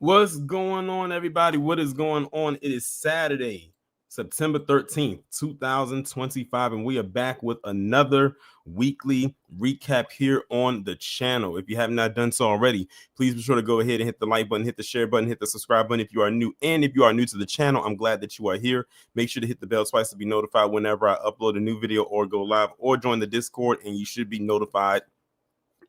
What's going on, everybody? What is going on? It is Saturday, September 13th, 2025, and we are back with another weekly recap here on the channel. If you have not done so already, please be sure to go ahead and hit the like button, hit the share button, hit the subscribe button if you are new. And if you are new to the channel, I'm glad that you are here. Make sure to hit the bell twice to be notified whenever I upload a new video or go live, or join the Discord, and you should be notified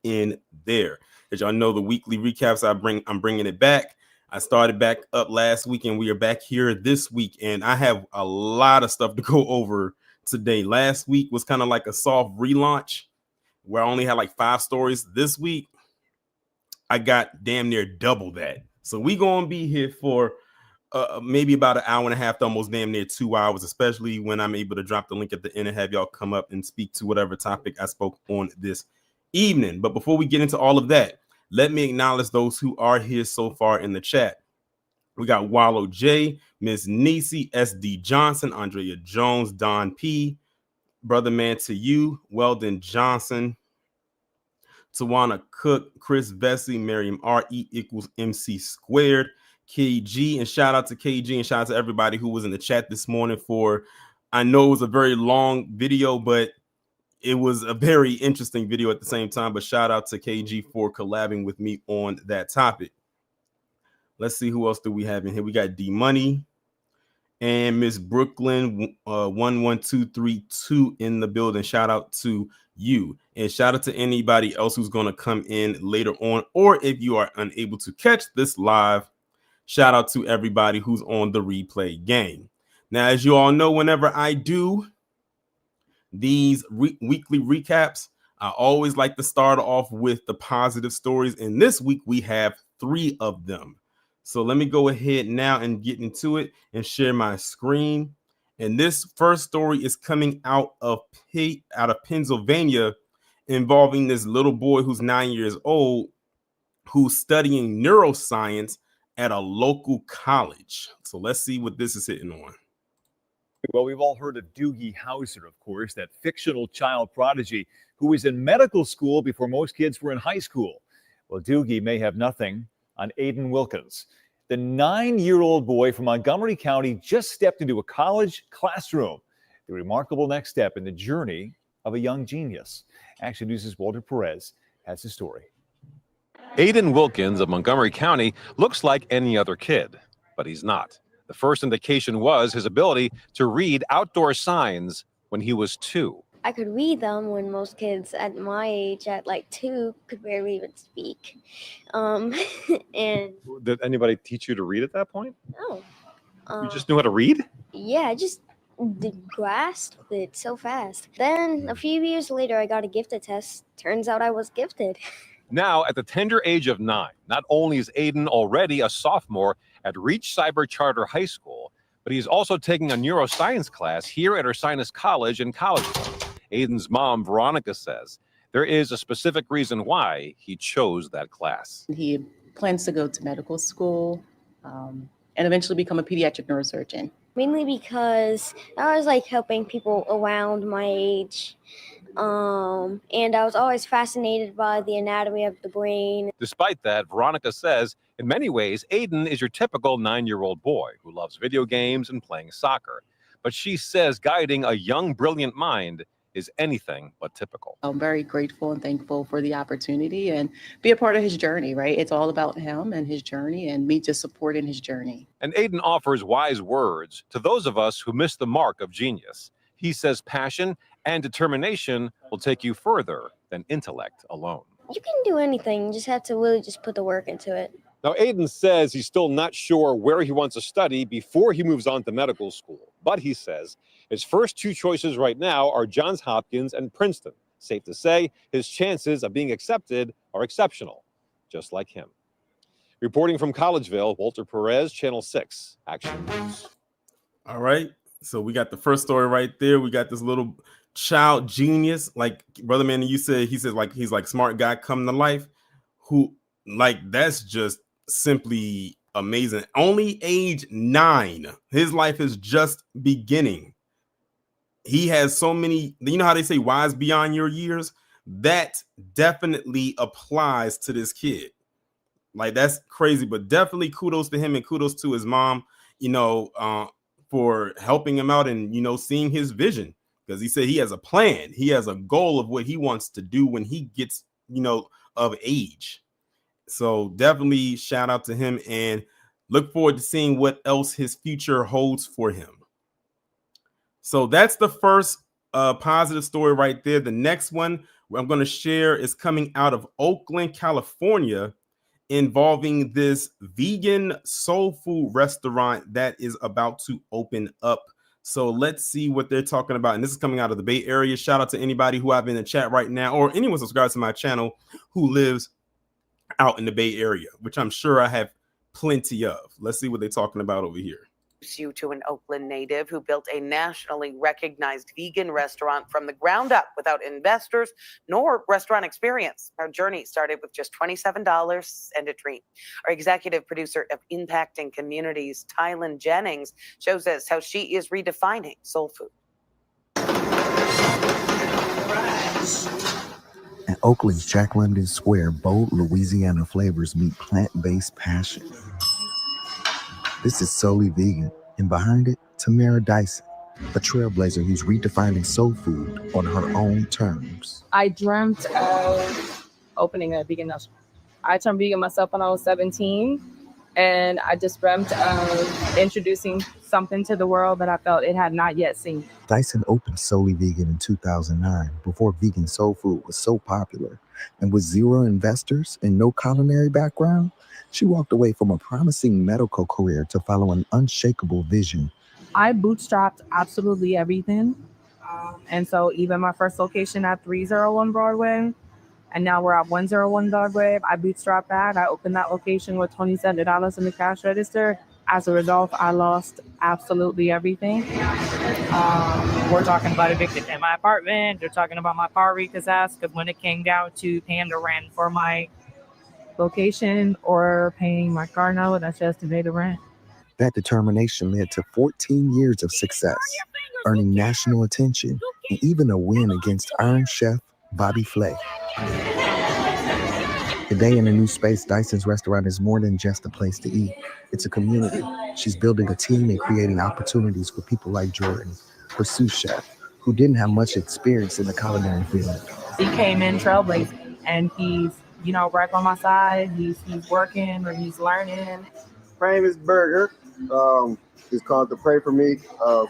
in there. As y'all know, the weekly recaps I'm bringing it back. I started back up last week, and we are back here this week, and I have a lot of stuff to go over today. Last week was kind of like a soft relaunch where I only had like 5 stories. This week I got damn near double that, so we gonna be here for maybe about an hour and a half to almost damn near 2 hours, especially when I'm able to drop the link at the end and have y'all come up and speak to whatever topic I spoke on this evening. But before we get into all of that, let me acknowledge those who are here so far in the chat. We got Wallow J, Miss Nisi, SD Johnson, Andrea Jones, Don P, Brother Man to You, Weldon Johnson, Tawana Cook, Chris Vesey, Miriam R.E. equals MC squared, KG, and shout out to KG and shout out to everybody who was in the chat this morning for, I know it was a very long video, but it was a very interesting video at the same time. But shout out to KG for collabing with me on that topic. Let's see who else do we have in here. We got D Money and Miss Brooklyn 11232 in the building. Shout out to you, and shout out to anybody else who's going to come in later on, or if you are unable to catch this live, shout out to everybody who's on the replay game. Now, as you all know, whenever I do these weekly recaps, I always like to start off with the positive stories, and this week we have 3 of them. So let me go ahead now and get into it and share my screen. And this first story is coming out of Pennsylvania, involving this little boy who's 9 years old, who's studying neuroscience at a local college. So let's see what this is hitting on. Well, we've all heard of Doogie Howser, of course, that fictional child prodigy who was in medical school before most kids were in high school. Well, Doogie may have nothing on Aiden Wilkins. The 9-year-old boy from Montgomery County just stepped into a college classroom. The remarkable next step in the journey of a young genius. Action News' Walter Perez has the story. Aiden Wilkins of Montgomery County looks like any other kid, but he's not. The first indication was his ability to read outdoor signs when he was 2. I could read them when most kids at my age, at like 2, could barely even speak. And Did anybody teach you to read at that point? no. You just knew how to read? Yeah, I just grasped it so fast. Then a few years later, I got a gifted test. Turns out I was gifted. Now, at the tender age of 9, not only is Aiden already a sophomore at Reach Cyber Charter High School, but he's also taking a neuroscience class here at Ursinus College in Collegeville. Aiden's mom, Veronica, says there is a specific reason why he chose that class. He plans to go to medical school and eventually become a pediatric neurosurgeon. Mainly because I was like helping people around my age. And I was always fascinated by the anatomy of the brain. Despite that, Veronica says, in many ways, Aiden is your typical 9-year-old boy who loves video games and playing soccer. But she says guiding a young, brilliant mind is anything but typical. I'm very grateful and thankful for the opportunity and be a part of his journey, right? It's all about him and his journey and me just supporting his journey. And Aiden offers wise words to those of us who miss the mark of genius. He says passion and determination will take you further than intellect alone. You can do anything. You just have to really just put the work into it. Now, Aiden says he's still not sure where he wants to study before he moves on to medical school. But he says his first 2 choices right now are Johns Hopkins and Princeton. Safe to say, his chances of being accepted are exceptional, just like him. Reporting from Collegeville, Walter Perez, Channel 6, Action News. All right, so we got the first story right there. We got this little child genius, like Brother Man, you said, he says like he's like smart guy come to life, who like that's just simply amazing. Only age 9, his life is just beginning. He has so many, you know how they say wise beyond your years? That definitely applies to this kid. Like, that's crazy, but definitely kudos to him and kudos to his mom, for helping him out and, seeing his vision, because he said he has a plan. He has a goal of what he wants to do when he gets, of age. So definitely shout out to him and look forward to seeing what else his future holds for him. So that's the first positive story right there. The next one I'm going to share is coming out of Oakland, California, involving this vegan soul food restaurant that is about to open up. So let's see what they're talking about. And this is coming out of the Bay Area. Shout out to anybody who have in the chat right now, or anyone subscribed to my channel who lives out in the Bay Area, which I'm sure I have plenty of. Let's see what they're talking about over here. You to an Oakland native who built a nationally recognized vegan restaurant from the ground up without investors nor restaurant experience. Our journey started with just $27 and a dream. Our executive producer of Impacting Communities, Katelynn Jennings, shows us how she is redefining soul food. At Oakland's Jack London Square, bold Louisiana flavors meet plant-based passion. This is solely vegan, and behind it, Tamara Dyson, a trailblazer who's redefining soul food on her own terms. I dreamt of opening a vegan restaurant. I turned vegan myself when I was 17, and I just dreamt of introducing something to the world that I felt it had not yet seen. Dyson opened solely vegan in 2009, before vegan soul food was so popular. And with zero investors and no culinary background, she walked away from a promising medical career to follow an unshakable vision. I bootstrapped absolutely everything. And so even my first location at 301 Broadway, and now we're at 101 Broadway, I bootstrapped that. I opened that location with $27 in the cash register. As a result, I lost absolutely everything. We're talking about evicted in my apartment. They're talking about my car repossessed, because when it came down to paying the rent for my location or paying my car note, that's just to pay the rent. That determination led to 14 years of success, earning national attention and even a win against Iron Chef Bobby Flay. Today in a new space, Dyson's restaurant is more than just a place to eat. It's a community. She's building a team and creating opportunities for people like Jordan, her sous chef, who didn't have much experience in the culinary field. He came in trailblazing, and he's right by my side. He's working, or he's learning. Famous burger. It's called the Pray For Me,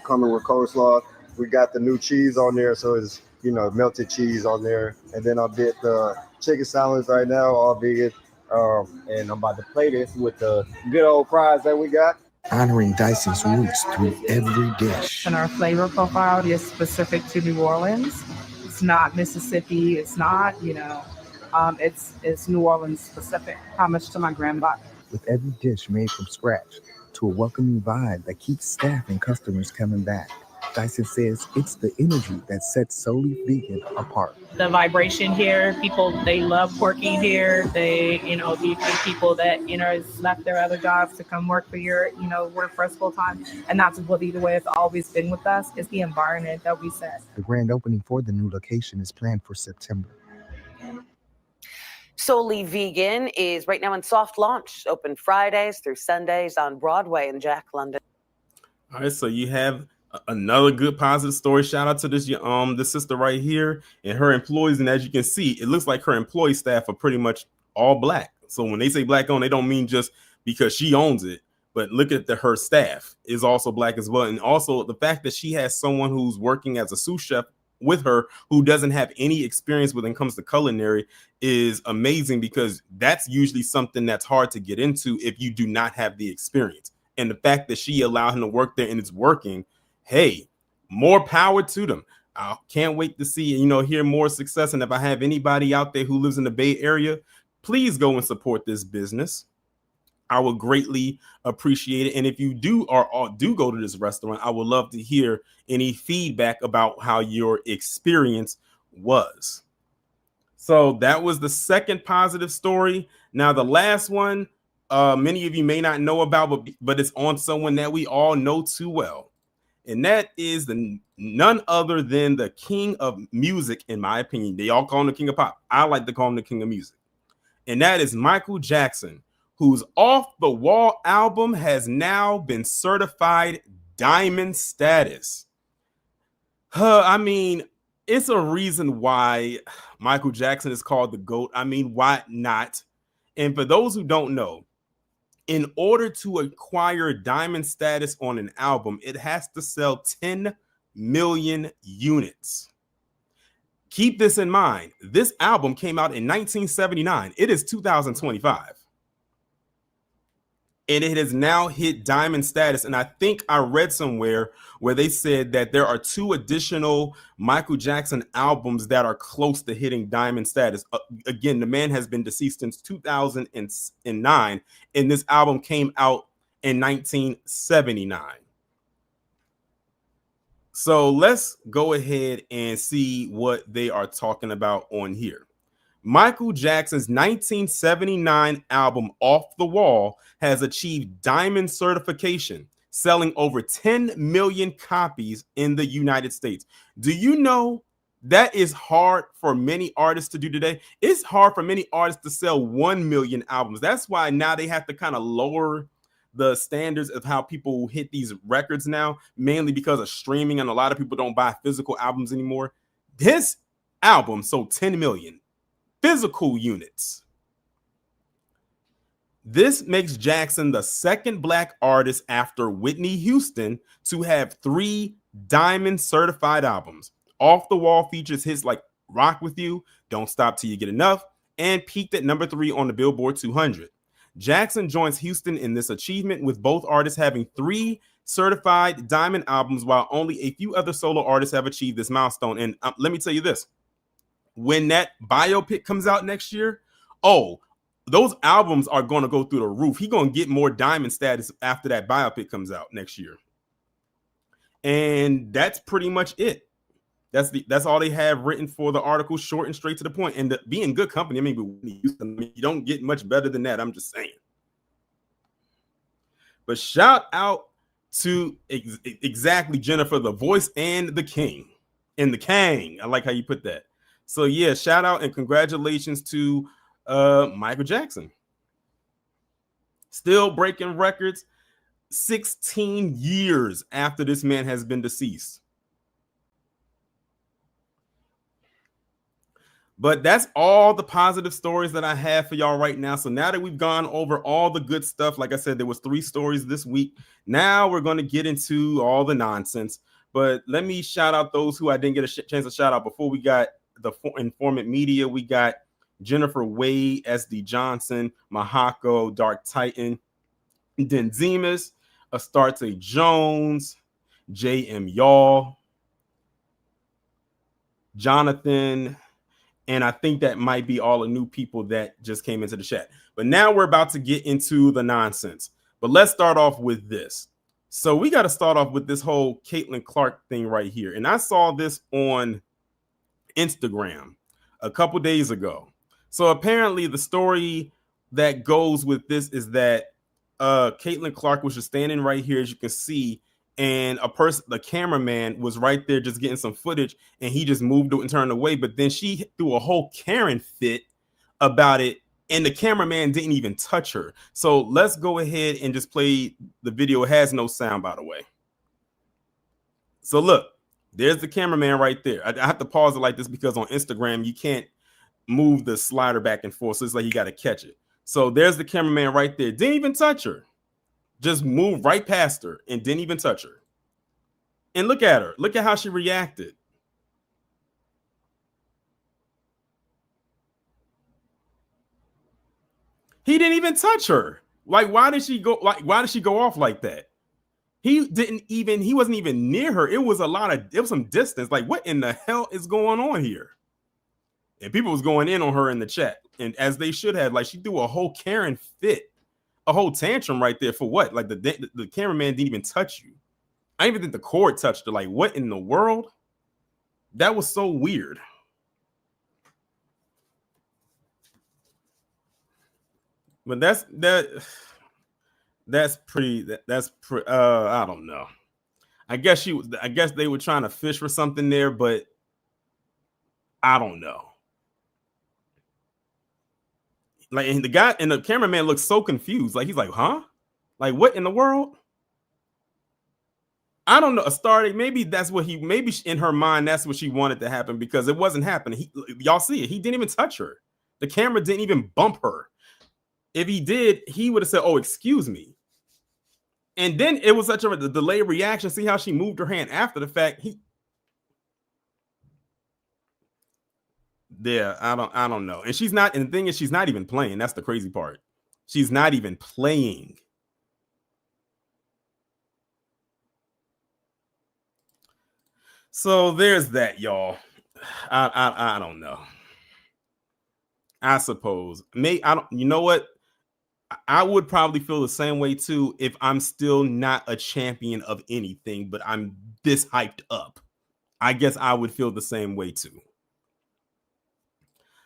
coming with coleslaw. We got the new cheese on there, so it's melted cheese on there. And then I did the chicken salads right now, all vegan. And I'm about to plate it with the good old fries that we got. Honoring Dyson's roots through every dish. And our flavor profile is specific to New Orleans. It's not Mississippi. It's not, it's New Orleans specific. Homage to my grandmother. With every dish made from scratch, to a welcoming vibe that keeps staff and customers coming back. Dyson says it's the energy that sets Solely Vegan apart. The vibration here, people, they love working here. They, these people that, left their other jobs to come work for your, work for us full time. And that's what the way it's always been with us, is the environment that we set. The grand opening for the new location is planned for September. Solely Vegan is right now in soft launch, open Fridays through Sundays on Broadway in Jack London. All right, so you have another good positive story. Shout out to this sister right here and her employees. And as you can see, it looks like her employee staff are pretty much all black. So when they say black owned, they don't mean just because she owns it, but look at her staff is also black as well. And also the fact that she has someone who's working as a sous chef with her who doesn't have any experience when it comes to culinary is amazing, because that's usually something that's hard to get into if you do not have the experience. And the fact that she allowed him to work there and it's working, hey, more power to them. I can't wait to see, hear more success. And if I have anybody out there who lives in the Bay Area, please go and support this business. I would greatly appreciate it. And if you do go to this restaurant, I would love to hear any feedback about how your experience was. So that was the second positive story. Now, the last one, many of you may not know about, but it's on someone that we all know too well. And that is none other than the king of music, in my opinion. They all call him the king of pop. I like to call him the king of music. And that is Michael Jackson, whose Off the Wall album has now been certified diamond status. I mean, it's a reason why Michael Jackson is called the GOAT. I mean, why not? And for those who don't know, in order to acquire diamond status on an album, it has to sell 10 million units. Keep this in mind. This album came out in 1979. It is 2025. And it has now hit diamond status. And I think I read somewhere where they said that there are 2 additional Michael Jackson albums that are close to hitting diamond status. Again, the man has been deceased since 2009, and this album came out in 1979. So let's go ahead and see what they are talking about on here. Michael Jackson's 1979 album Off the Wall has achieved diamond certification, selling over 10 million copies in the United States. Do you know that is hard for many artists to do today? It's hard for many artists to sell 1 million albums. That's why now they have to kind of lower the standards of how people hit these records now, mainly because of streaming, and a lot of people don't buy physical albums anymore. This album sold 10 million physical units. This makes Jackson the second Black artist after Whitney Houston to have 3 diamond certified albums. Off the Wall features hits like Rock With You, Don't Stop Till You Get Enough, and peaked at number 3 on the Billboard 200. Jackson joins Houston in this achievement, with both artists having 3 certified diamond albums, while only a few other solo artists have achieved this milestone. And let me tell you this. When that biopic comes out next year, those albums are going to go through the roof. He's going to get more diamond status after that biopic comes out next year. And that's pretty much it. That's all they have written for the article, short and straight to the point. And being good company, I mean, you don't get much better than that. I'm just saying. But shout out to exactly Jennifer, the voice and the king. And the Kang. I like how you put that. So yeah, shout out and congratulations to Michael Jackson. Still breaking records 16 years after this man has been deceased. But that's all the positive stories that I have for y'all right now. So now that we've gone over all the good stuff, like I said, there was 3 stories this week. Now we're going to get into all the nonsense. But let me shout out those who I didn't get a chance to shout out before. We got the Informant Media. We got Jennifer Wade, SD Johnson, Mahako, Dark Titan, Denzimas, Astarte Jones, J.M. Y'all, Jonathan, and I think that might be all the new people that just came into the chat. But now we're about to get into the nonsense. But let's start off with this. So we got to start off with this whole Katelynn Clark thing right here. And I saw this on Instagram a couple days ago. So apparently the story that goes with this is that Katelynn Clark was just standing right here, as you can see, and the cameraman was right there just getting some footage, and he just moved and turned away. But then she threw a whole Karen fit about it, and the cameraman didn't even touch her. So let's go ahead and just play the video. It has no sound, by the way. So look, there's the cameraman right there. I have to pause it like this because on Instagram, you can't move the slider back and forth. So it's like you got to catch it. So there's the cameraman right there. Didn't even touch her. Just moved right past her and didn't even touch her. And look at her. Look at how she reacted. He didn't even touch her. Like, why did she go off like that? He wasn't even near her. It was some distance. Like, what in the hell is going on here? And people was going in on her in the chat. And as they should have, like, she threw a whole Karen fit, a whole tantrum right there for what? Like, the cameraman didn't even touch you. I didn't even think the cord touched her. Like, what in the world? That was so weird. But that's pretty I don't know. I guess they were trying to fish for something there, but I don't know. Like, and the cameraman looks so confused. Like, he's like, huh? Like, what in the world? I don't know. Strate, maybe that's what maybe in her mind, that's what she wanted to happen, because it wasn't happening. Y'all see it. He didn't even touch her. The camera didn't even bump her. If he did, he would have said, oh, excuse me. And then it was such a delayed reaction. See how she moved her hand after the fact. Yeah, I don't know. And she's not, and the thing is, she's not even playing. That's the crazy part. She's not even playing. So there's that, y'all. I don't know. I suppose. You know what? I would probably feel the same way too if I'm still not a champion of anything, but I'm this hyped up. I guess I would feel the same way too.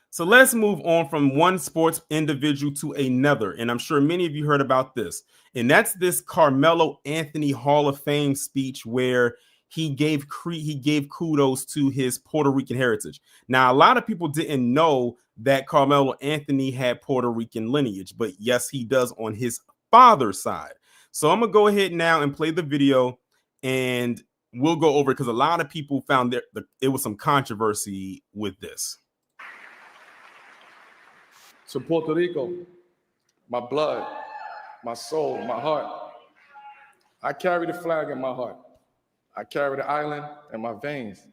So let's move on from one sports individual to another. And I'm sure many of you heard about this. And that's this Carmelo Anthony Hall of Fame speech where he gave kudos to his Puerto Rican heritage. Now, a lot of people didn't know that Carmelo Anthony had Puerto Rican lineage, but yes, he does on his father's side. So I'm going to go ahead now and play the video, and we'll go over it because a lot of people found that it was some controversy with this. To Puerto Rico, my blood, my soul, my heart. I carry the flag in my heart. I carry the island in my veins.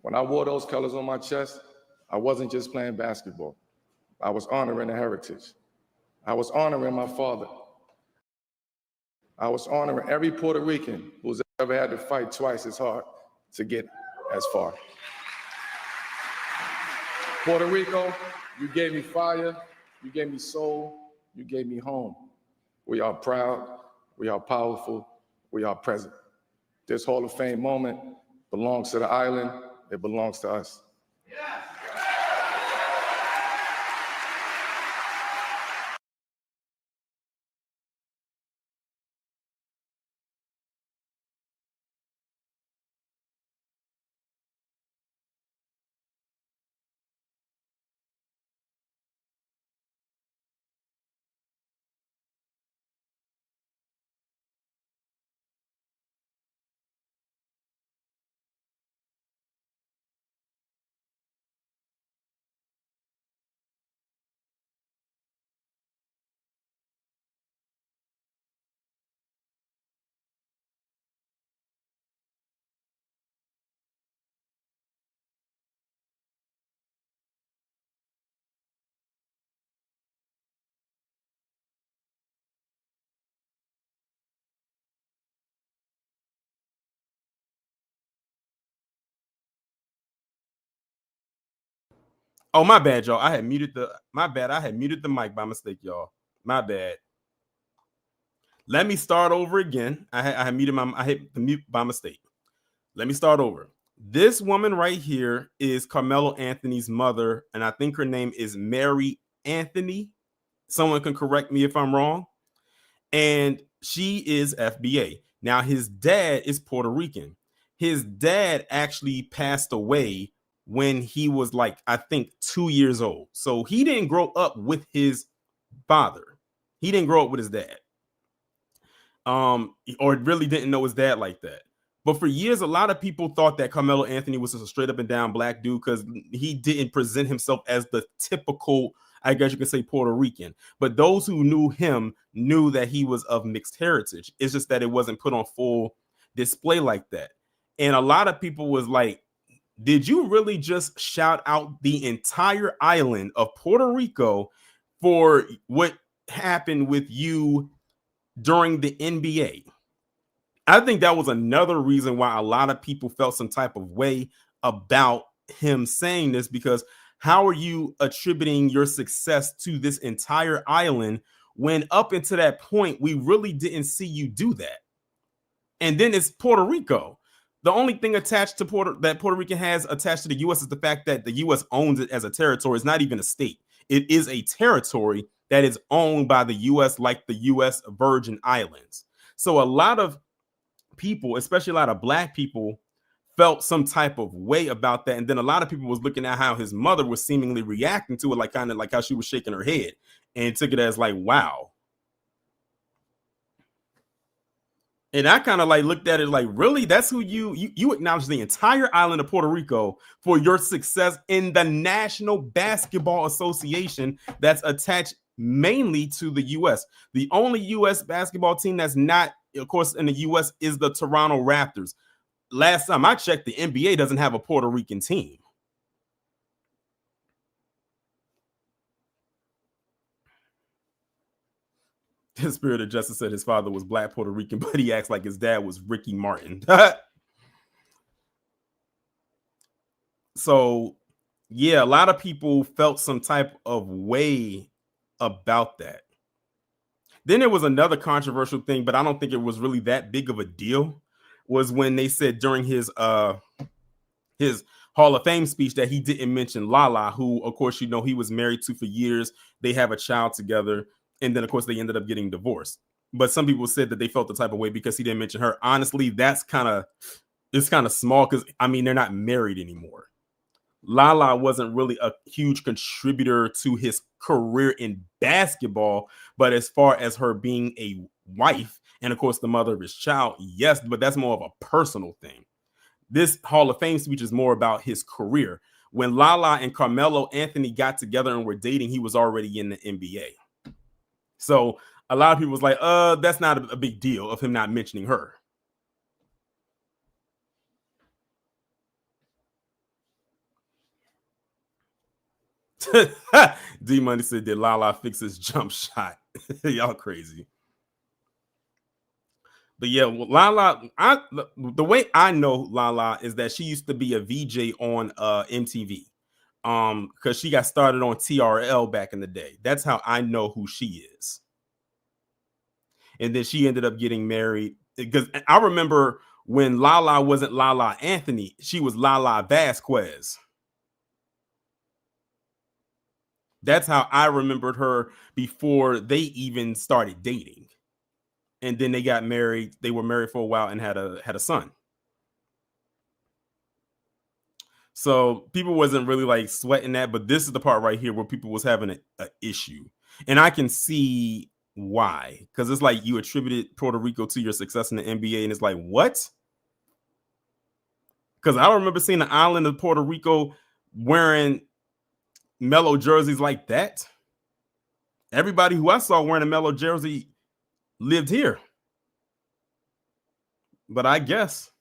When I wore those colors on my chest, I wasn't just playing basketball. I was honoring the heritage. I was honoring my father. I was honoring every Puerto Rican who's ever had to fight twice as hard to get as far. Puerto Rico, you gave me fire, you gave me soul, you gave me home. We are proud, we are powerful, we are present. This Hall of Fame moment belongs to the island, it belongs to us. Oh, my bad, y'all. I had muted the mic by mistake, y'all. My bad. Let me start over again. I hit the mute by mistake. Let me start over. This woman right here is Carmelo Anthony's mother, and I think her name is Mary Anthony. Someone can correct me if I'm wrong. And she is FBA. Now, his dad is Puerto Rican. His dad actually passed away when he was like, I think 2 years old. So he didn't grow up with his father. He didn't grow up with his dad. Or really didn't know his dad like that. But for years, a lot of people thought that Carmelo Anthony was just a straight up and down black dude because he didn't present himself as the typical, I guess you could say, Puerto Rican. But those who knew him knew that he was of mixed heritage. It's just that it wasn't put on full display like that. And a lot of people was like, did you really just shout out the entire island of Puerto Rico for what happened with you during the NBA? I think that was another reason why a lot of people felt some type of way about him saying this, because how are you attributing your success to this entire island when up until that point, we really didn't see you do that? And then it's Puerto Rico. The only thing attached to that Puerto Rican has attached to the U.S. is the fact that the U.S. owns it as a territory. It's not even a state. It is a territory that is owned by the U.S., like the U.S. Virgin Islands. So a lot of people, especially a lot of black people, felt some type of way about that. And then a lot of people was looking at how his mother was seemingly reacting to it, like kind of like how she was shaking her head, and took it as like, wow. And I kind of like looked at it like, really? That's who you acknowledge the entire island of Puerto Rico for your success in the National Basketball Association that's attached mainly to the U.S. The only U.S. basketball team that's not, of course, in the U.S. is the Toronto Raptors. Last time I checked, the NBA doesn't have a Puerto Rican team. The Spirit of Justice said his father was Black Puerto Rican, but he acts like his dad was Ricky Martin. So, yeah, a lot of people felt some type of way about that. Then there was another controversial thing, but I don't think it was really that big of a deal, was when they said during his Hall of Fame speech that he didn't mention Lala, who, of course, you know, he was married to for years. They have a child together. And then, of course, they ended up getting divorced. But some people said that they felt the type of way because he didn't mention her. Honestly, it's kind of small because, I mean, they're not married anymore. Lala wasn't really a huge contributor to his career in basketball. But as far as her being a wife and, of course, the mother of his child, yes, but that's more of a personal thing. This Hall of Fame speech is more about his career. When Lala and Carmelo Anthony got together and were dating, he was already in the NBA. So a lot of people was like, that's not a big deal of him not mentioning her. D Money said, did Lala fix his jump shot? Y'all crazy. But yeah, Lala, the way I know Lala is that she used to be a VJ on MTV. Because she got started on TRL back in the day. That's how I know who she is. And then she ended up getting married, because I remember when Lala wasn't Lala Anthony, she was Lala Vasquez. That's how I remembered her before they even started dating. And then they got married. They were married for a while and had a son. So people wasn't really like sweating that, but this is the part right here where people was having an issue. And I can see why, because it's like you attributed Puerto Rico to your success in the NBA, and it's like, what? Because I remember seeing the island of Puerto Rico wearing Melo jerseys like that. Everybody who I saw wearing a Melo jersey lived here. But I guess.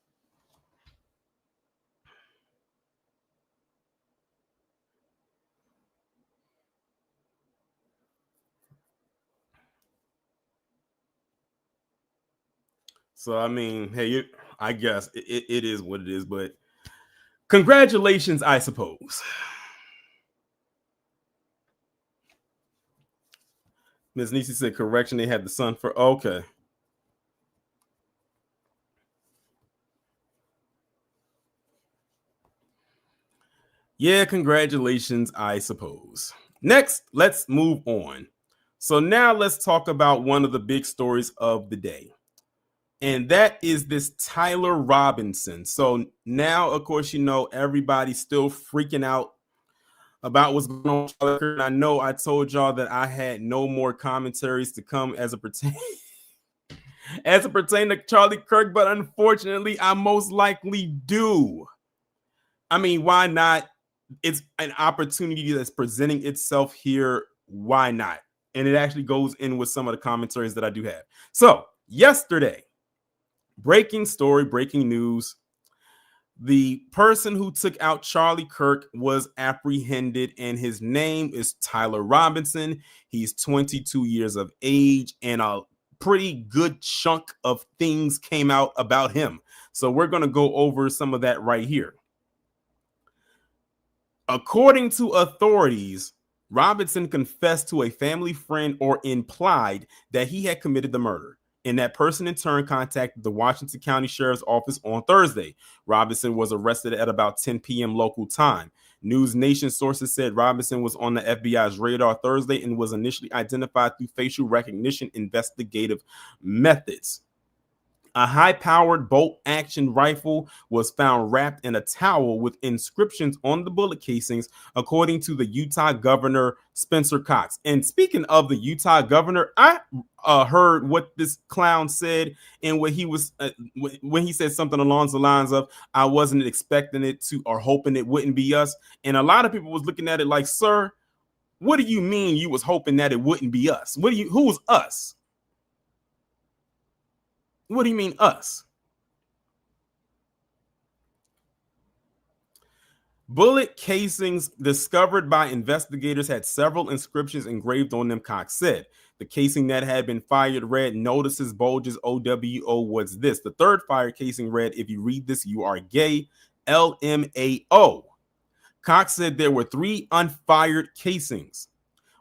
So, I mean, hey, I guess it is what it is, but congratulations, I suppose. Ms. Nisi said, correction, they had the son for, okay. Yeah, congratulations, I suppose. Next, let's move on. So now let's talk about one of the big stories of the day. And that is this Tyler Robinson. So now, of course, you know, everybody's still freaking out about what's going on. And I know I told y'all that I had no more commentaries to come as it pertains to Charlie Kirk, but unfortunately, I most likely do. I mean, why not? It's an opportunity that's presenting itself here. Why not? And it actually goes in with some of the commentaries that I do have. So yesterday, breaking story, breaking news. The person who took out Charlie Kirk was apprehended, and his name is Tyler Robinson. He's 22 years of age, and a pretty good chunk of things came out about him. So we're going to go over some of that right here. According to authorities, Robinson confessed to a family friend or implied that he had committed the murder. And that person in turn contacted the Washington County Sheriff's Office on Thursday. Robinson was arrested at about 10 p.m. local time. News Nation sources said Robinson was on the FBI's radar Thursday and was initially identified through facial recognition investigative methods. A high-powered bolt-action rifle was found wrapped in a towel with inscriptions on the bullet casings, according to the Utah governor, Spencer Cox. And speaking of the Utah governor, I heard what this clown said, and what he was when he said something along the lines of, "I wasn't expecting it to or hoping it wouldn't be us." And a lot of people was looking at it like, "Sir, what do you mean you was hoping that it wouldn't be us? Who's us? What do you mean us?" Bullet casings discovered by investigators had several inscriptions engraved on them, Cox said. The casing that had been fired read, "Notices bulges OWO, what's this?" The third fire casing read, "If you read this, you are gay, LMAO." Cox said there were 3 unfired casings.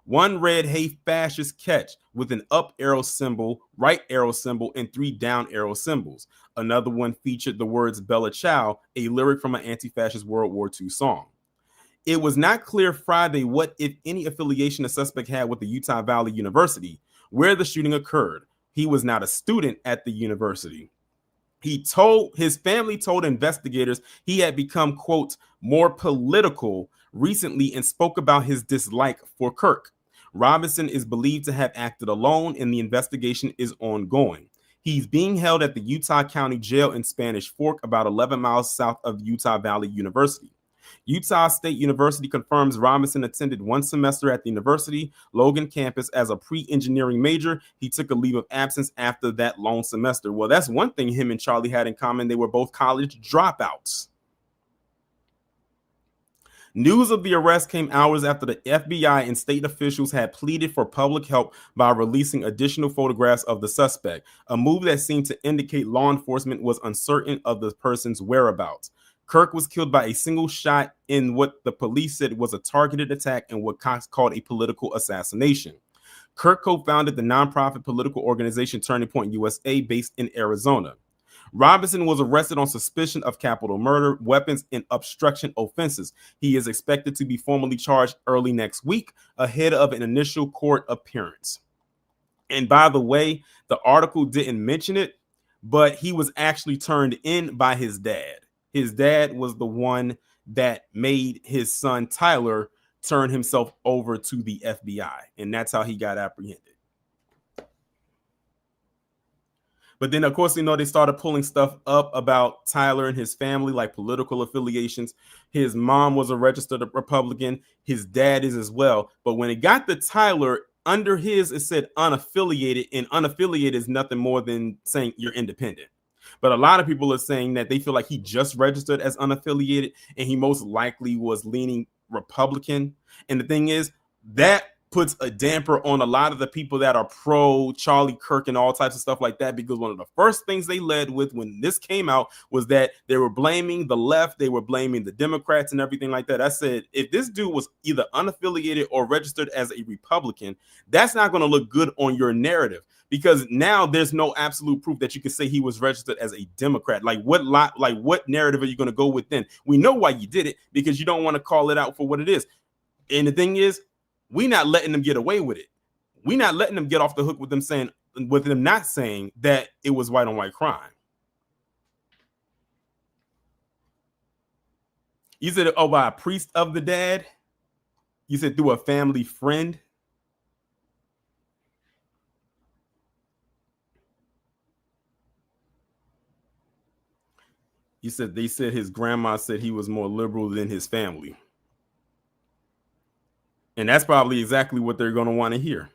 One read, "Hey, fascist, catch," with an up arrow symbol, right arrow symbol, and 3 down arrow symbols. Another one featured the words "Bella Ciao," a lyric from an anti-fascist World War II song. It was not clear Friday what, if any, affiliation the suspect had with the Utah Valley University, where the shooting occurred. He was not a student at the university. His family told investigators he had become, quote, more political recently and spoke about his dislike for Kirk. Robinson is believed to have acted alone, and the investigation is ongoing. He's being held at the Utah County Jail in Spanish Fork, about 11 miles south of Utah Valley University. Utah State University confirms Robinson attended 1 semester at the university Logan campus as a pre-engineering major. He took a leave of absence after that lone semester. Well, that's one thing him and Charlie had in common. They were both college dropouts. News of the arrest came hours after the FBI and state officials had pleaded for public help by releasing additional photographs of the suspect, a move that seemed to indicate law enforcement was uncertain of the person's whereabouts. Kirk was killed by a single shot in what the police said was a targeted attack and what Cox called a political assassination. Kirk co-founded the nonprofit political organization Turning Point USA, based in Arizona. Robinson was arrested on suspicion of capital murder, weapons, and obstruction offenses. He is expected to be formally charged early next week ahead of an initial court appearance. And by the way, the article didn't mention it, but he was actually turned in by his dad. His dad was the one that made his son Tyler turn himself over to the FBI, and that's how he got apprehended. But then, of course, they started pulling stuff up about Tyler and his family, like political affiliations. His mom was a registered Republican. His dad is as well. But when it got to Tyler, under his, it said unaffiliated, and unaffiliated is nothing more than saying you're independent. But a lot of people are saying that they feel like he just registered as unaffiliated, and he most likely was leaning Republican. And the thing is, that puts a damper on a lot of the people that are pro Charlie Kirk and all types of stuff like that, because one of the first things they led with when this came out was that they were blaming the left, they were blaming the Democrats and everything like that. I said, if this dude was either unaffiliated or registered as a Republican, that's not going to look good on your narrative, because now there's no absolute proof that you can say he was registered as a Democrat. Like what narrative are you going to go with then? We know why you did it, because you don't want to call it out for what it is. And the thing is, we're not letting them get away with it. We're not letting them get off the hook with them not saying that it was white on white crime. You said, oh, by a priest of the dad? You said through a family friend? You said they said his grandma said he was more liberal than his family. And that's probably exactly what they're going to want to hear.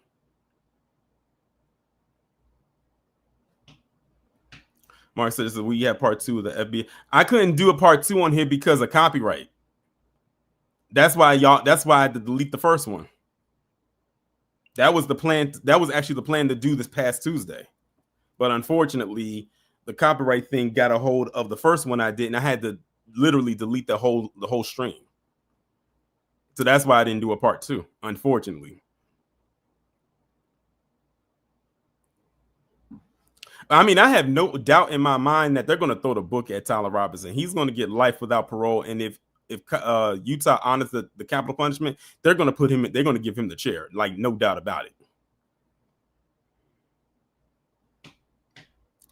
Mark says we have part 2 of the FBI. I couldn't do a part 2 on here because of copyright. That's why I had to delete the first one. That was the plan. That was actually the plan to do this past Tuesday. But unfortunately, the copyright thing got a hold of the first one I did, and I had to literally delete the whole stream. So that's why I didn't do a part 2, unfortunately. I mean, I have no doubt in my mind that they're going to throw the book at Tyler Robinson. He's going to get life without parole. And if Utah honors the capital punishment, they're going to give him the chair. Like, no doubt about it.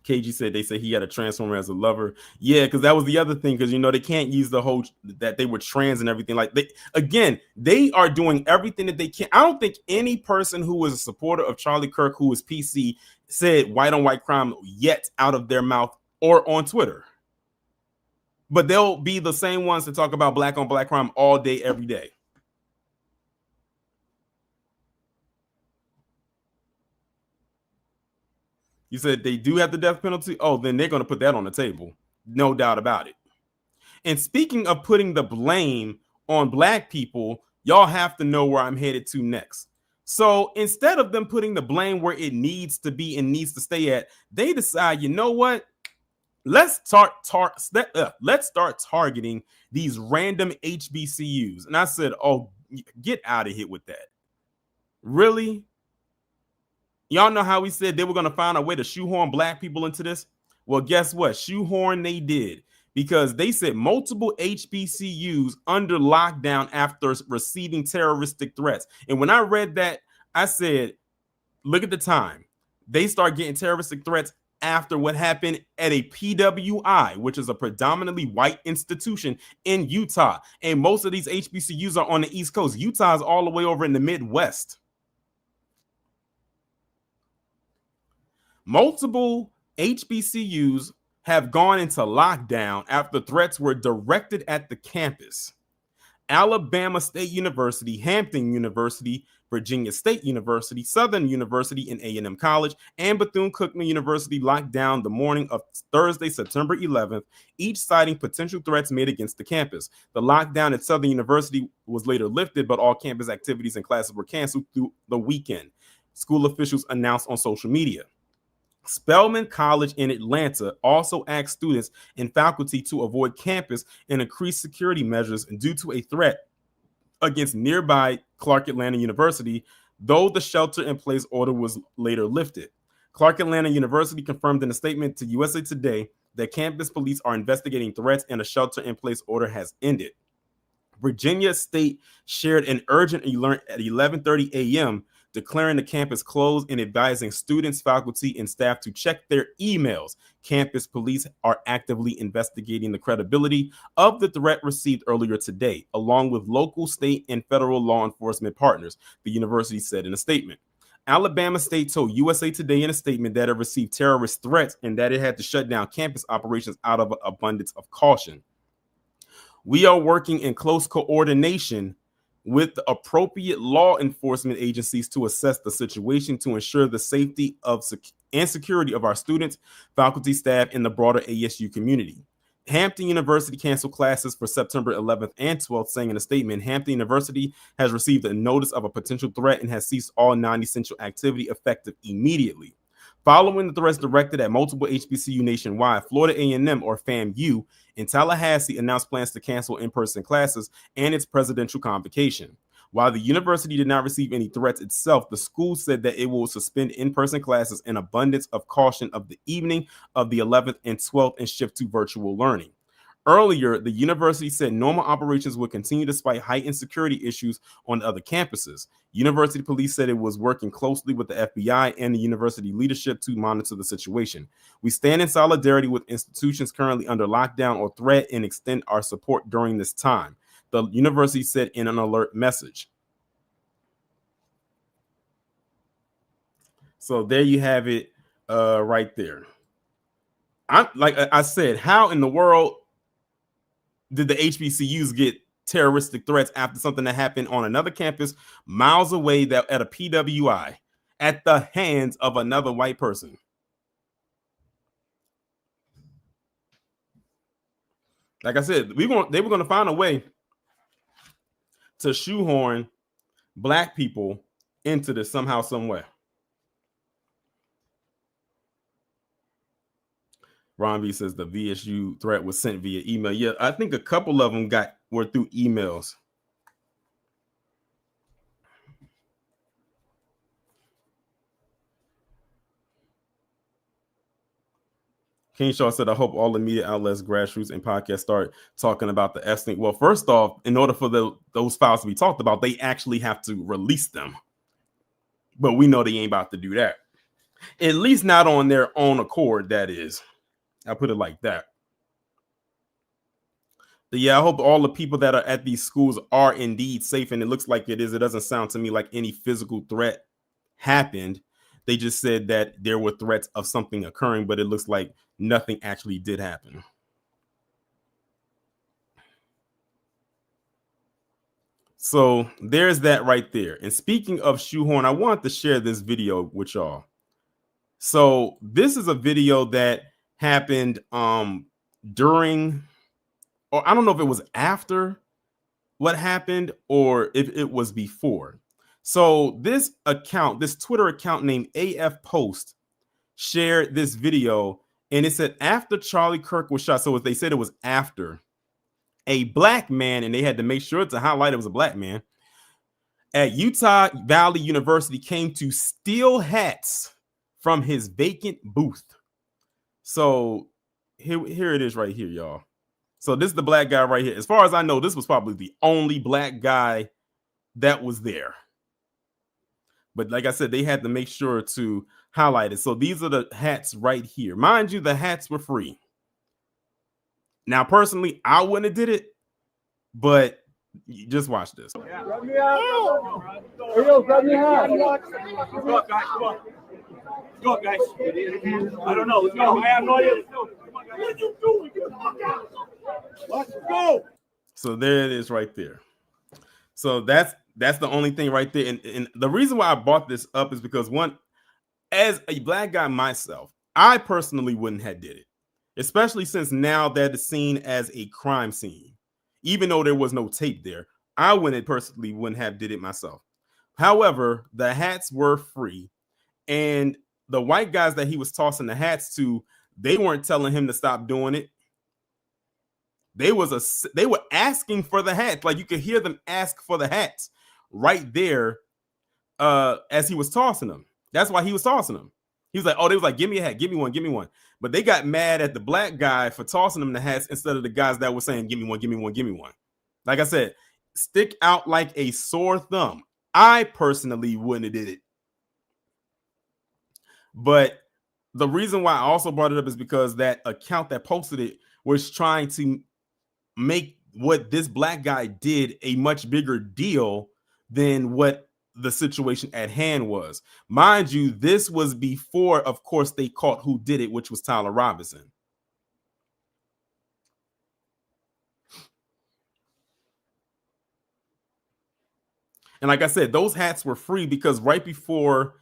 KG said they said he had a transformer as a lover. Yeah, because that was the other thing, because they can't use the whole that they were trans and everything. Like they are doing everything that they can. I don't think any person who was a supporter of Charlie Kirk, who was PC, said white on white crime yet out of their mouth or on Twitter. But they'll be the same ones to talk about black on black crime all day, every day. You said they do have the death penalty? Oh, then they're going to put that on the table. No doubt about it. And speaking of putting the blame on black people, y'all have to know where I'm headed to next. So instead of them putting the blame where it needs to be and needs to stay at, they decide, you know what? Let's start targeting these random HBCUs. And I said, oh, get out of here with that. Really? Y'all know how we said they were going to find a way to shoehorn black people into this? Well, guess what? Shoehorn they did, because they said multiple HBCUs under lockdown after receiving terroristic threats. And when I read that, I said, look at the time. They start getting terroristic threats after what happened at a PWI, which is a predominantly white institution in Utah. And most of these HBCUs are on the East Coast. Utah is all the way over in the Midwest. Multiple HBCUs have gone into lockdown after threats were directed at the campus. Alabama State University, Hampton University, Virginia State University, Southern University, and A&M College, and Bethune-Cookman University locked down the morning of Thursday, September 11th, each citing potential threats made against the campus. The lockdown at Southern University was later lifted, but all campus activities and classes were canceled through the weekend, school officials announced on social media. Spelman College in Atlanta also asked students and faculty to avoid campus and increase security measures due to a threat against nearby Clark Atlanta University, though the shelter-in-place order was later lifted. Clark Atlanta University confirmed in a statement to USA Today that campus police are investigating threats and a shelter-in-place order has ended. Virginia State shared an urgent alert at 11:30 a.m. declaring the campus closed and advising students, faculty, and staff to check their emails. Campus police are actively investigating the credibility of the threat received earlier today, along with local, state, and federal law enforcement partners, the university said in a statement. Alabama State told USA Today in a statement that it received terrorist threats and that it had to shut down campus operations out of an abundance of caution. We are working in close coordination with the appropriate law enforcement agencies to assess the situation to ensure the safety of and security of our students, faculty, staff, and the broader ASU community. Hampton University canceled classes for September 11th and 12th, saying in a statement, Hampton University has received a notice of a potential threat and has ceased all non-essential activity effective immediately. Following the threats directed at multiple HBCU nationwide, Florida A&M, or FAMU, in Tallahassee announced plans to cancel in-person classes and its presidential convocation. While the university did not receive any threats itself, the school said that it will suspend in-person classes in abundance of caution of the evening of the 11th and 12th and shift to virtual learning. Earlier, the university said normal operations would continue despite heightened security issues on other campuses. University police said it was working closely with the FBI and the university leadership to monitor the situation. We stand in solidarity with institutions currently under lockdown or threat and extend our support during this time, the university said in an alert message. So there you have it right there. Like I said, how in the world did the HBCUs get terroristic threats after something that happened on another campus miles away that at a PWI at the hands of another white person? Like I said, they were going to find a way to shoehorn black people into this somehow, some way. Ron V says the VSU threat was sent via email. Yeah, I think a couple of them were through emails. King Shaw said, I hope all the media outlets, grassroots, and podcasts start talking about the Epstein. Well, first off, in order for those files to be talked about, they actually have to release them. But we know they ain't about to do that. At least not on their own accord, that is. I'll put it like that. But yeah, I hope all the people that are at these schools are indeed safe, and it looks like it is. It doesn't sound to me like any physical threat happened. They just said that there were threats of something occurring, but it looks like nothing actually did happen. So there's that right there. And speaking of shoehorn, I wanted to share this video with y'all. So this is a video that happened during, or I don't know if it was after what happened or if it was before. So this account, this Twitter account named AF Post, shared this video, and it said after Charlie Kirk was shot. So they said it was after a black man, and they had to make sure to highlight it was a black man at Utah Valley University came to steal hats from his vacant booth. So here it is right here, y'all. So this is the black guy right here. As far as I know, this was probably the only black guy that was there. But like I said, they had to make sure to highlight it. So these are the hats right here. Mind you, the hats were free. Now, personally, I wouldn't have did it, but just watch this. Grab me out. Hey, yo, grab me out. Let's go, guys. Come on. Let's go, guys. I don't know. Let's go. I have no idea. Let's go. What are you doing? Get the fuck out. Let's go. So there it is right there. So that's the only thing right there. And the reason why I brought this up is because, one, as a black guy myself, I personally wouldn't have did it, especially since now that it's seen as a crime scene. Even though there was no tape there, I wouldn't have did it myself. However, the hats were free, and the white guys that he was tossing the hats to, they weren't telling him to stop doing it. They were asking for the hats. Like, you could hear them ask for the hats right there as he was tossing them. That's why he was tossing them. He was like, oh, they was like, give me a hat, give me one, give me one. But they got mad at the black guy for tossing them the hats instead of the guys that were saying, give me one, give me one, give me one. Like I said, stick out like a sore thumb. I personally wouldn't have did it. But the reason why I also brought it up is because that account that posted it was trying to make what this black guy did a much bigger deal than what the situation at hand was. Mind you, this was before, of course, they caught who did it, which was Tyler Robinson. And like I said, those hats were free because right before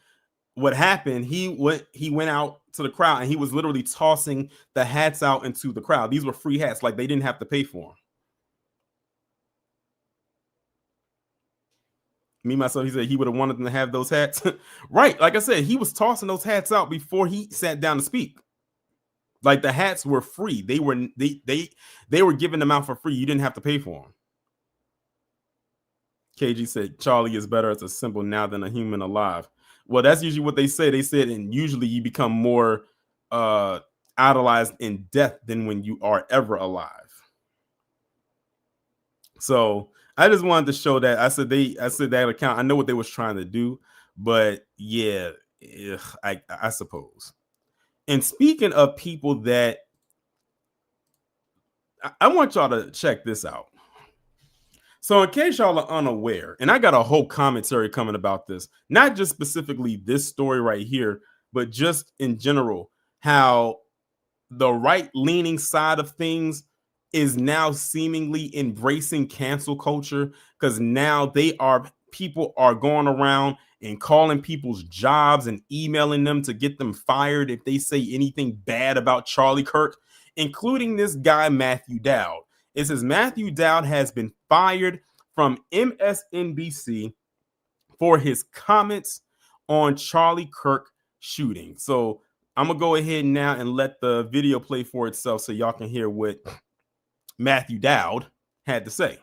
what happened, he went out to the crowd and he was literally tossing the hats out into the crowd. These were free hats, like they didn't have to pay for them. Me, myself, he said he would have wanted them to have those hats. Right. Like I said, he was tossing those hats out before he sat down to speak. Like, the hats were free. They were giving them out for free. You didn't have to pay for them. KG said Charlie is better as a symbol now than a human alive. Well, that's usually what they say. They said, and usually you become more idolized in death than when you are ever alive. So I just wanted to show that. I said that account. I know what they was trying to do, but yeah, I suppose. And speaking of people that, I want y'all to check this out. So in case y'all are unaware, and I got a whole commentary coming about this, not just specifically this story right here, but just in general, how the right-leaning side of things is now seemingly embracing cancel culture, because now people are going around and calling people's jobs and emailing them to get them fired if they say anything bad about Charlie Kirk, including this guy, Matthew Dowd. It says Matthew Dowd has been fired from MSNBC for his comments on Charlie Kirk shooting. So I'm going to go ahead now and let the video play for itself so y'all can hear what Matthew Dowd had to say.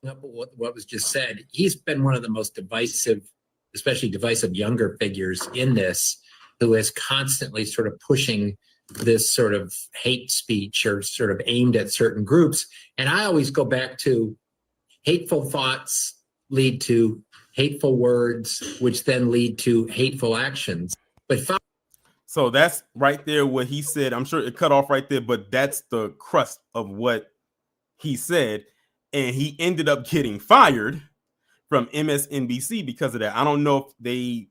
What was just said, he's been one of the most divisive, especially divisive younger figures in this, who is constantly sort of pushing this sort of hate speech or sort of aimed at certain groups. And I always go back to hateful thoughts lead to hateful words, which then lead to hateful actions. But so that's right there what he said. I'm sure it cut off right there, but that's the crust of what he said. And he ended up getting fired from MSNBC because of that. I don't know if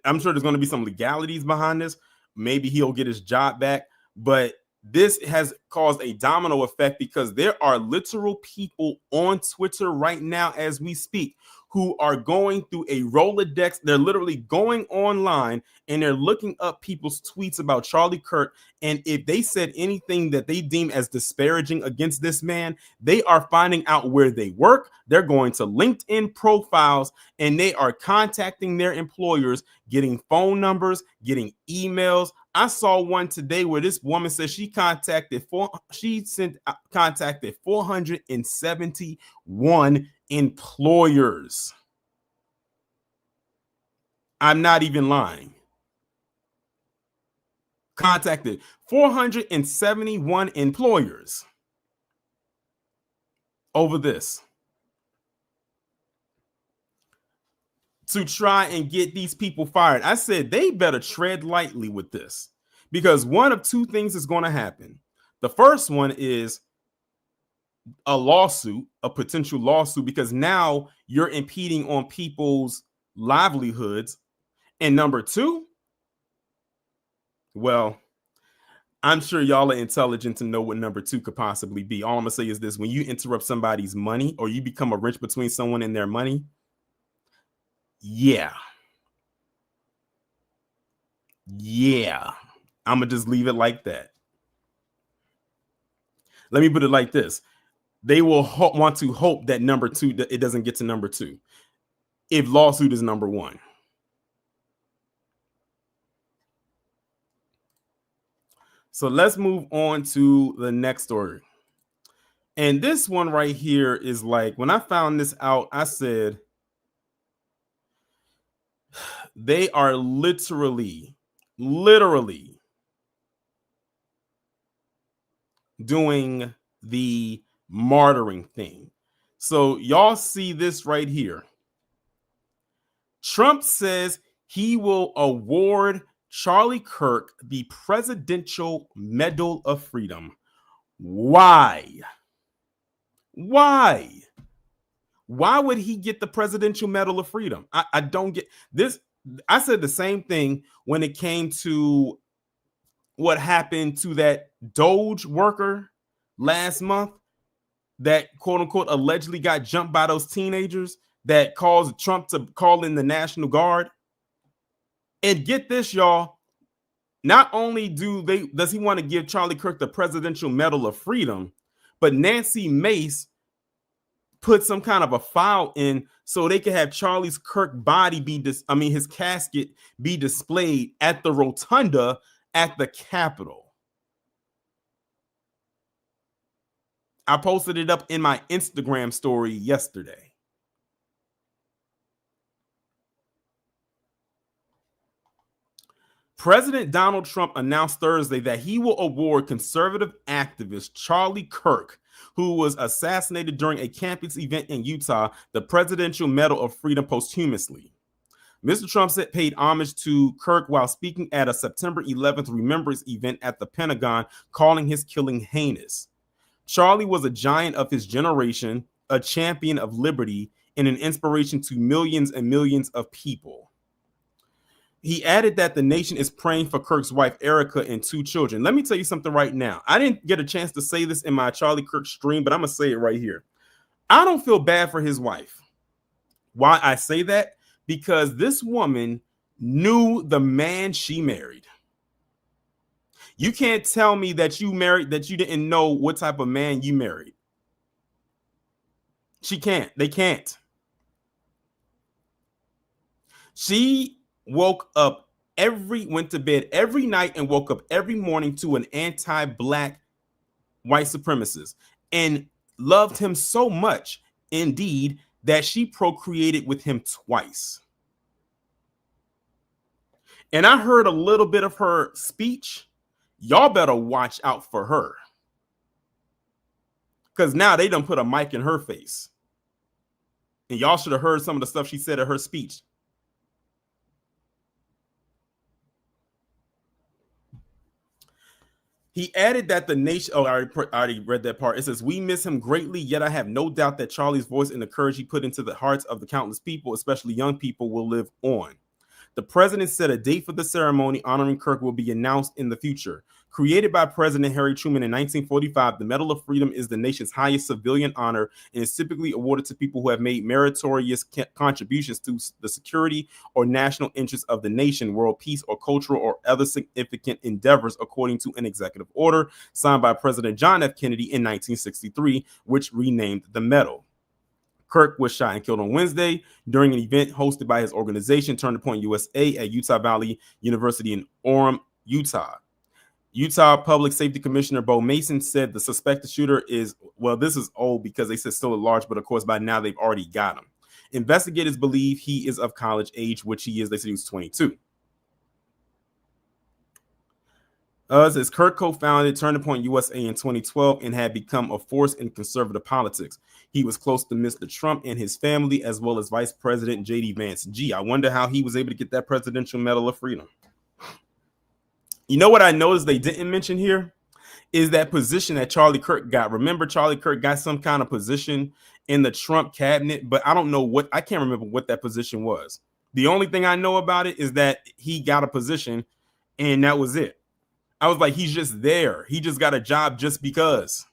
I'm sure there's going to be some legalities behind this. Maybe he'll get his job back, but this has caused a domino effect because there are literal people on Twitter right now as we speak who are going through a Rolodex. They're literally going online and they're looking up people's tweets about Charlie Kirk. And if they said anything that they deem as disparaging against this man, they are finding out where they work. They're going to LinkedIn profiles and they are contacting their employers, getting phone numbers, getting emails. I saw one today where this woman says she contacted 471 employers. I'm not even lying. Contacted 471 employers over this to try and get these people fired. I said they better tread lightly with this because one of two things is going to happen. The first one is a lawsuit, a potential lawsuit, because now you're impeding on people's livelihoods. And number two, well, I'm sure y'all are intelligent to know what number two could possibly be. All I'm gonna say is this: when you interrupt somebody's money or you become a wrench between someone and their money, yeah, I'm gonna just leave it like that. Let me put it like this: they will want to hope that number two, that it doesn't get to number two if lawsuit is number one. So let's move on to the next story. And this one right here is like, when I found this out, I said, they are literally doing the martyring thing. So y'all see this right here. Trump says he will award Charlie Kirk the Presidential Medal of Freedom. Why? Why would he get the Presidential Medal of Freedom? I don't get this. I said the same thing when it came to what happened to that Doge worker last month that quote unquote allegedly got jumped by those teenagers that caused Trump to call in the National Guard. And get this, y'all. Not only does he want to give Charlie Kirk the Presidential Medal of Freedom, but Nancy Mace put some kind of a file in so they could have Charlie's Kirk body his casket be displayed at the rotunda at the Capitol. I posted it up in my Instagram story yesterday. President Donald Trump announced Thursday that he will award conservative activist Charlie Kirk, who was assassinated during a campus event in Utah, the Presidential Medal of Freedom posthumously. Mr. Trump paid homage to Kirk while speaking at a September 11th remembrance event at the Pentagon, calling his killing heinous. Charlie was a giant of his generation, a champion of liberty, and an inspiration to millions and millions of people. He added that the nation is praying for Kirk's wife, Erica, and 2 children. Let me tell you something right now. I didn't get a chance to say this in my Charlie Kirk stream, but I'm going to say it right here. I don't feel bad for his wife. Why I say that? Because this woman knew the man she married. You can't tell me that you didn't know what type of man you married. She can't. They can't. She went to bed every night and woke up every morning to an anti-black white supremacist and loved him so much, indeed, that she procreated with him twice. And I heard a little bit of her speech. Y'all better watch out for her. Because now they done put a mic in her face. And y'all should have heard some of the stuff she said at her speech. He added that the nation, oh, I already read that part. It says, we miss him greatly, yet I have no doubt that Charlie's voice and the courage he put into the hearts of the countless people, especially young people, will live on. The president said a date for the ceremony honoring Kirk will be announced in the future. Created by President Harry Truman in 1945, the Medal of Freedom is the nation's highest civilian honor and is typically awarded to people who have made meritorious contributions to the security or national interests of the nation, world peace, or cultural or other significant endeavors, according to an executive order signed by President John F. Kennedy in 1963, which renamed the medal. Kirk was shot and killed on Wednesday during an event hosted by his organization, Turning Point USA, at Utah Valley University in Orem, Utah. Utah Public Safety Commissioner Bo Mason said the suspected shooter is, well, this is old because they said still at large, but of course by now they've already got him. Investigators believe he is of college age, which he is. They said he was 22. Says Kirk co-founded Turning Point USA in 2012 and had become a force in conservative politics. He was close to Mr. Trump and his family, as well as Vice President J.D. Vance. Gee, I wonder how he was able to get that Presidential Medal of Freedom. You know what I noticed they didn't mention here is that position that Charlie Kirk got. Remember, Charlie Kirk got some kind of position in the Trump cabinet, but I don't know what, I can't remember what that position was. The only thing I know about it is that he got a position and that was it. I was like, he's just there. He just got a job just because.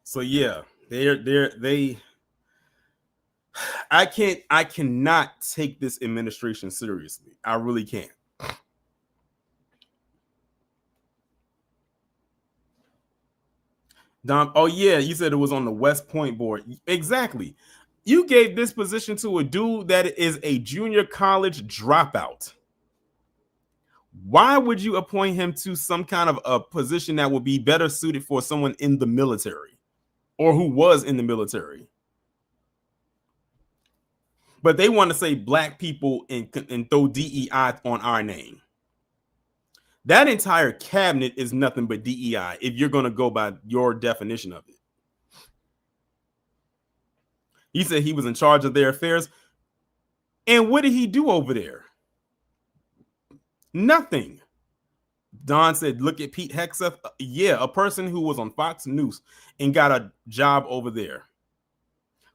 So yeah, I cannot take this administration seriously. I really can't. Dom, oh yeah, you said it was on the West Point board. Exactly. You gave this position to a dude that is a junior college dropout. Why would you appoint him to some kind of a position that would be better suited for someone in the military or who was in the military? But they want to say black people and throw DEI on our name. That entire cabinet is nothing but DEI if you're going to go by your definition of it. He said he was in charge of their affairs. And what did he do over there? Nothing. Don said, look at Pete Hegseth. Yeah, a person who was on Fox News and got a job over there.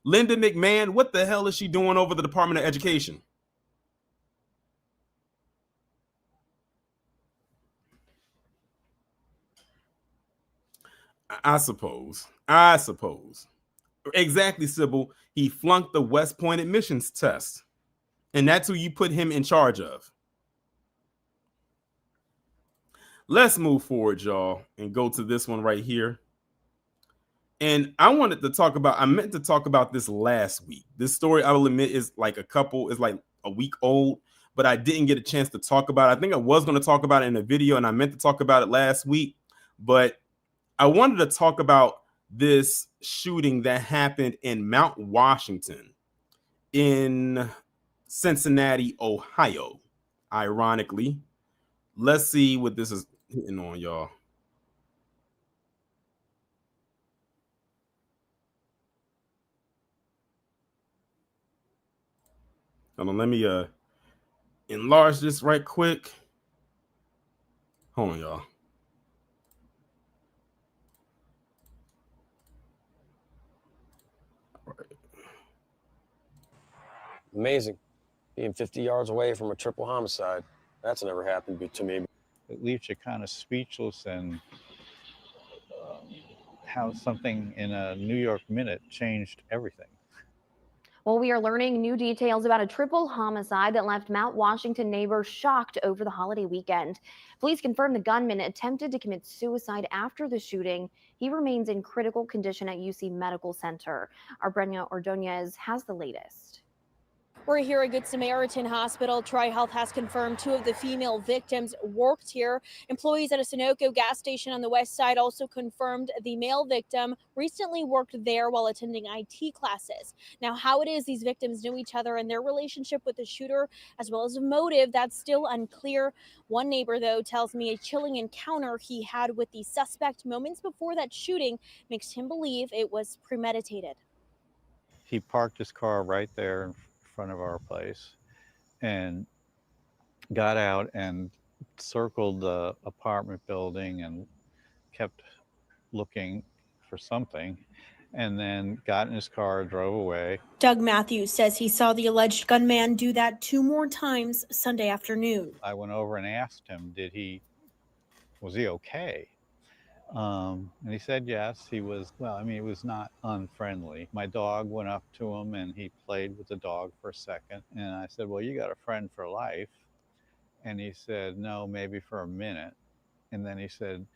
Linda McMahon, what the hell is she doing over the Department of Education? I suppose. Exactly, Sybil. He flunked the West Point admissions test. And that's who you put him in charge of. Let's move forward, y'all, and go to this one right here. And I meant to talk about this last week. This story, I will admit, is like a week old, but I didn't get a chance to talk about it. I think I was going to talk about it in a video, and I meant to talk about it last week, but I wanted to talk about this shooting that happened in Mount Washington in Cincinnati, Ohio. Ironically, let's see what this is hitting on, y'all. Hold on, let me enlarge this right quick. Hold on, y'all. Amazing. Being 50 yards away from a triple homicide. That's never happened to me. It leaves you kind of speechless, and how something in a New York minute changed everything. Well, we are learning new details about a triple homicide that left Mount Washington neighbors shocked over the holiday weekend. Police confirm the gunman attempted to commit suicide after the shooting. He remains in critical condition at UC Medical Center. Our Brenda Ordonez has the latest. We're here at Good Samaritan Hospital. Tri-Health has confirmed 2 of the female victims worked here. Employees at a Sunoco gas station on the west side also confirmed the male victim recently worked there while attending IT classes. Now, how it is these victims knew each other and their relationship with the shooter, as well as a motive, that's still unclear. One neighbor, though, tells me a chilling encounter he had with the suspect moments before that shooting makes him believe it was premeditated. He parked his car right there in front of our place and got out and circled the apartment building and kept looking for something, and then got in his car, drove away. Doug Matthews says he saw the alleged gunman do that 2 more times Sunday afternoon. I went over and asked him, was he okay? And he said yes, he was. Well, I mean, it was not unfriendly. My dog went up to him and he played with the dog for a second. And I said, well, you got a friend for life. And he said, no, maybe for a minute. And then he said,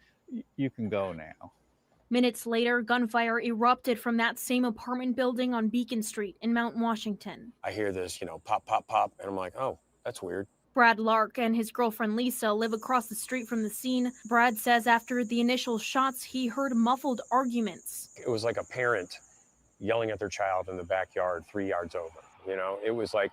you can go now. Minutes later, gunfire erupted from that same apartment building on Beacon Street in Mount Washington. I hear this, pop, pop, pop, and I'm like, oh, that's weird. Brad Lark and his girlfriend Lisa live across the street from the scene. Brad says after the initial shots, he heard muffled arguments. It was like a parent yelling at their child in the backyard 3 yards over. It was like,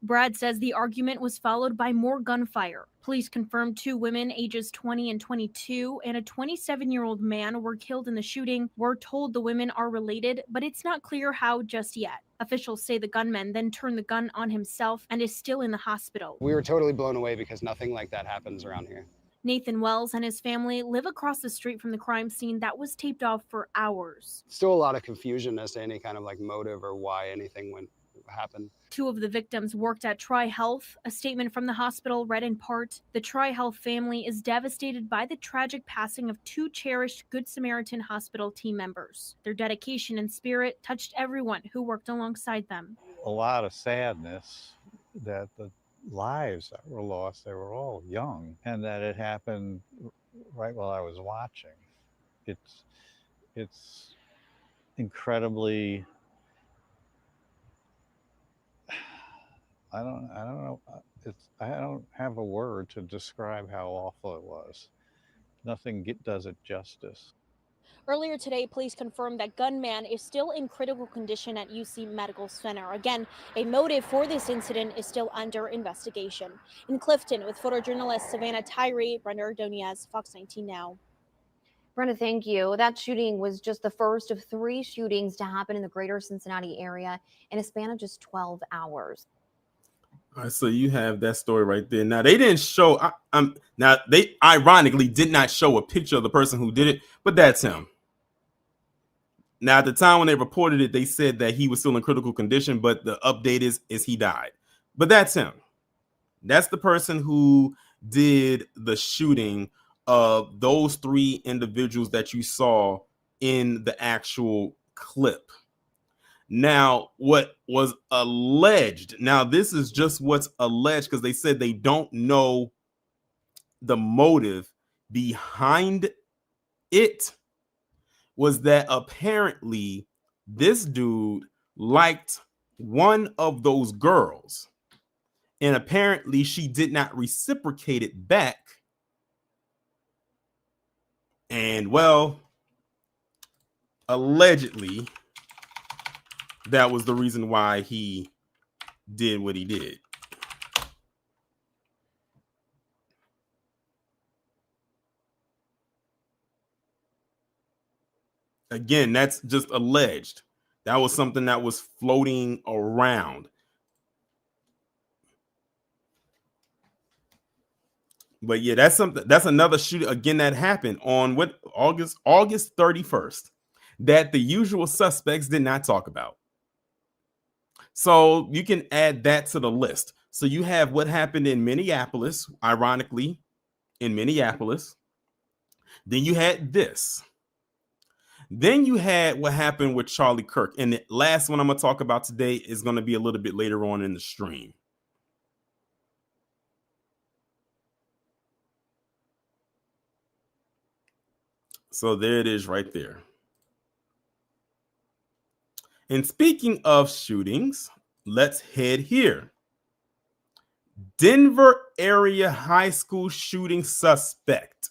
Brad says the argument was followed by more gunfire. Police confirmed 2 women ages 20 and 22 and a 27-year-old man were killed in the shooting. We're told the women are related, but it's not clear how just yet. Officials say the gunman then turned the gun on himself and is still in the hospital. We were totally blown away because nothing like that happens around here. Nathan Wells and his family live across the street from the crime scene that was taped off for hours. Still a lot of confusion as to any kind of motive or why anything happened. 2 of the victims worked at Tri-Health. A statement from the hospital read in part, the Tri-Health family is devastated by the tragic passing of 2 cherished Good Samaritan Hospital team members. Their dedication and spirit touched everyone who worked alongside them. A lot of sadness that the lives that were lost, they were all young, and that it happened right while I was watching. It's incredibly, I don't know. I don't have a word to describe how awful it was. Nothing does it justice. Earlier today, police confirmed that gunman is still in critical condition at UC Medical Center. Again, a motive for this incident is still under investigation. In Clifton, with photojournalist Savannah Tyree, Brenda Ordonez, Fox 19 Now. Brenda, thank you. That shooting was just the first of 3 shootings to happen in the greater Cincinnati area in a span of just 12 hours. All right, so you have that story right there. Now they didn't show. Now they ironically did not show a picture of the person who did it, but that's him. Now at the time when they reported it, they said that he was still in critical condition, but the update is he died. But that's him. That's the person who did the shooting of those 3 individuals that you saw in the actual clip. Now, what was alleged, now this is just what's alleged because they said they don't know the motive behind it, was that apparently this dude liked one of those girls and apparently she did not reciprocate it back. And well, allegedly, that was the reason why he did what he did. Again, that's just alleged. That was something that was floating around. But yeah, that's something. That's another shooting again that happened on what August 31st that the usual suspects did not talk about. So you can add that to the list. So you have what happened in Minneapolis, ironically, in Minneapolis. Then you had this. Then you had what happened with Charlie Kirk. And the last one I'm going to talk about today is going to be a little bit later on in the stream. So there it is right there. And speaking of shootings, let's head here. Denver area high school shooting suspect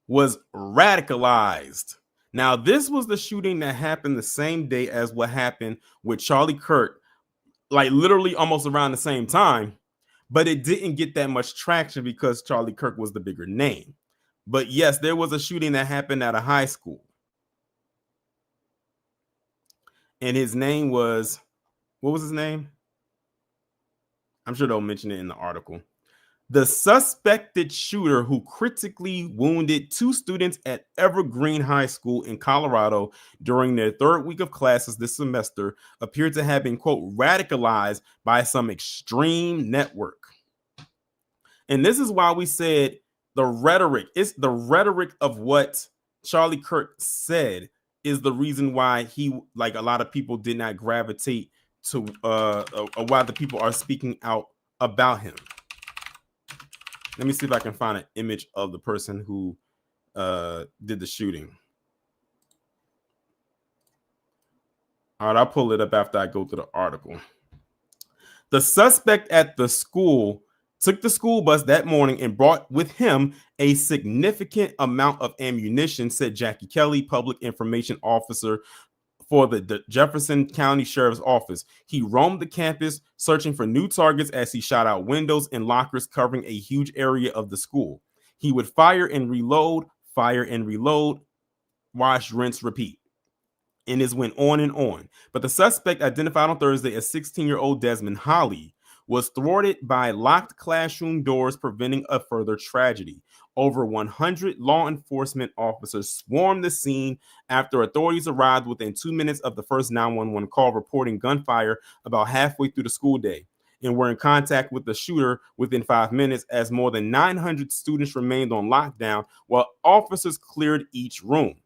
was radicalized. Now, this was the shooting that happened the same day as what happened with Charlie Kirk, like literally almost around the same time, but it didn't get that much traction because Charlie Kirk was the bigger name. But yes, there was a shooting that happened at a high school. And his name was, what was his name? I'm sure they'll mention it in the article. The suspected shooter who critically wounded 2 students at Evergreen High School in Colorado during their 3rd week of classes this semester appeared to have been, quote, radicalized by some extreme network. And this is why we said the rhetoric, it's the rhetoric of what Charlie Kirk said is the reason why he, like a lot of people did not gravitate to why the people are speaking out about him. Let me see if I can find an image of the person who did the shooting. All right, I'll pull it up after I go through the article. The suspect at the school took the school bus that morning and brought with him a significant amount of ammunition, said Jackie Kelly, public information officer for the Jefferson County Sheriff's Office. He roamed the campus searching for new targets as he shot out windows and lockers covering a huge area of the school. He would fire and reload, wash, rinse, repeat. And this went on and on. But the suspect, identified on Thursday as 16-year-old Desmond Holly, was thwarted by locked classroom doors, preventing a further tragedy. Over 100 law enforcement officers swarmed the scene after authorities arrived within 2 minutes of the first 911 call, reporting gunfire about halfway through the school day, and were in contact with the shooter within 5 minutes as more than 900 students remained on lockdown while officers cleared each room.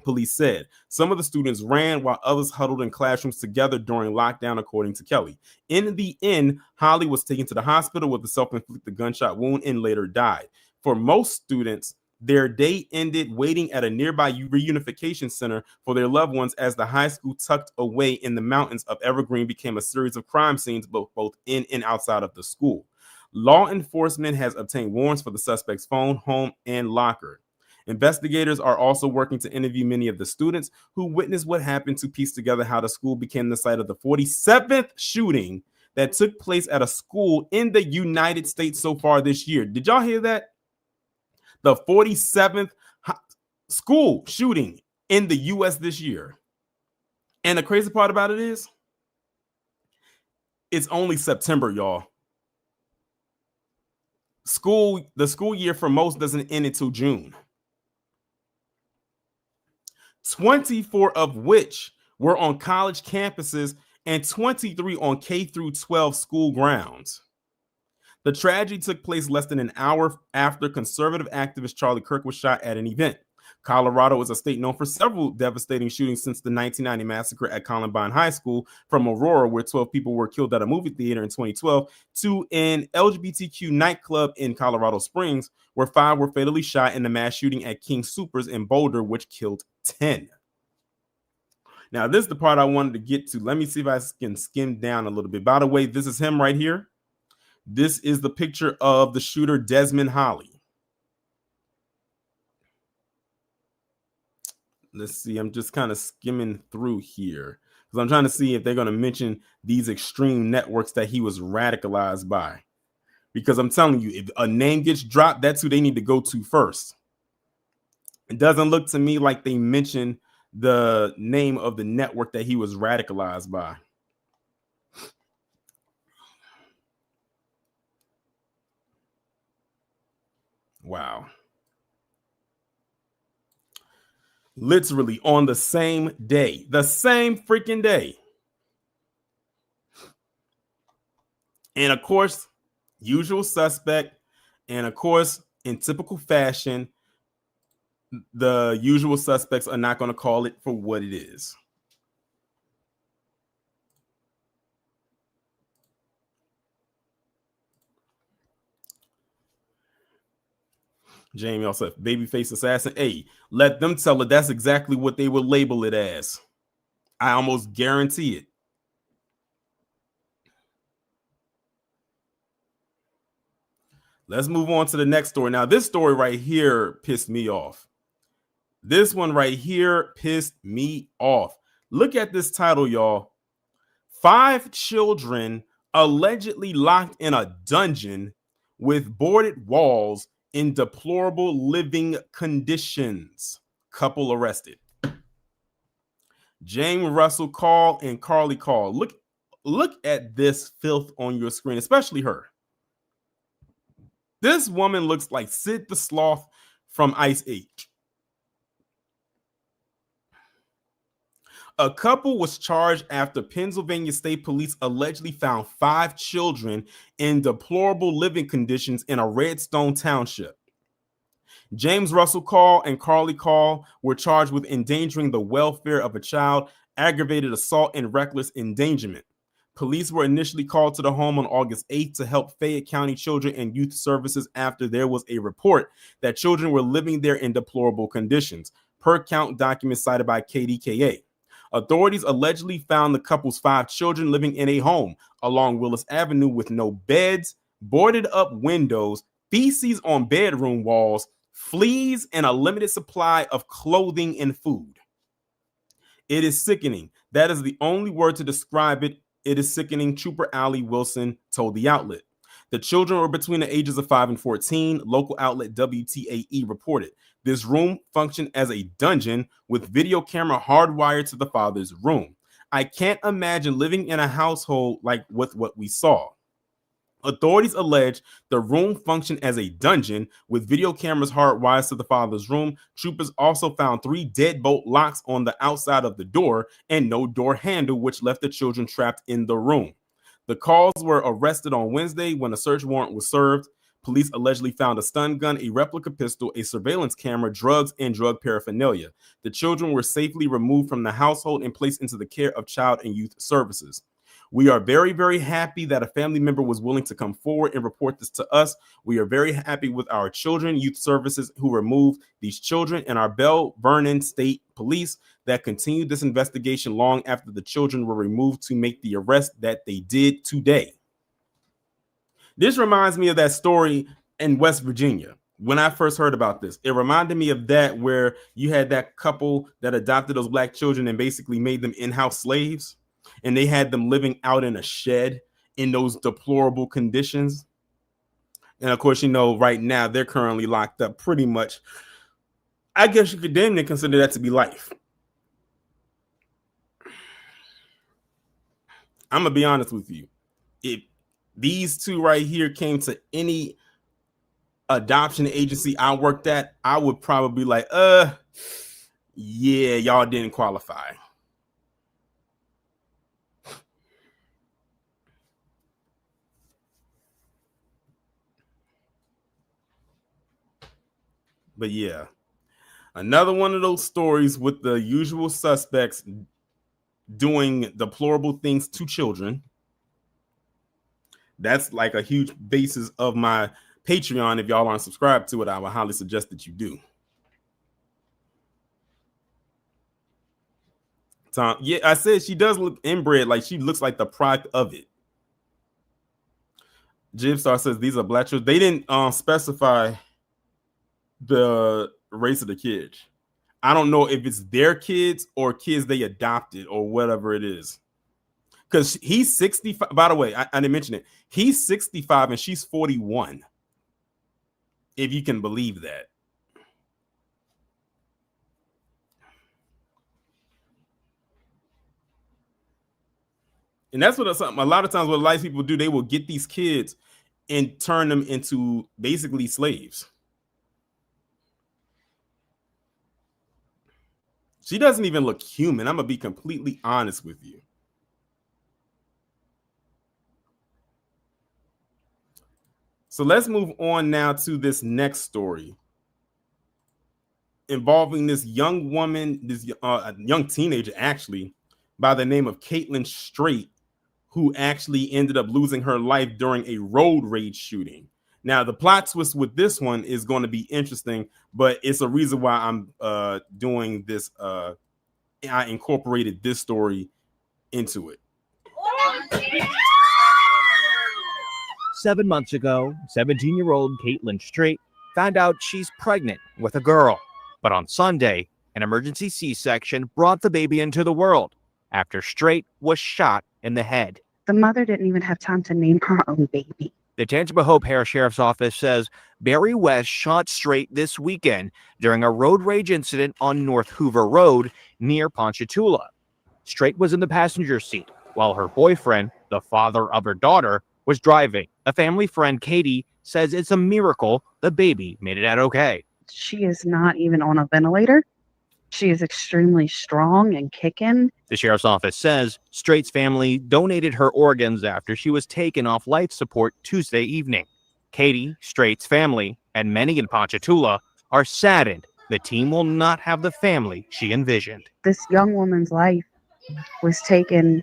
Police said some of the students ran while others huddled in classrooms together during lockdown, according to Kelly. In the end, Holly was taken to the hospital with a self-inflicted gunshot wound and later died. For most students, their day ended waiting at a nearby reunification center for their loved ones as the high school tucked away in the mountains of Evergreen became a series of crime scenes both in and outside of the school. Law enforcement has obtained warrants for the suspect's phone, home, and locker. Investigators are also working to interview many of the students who witnessed what happened to piece together how the school became the site of the 47th shooting that took place at a school in the United States so far this year. Did y'all hear that? The 47th school shooting in the U.S. this year. And the crazy part about it is, it's only September, y'all. The school year for most doesn't end until June. 24 of which were on college campuses and 23 on K through 12 school grounds. The tragedy took place less than an hour after conservative activist Charlie Kirk was shot at an event. Colorado is a state known for several devastating shootings since the 1990 massacre at Columbine High School, from Aurora, where 12 people were killed at a movie theater in 2012, to an LGBTQ nightclub in Colorado Springs, where 5 were fatally shot in the mass shooting at King Soopers in Boulder, which killed 10. Now, this is the part I wanted to get to. Let me see if I can skim down a little bit. By the way, this is him right here. This is the picture of the shooter, Desmond Holly. Let's see. I'm just kind of skimming through here because I'm trying to see if they're going to mention these extreme networks that he was radicalized by. Because I'm telling you, if a name gets dropped, that's who they need to go to first. It doesn't look to me like they mentioned the name of the network that he was radicalized by. Wow. Literally on the same day, the same freaking day. And of course, usual suspect. And of course, in typical fashion, the usual suspects are not going to call it for what it is. Jamie also, babyface assassin. Hey, let them tell it. That's exactly what they would label it as. I almost guarantee it. Let's move on to the next story. Now, this story right here pissed me off. This one right here pissed me off. Look at this title, y'all. 5 children allegedly locked in a dungeon with boarded walls in deplorable living conditions. Couple arrested. James Russell Call and Carly Call. Look at this filth on your screen, especially her. This woman looks like Sid the Sloth from Ice Age. A couple was charged after Pennsylvania State Police allegedly found 5 children in deplorable living conditions in a Redstone township. James Russell Call and Carly Call were charged with endangering the welfare of a child, aggravated assault, and reckless endangerment. Police were initially called to the home on August 8th to help Fayette County Children and Youth Services after there was a report that children were living there in deplorable conditions, per count documents cited by KDKA. Authorities allegedly found the couple's 5 children living in a home along Willis Avenue with no beds, boarded up windows, feces on bedroom walls, fleas, and a limited supply of clothing and food. It is sickening. That is the only word to describe it. It is sickening, Trooper Allie Wilson told the outlet. The children were between the ages of 5 and 14, local outlet WTAE reported. This room functioned as a dungeon with video camera hardwired to the father's room. I can't imagine living in a household like with what we saw. Authorities allege the room functioned as a dungeon with video cameras hardwired to the father's room. Troopers also found 3 deadbolt locks on the outside of the door and no door handle, which left the children trapped in the room. The calls were arrested on Wednesday when a search warrant was served. Police allegedly found a stun gun, a replica pistol, a surveillance camera, drugs, and drug paraphernalia. The children were safely removed from the household and placed into the care of Child and Youth Services. We are very, very happy that a family member was willing to come forward and report this to us. We are very happy with our Children Youth Services who removed these children and our Bell Vernon State Police that continued this investigation long after the children were removed to make the arrest that they did today. This reminds me of that story in West Virginia. When I first heard about this, it reminded me of that where you had that couple that adopted those black children and basically made them in-house slaves. And they had them living out in a shed in those deplorable conditions. And of course, you know, right now they're currently locked up pretty much. I guess you could damn near consider that to be life. I'm going to be honest with you. If these two right here came to any adoption agency I worked at, I would probably be like, yeah, y'all didn't qualify. But yeah, another one of those stories with the usual suspects doing deplorable things to children. That's like a huge basis of my Patreon. If y'all aren't subscribed to it, I would highly suggest that you do. Tom, yeah, I said she does look inbred, like she looks like the product of it. Jibstar says these are black children. They didn't specify the race of the kids. I don't know if it's their kids or kids they adopted or whatever it is. Because he's 65. By the way, I didn't mention it. He's 65 and she's 41. If you can believe that. And that's what a lot of times what a lot of people do, they will get these kids and turn them into basically slaves. She doesn't even look human. I'm going to be completely honest with you. So let's move on now to this next story involving this young woman, this young teenager actually, by the name of Katelynn State, who actually ended up losing her life during a road rage shooting. Now, the plot twist with this one is going to be interesting, but it's a reason why I'm doing this I incorporated this story into it. 7 months ago, 17-year-old Katelynn State found out she's pregnant with a girl. But on Sunday, an emergency C-section brought the baby into the world after Strate was shot in the head. The mother didn't even have time to name her own baby. The Tangipahoa Parish Sheriff's Office says Barry West shot Strate this weekend during a road rage incident on North Hoover Road near Ponchatoula. Strate was in the passenger seat while her boyfriend, the father of her daughter, was driving. A family friend, Katie, says it's a miracle the baby made it out okay. She is not even on a ventilator. She is extremely strong and kicking. The sheriff's office says Strate's family donated her organs after she was taken off life support Tuesday evening. Katie, Strate's family, and many in Ponchatoula are saddened the team will not have the family she envisioned. This young woman's life was taken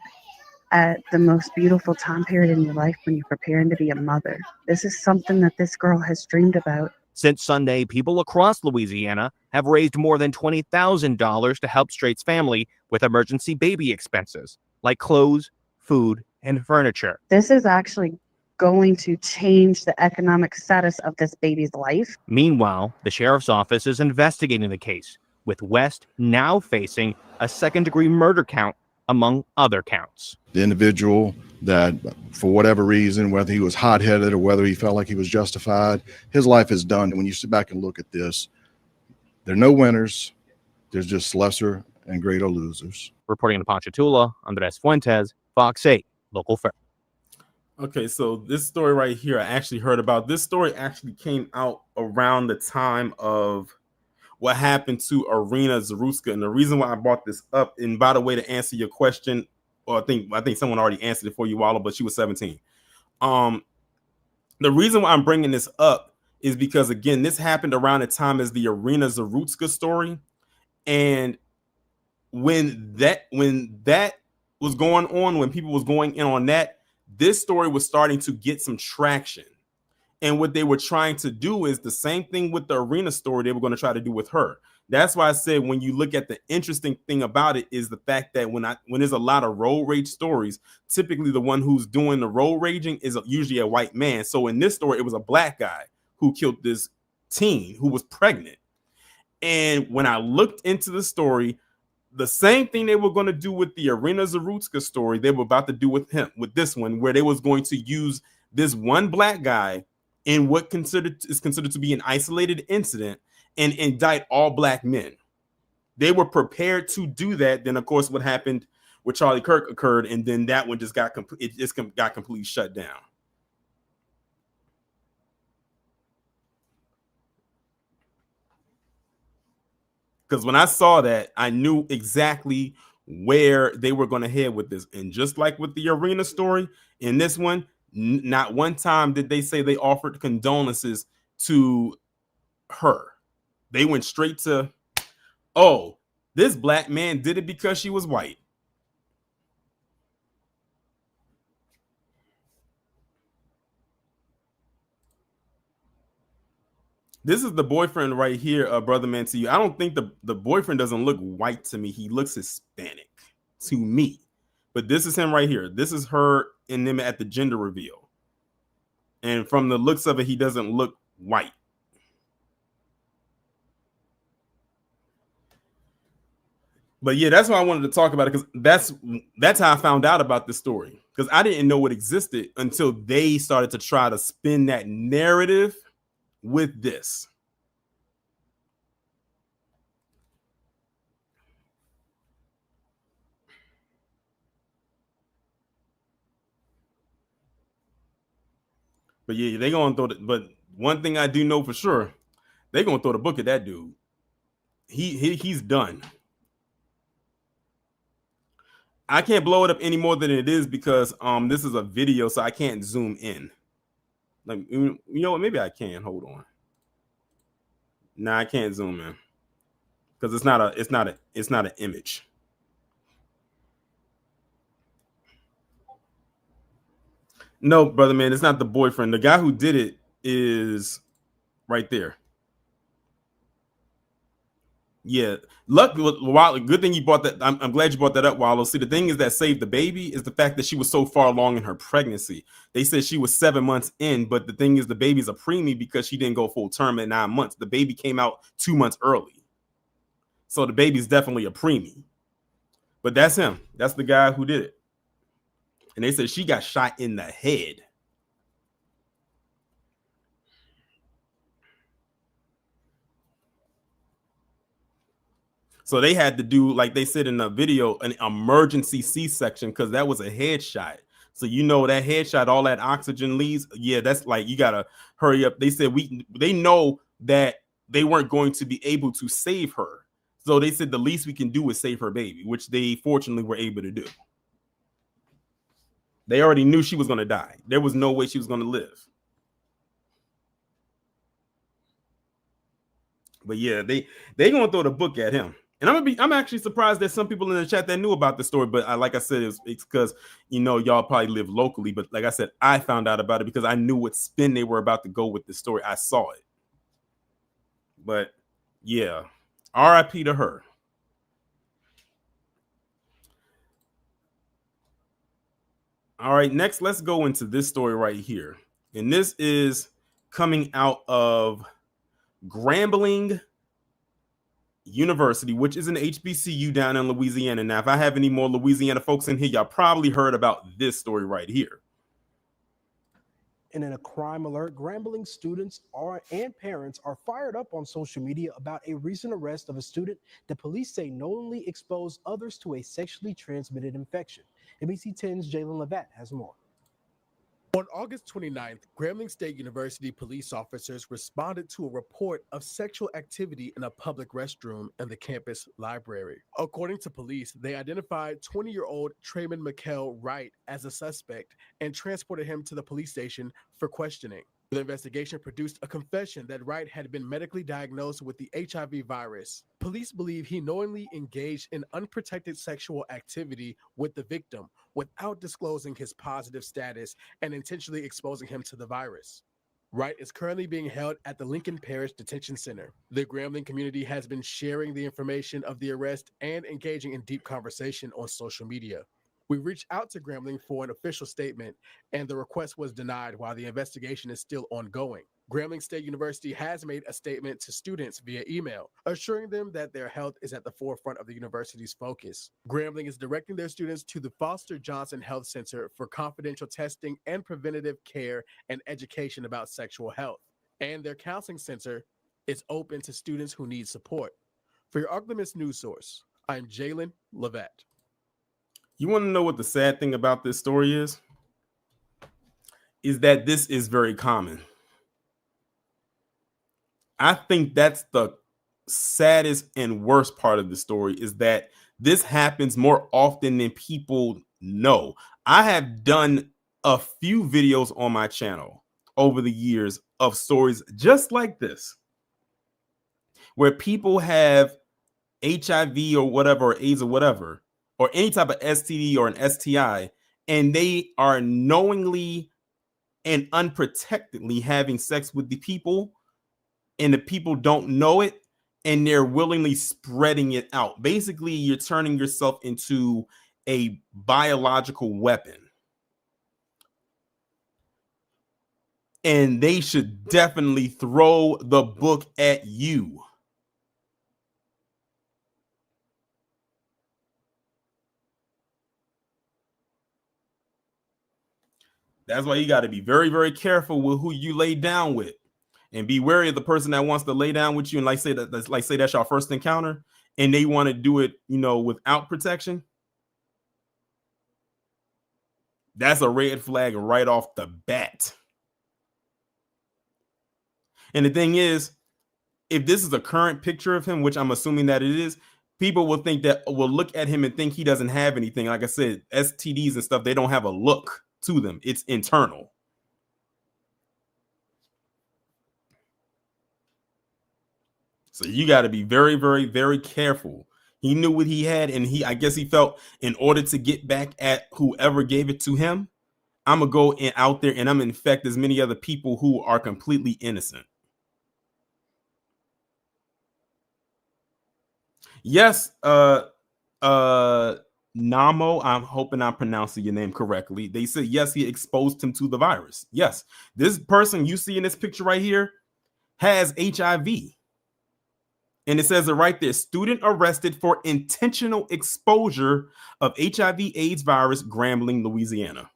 at the most beautiful time period in your life when you're preparing to be a mother. This is something that this girl has dreamed about. Since Sunday, people across Louisiana have raised more than $20,000 to help Strate's family with emergency baby expenses, like clothes, food, and furniture. This is actually going to change the economic status of this baby's life. Meanwhile, the sheriff's office is investigating the case, with West now facing a second-degree murder count among other counts. The individual that, for whatever reason, whether he was hot-headed or whether he felt like he was justified, his life is done. And when you sit back and look at this, there are no winners. There's just lesser and greater losers. Reporting in Ponchatoula, Andres Fuentes, Fox 8, Local 4. Okay, so this story right here, I actually heard about. This story actually came out around the time of what happened to Irina Zaruska. And the reason why I brought this up, and by the way, to answer your question, or I think someone already answered it for you, Wallow, but she was 17. The reason why I'm bringing this up is because, again, this happened around the time as the Irina Zaruska story. And when that was going on, when people was going in on that, this story was starting to get some traction. And what they were trying to do is the same thing with the Irina story they were going to try to do with her. That's why I said when you look at the interesting thing about it is the fact that when there's a lot of road rage stories, typically the one who's doing the road raging is usually a white man. So in this story, it was a black guy who killed this teen who was pregnant. And when I looked into the story, the same thing they were going to do with the Irina Zaruska story, they were about to do with him, with this one, where they was going to use this one black guy in what is considered to be an isolated incident and indict all black men. They were prepared to do that. Then, of course, what happened with Charlie Kirk occurred, and then that one just got completely shut down. Because when I saw that, I knew exactly where they were going to head with this. And just like with the Irina story, in this one, not one time did they say they offered condolences to her. They went straight to, oh, this black man did it because she was white. This is the boyfriend right here, brother man, to you. I don't think the boyfriend doesn't look white to me. He looks Hispanic to me. But this is him right here. This is her and them at the gender reveal. And from the looks of it, he doesn't look white. But yeah, that's why I wanted to talk about it, because that's how I found out about this story. Because I didn't know it existed until they started to try to spin that narrative with this. But yeah, they gonna throw it. But one thing I do know for sure, they gonna throw the book at that dude. He's done. I can't blow it up any more than it is because this is a video, so I can't zoom in. Like, you know what? Maybe I can. Hold on. Nah, I can't zoom in because it's not an image. No, brother man, it's not the boyfriend. The guy who did it is right there. Yeah, good thing you brought that. I'm glad you brought that up, Wallow. See, the thing is that saved the baby is the fact that she was so far along in her pregnancy. They said she was 7 months in, but the thing is, the baby's a preemie because she didn't go full term at 9 months. The baby came out 2 months early, so the baby's definitely a preemie. But that's him. That's the guy who did it. And they said she got shot in the head. So they had to do, like they said in the video, an emergency C-section because that was a headshot. So you know that headshot, all that oxygen leaves. Yeah, that's like you gotta hurry up. They said they know that they weren't going to be able to save her. So they said the least we can do is save her baby, which they fortunately were able to do. They already knew she was going to die. There was no way she was going to live. But yeah, they going to throw the book at him. And I'm actually surprised there's some people in the chat that knew about the story. But like I said, it's because, y'all probably live locally. But like I said, I found out about it because I knew what spin they were about to go with the story. I saw it. But yeah, RIP to her. All right, next, let's go into this story right here. And this is coming out of Grambling University, which is an HBCU down in Louisiana. Now, if I have any more Louisiana folks in here, y'all probably heard about this story right here. And in a crime alert, Grambling students and parents are fired up on social media about a recent arrest of a student that police say knowingly exposed others to a sexually transmitted infection. NBC 10's Jalen Levat has more. On August 29th, Grambling State University police officers responded to a report of sexual activity in a public restroom in the campus library. According to police, they identified 20-year-old Traymond Wright as a suspect and transported him to the police station for questioning. The investigation produced a confession that Wright had been medically diagnosed with the HIV virus. Police believe he knowingly engaged in unprotected sexual activity with the victim without disclosing his positive status and intentionally exposing him to the virus. Wright is currently being held at the Lincoln Parish Detention Center. The Grambling community has been sharing the information of the arrest and engaging in deep conversation on social media. We reached out to Grambling for an official statement, and the request was denied while the investigation is still ongoing. Grambling State University has made a statement to students via email, assuring them that their health is at the forefront of the university's focus. Grambling is directing their students to the Foster Johnson Health Center for confidential testing and preventative care and education about sexual health. And their counseling center is open to students who need support. For your Arklamiss news source, I'm Jalen Levat. You want to know what the sad thing about this story is? Is that this is very common. I think that's the saddest and worst part of the story is that this happens more often than people know. I have done a few videos on my channel over the years of stories just like this, where people have HIV or whatever, or AIDS or whatever, or any type of STD or an STI, and they are knowingly and unprotectedly having sex with the people, and the people don't know it, and they're willingly spreading it out. Basically, you're turning yourself into a biological weapon. And they should definitely throw the book at you. That's why you got to be very, very careful with who you lay down with, and be wary of the person that wants to lay down with you. And say that's your first encounter, and they want to do it, without protection. That's a red flag right off the bat. And the thing is, if this is a current picture of him, which I'm assuming that it is, people will look at him and think he doesn't have anything. Like I said, STDs and stuff, they don't have a look to them. It's internal. So you got to be very, very, very careful. He knew what he had, and I guess he felt in order to get back at whoever gave it to him, I'm going to go out there and I'm going to infect as many other people who are completely innocent. Yes, Namo, I'm hoping I'm pronouncing your name correctly. They said yes, he exposed him to the virus. Yes, this person you see in this picture right here has HIV. And it says it right there, student arrested for intentional exposure of HIV/AIDS virus, Grambling, Louisiana.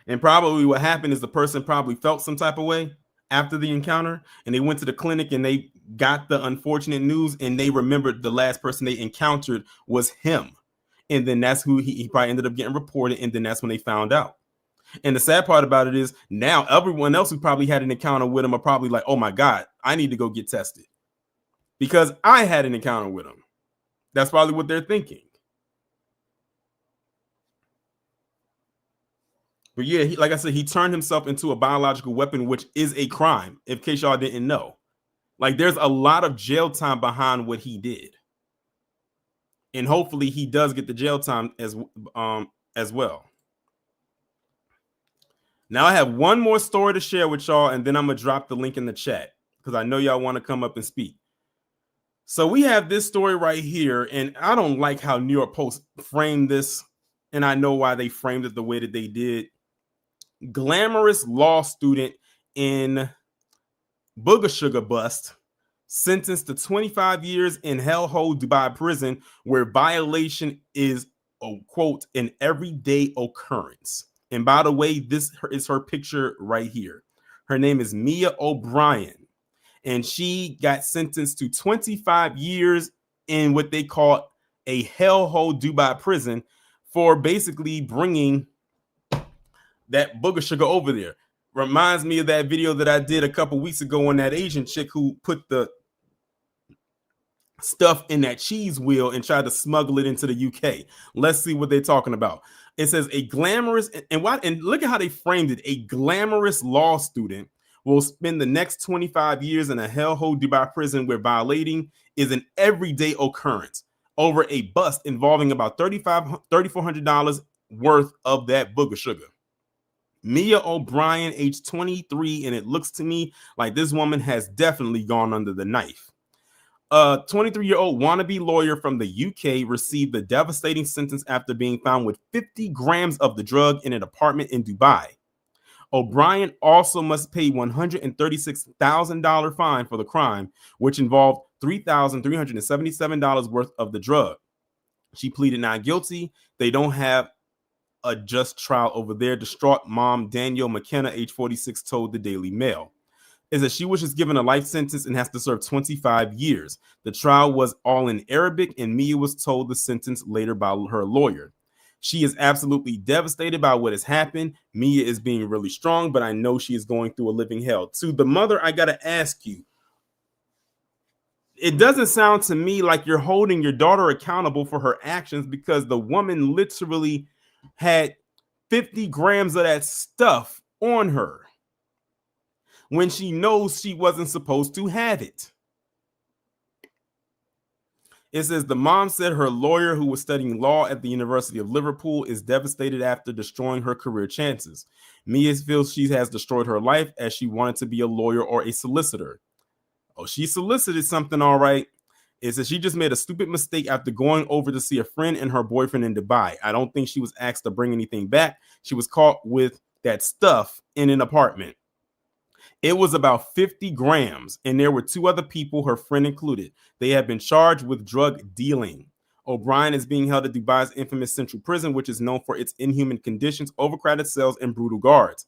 And probably what happened is the person probably felt some type of way after the encounter, and they went to the clinic and they got the unfortunate news, and they remembered the last person they encountered was him. And then that's who he probably ended up getting reported, and then that's when they found out. And the sad part about it is now everyone else who probably had an encounter with him are probably like, oh my God, I need to go get tested because I had an encounter with him. That's probably what they're thinking. But yeah, like I said, he turned himself into a biological weapon, which is a crime, in case y'all didn't know. Like, there's a lot of jail time behind what he did. And hopefully he does get the jail time as well. Now I have one more story to share with y'all, and then I'm going to drop the link in the chat because I know y'all want to come up and speak. So we have this story right here, and I don't like how New York Post framed this, and I know why they framed it the way that they did. Glamorous law student in Booger Sugar bust sentenced to 25 years in hellhole Dubai prison where violation is, quote, an everyday occurrence. And by the way, this is her picture right here. Her name is Mia O'Brien, and she got sentenced to 25 years in what they call a hellhole Dubai prison for basically bringing that Booger Sugar over there. Reminds me of that video that I did a couple weeks ago on that Asian chick who put the stuff in that cheese wheel and tried to smuggle it into the UK. Let's see what they're talking about. It says a glamorous, and look at how they framed it. A glamorous law student will spend the next 25 years in a hellhole Dubai prison where violating is an everyday occurrence over a bust involving about $3,400 worth of that Booger Sugar. Mia O'Brien, age 23, and it looks to me like this woman has definitely gone under the knife. A 23-year-old wannabe lawyer from the UK received the devastating sentence after being found with 50 grams of the drug in an apartment in Dubai. O'Brien also must pay $136,000 fine for the crime, which involved $3,377 worth of the drug. She pleaded not guilty. They don't have a just trial over there. Distraught mom Danielle McKenna, age 46, told the Daily Mail is that she was just given a life sentence and has to serve 25 years. The trial was all in Arabic, and Mia was told the sentence later by her lawyer. She is absolutely devastated by what has happened. Mia is being really strong, but I know she is going through a living hell. To the mother, I got to ask you, it doesn't sound to me like you're holding your daughter accountable for her actions, because the woman literally had 50 grams of that stuff on her when she knows she wasn't supposed to have it. It says the mom said her lawyer, who was studying law at the University of Liverpool, is devastated after destroying her career chances. Mia feels she has destroyed her life as she wanted to be a lawyer or a solicitor. Oh, she solicited something, all right. It says she just made a stupid mistake after going over to see a friend and her boyfriend in Dubai. I don't think she was asked to bring anything back. She was caught with that stuff in an apartment. It was about 50 grams, and there were two other people, her friend included. They have been charged with drug dealing. O'Brien is being held at Dubai's infamous Central Prison, which is known for its inhuman conditions, overcrowded cells, and brutal guards.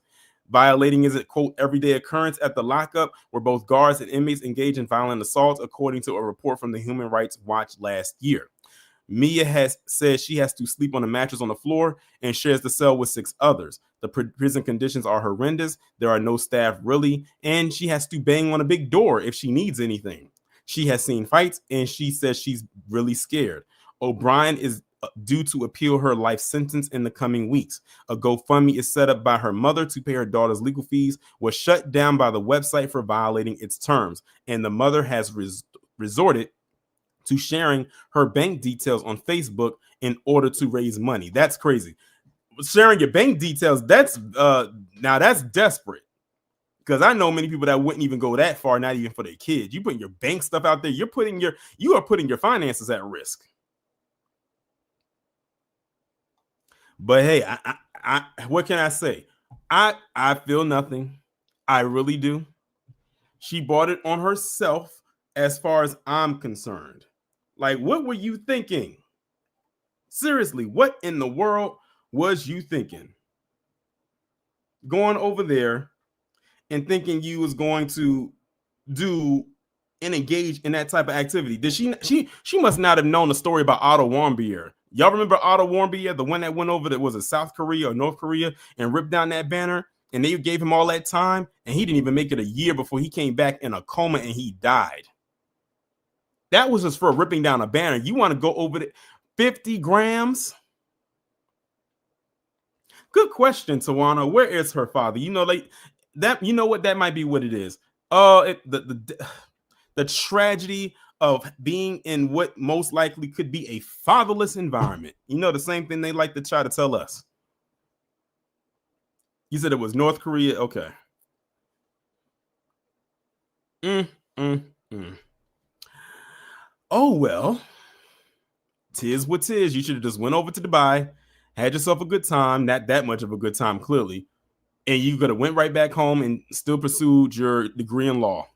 Violating is a, quote, everyday occurrence at the lockup, where both guards and inmates engage in violent assaults, according to a report from the Human Rights Watch last year. Mia has said she has to sleep on a mattress on the floor and shares the cell with 6 others. The prison conditions are horrendous. There are no staff really, and she has to bang on a big door if she needs anything. She has seen fights, and she says she's really scared. O'Brien is due to appeal her life sentence in the coming weeks. A GoFundMe is set up by her mother to pay her daughter's legal fees, was shut down by the website for violating its terms, and the mother has resorted to sharing her bank details on Facebook in order to raise money. That's crazy. Sharing your bank details, that's now that's desperate. Because I know many people that wouldn't even go that far, not even for their kids. You putting your bank stuff out there, you are putting your finances at risk. But hey, I what can I say? I feel nothing. I really do. She bought it on herself as far as I'm concerned. Like, what were you thinking? Seriously, what in the world was you thinking? Going over there and thinking you was going to do and engage in that type of activity. Did she must not have known the story about Otto Warmbier. Y'all remember Otto Warmbier, the one that went over that was in South Korea or North Korea and ripped down that banner? And they gave him all that time, and he didn't even make it a year before he came back in a coma and he died. That was just for ripping down a banner. You want to go over it? 50 grams? Good question, Tawana. Where is her father? You know, like that. You know what? That might be what it is. The tragedy of being in what most likely could be a fatherless environment. You know, the same thing they like to try to tell us. You said it was North Korea. Okay. Oh, well, tis what tis. You should have just went over to Dubai, had yourself a good time, not that much of a good time, clearly, and you could have went right back home and still pursued your degree in law.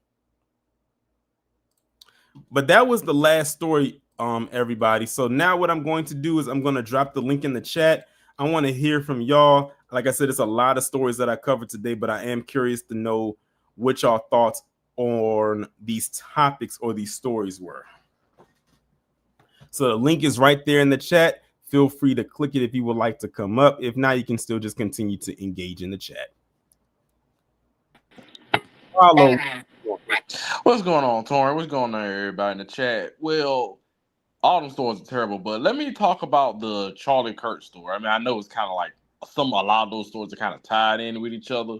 But that was the last story, everybody. So now what I'm going to do is I'm going to drop the link in the chat. I want to hear from y'all. Like I said, it's a lot of stories that I covered today, but I am curious to know what y'all thoughts on these topics or these stories were. So the link is right there in the chat. Feel free to click it if you would like to come up. If not, you can still just continue to engage in the chat. Follow. What's going on, Torrin? What's going on, everybody in the chat? Well, all them stories are terrible, but let me talk about the Charlie Kirk story. I mean, I know it's kind of like a lot of those stories are kind of tied in with each other,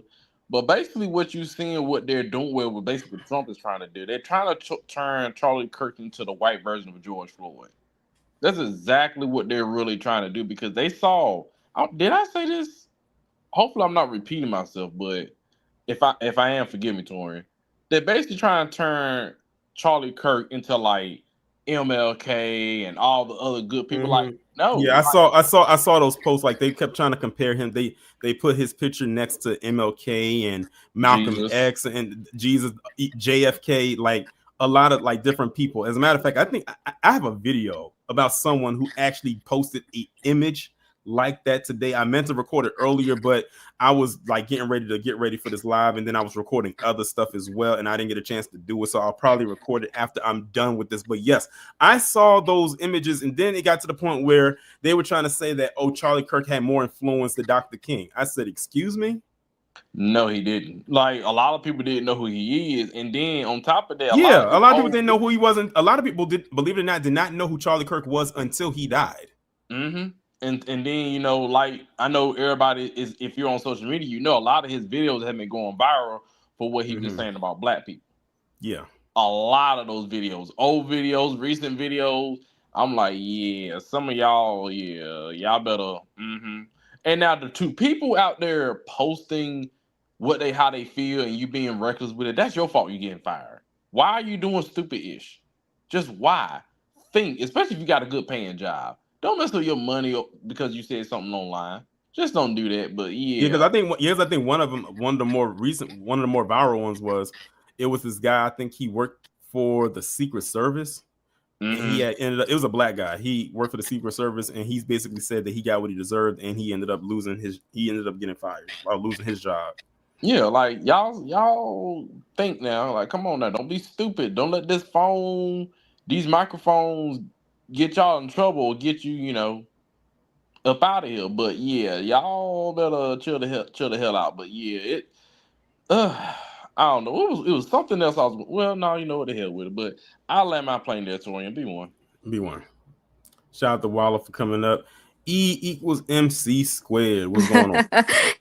but basically what you're seeing, what they're doing, what basically Trump is trying to do, they're trying to turn Charlie Kirk into the white version of George Floyd. That's exactly what they're really trying to do, because they saw. Did I say this? Hopefully, I'm not repeating myself, but if I am, forgive me, Torian. They're basically trying to turn Charlie Kirk into like MLK and all the other good people. Like, no, Yeah, I saw those posts. Like, they kept trying to compare him. They put his picture next to MLK and Malcolm Jesus. X and Jesus, JFK, like a lot of like different people. As a matter of fact, I think I have a video about someone who actually posted an image like that today. I meant to record it earlier, but I was like getting ready for this live, and then I was recording other stuff as well, and I didn't get a chance to do it. So I'll probably record it after I'm done with this. But yes, I saw those images, and then it got to the point where they were trying to say that, oh, Charlie Kirk had more influence than Dr. King. I said, excuse me? No, he didn't. Like, a lot of people didn't know who he is, and then on top of that, A lot of people didn't know who he was. A lot of people did, believe it or not, did not know who Charlie Kirk was until he died. Mm-hmm. And then, you know, like, I know everybody is, if you're on social media, you know a lot of his videos have been going viral for what he was saying about black people. Yeah. A lot of those videos, old videos, recent videos. I'm like, yeah, some of y'all, y'all better. And now the two people out there posting how they feel and you being reckless with it, that's your fault. You getting fired. Why are you doing stupid-ish? Just why? Think, especially if you got a good paying job. Don't mess with your money because you said something online. Just don't do that. But Yeah, because I think one of the more viral ones was, it was this guy. I think he worked for the Secret Service. And he had ended up, it was a black guy. He worked for the Secret Service, and he's basically said that he got what he deserved, and he ended up getting fired while losing his job. Yeah, like y'all think now, like, come on now, don't be stupid. Don't let these microphones get y'all in trouble or get you, up out of here. But yeah, y'all better chill the hell out. But yeah, I don't know. It was something else. No, you know what the hell with it. But I'll land my plane there, Torian. B1. Shout out to Waller for coming up. E equals MC squared. What's going on?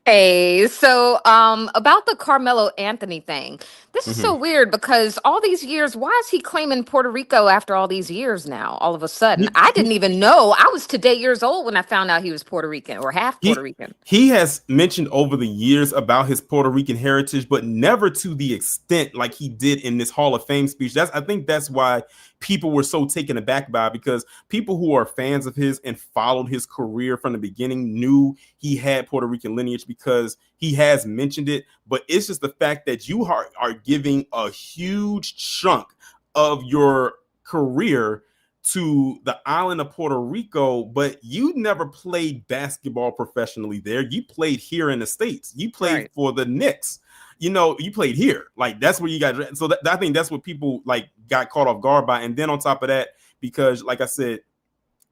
Hey, so about the Carmelo Anthony thing. This is so weird because all these years, why is he claiming Puerto Rico after all these years now, all of a sudden? I didn't even know. I was today years old when I found out he was Puerto Rican or half Puerto Rican. He has mentioned over the years about his Puerto Rican heritage, but never to the extent like he did in this Hall of Fame speech. I think that's why people were so taken aback by it, because people who are fans of his and followed his career from the beginning knew he had Puerto Rican lineage because he has mentioned it. But it's just the fact that you are giving a huge chunk of your career to the island of Puerto Rico, but you never played basketball professionally there. You played here in the States. You played for the Knicks. You know, you played here. Like, that's where you got. So I think that's what people like got caught off guard by. And then on top of that, because like I said,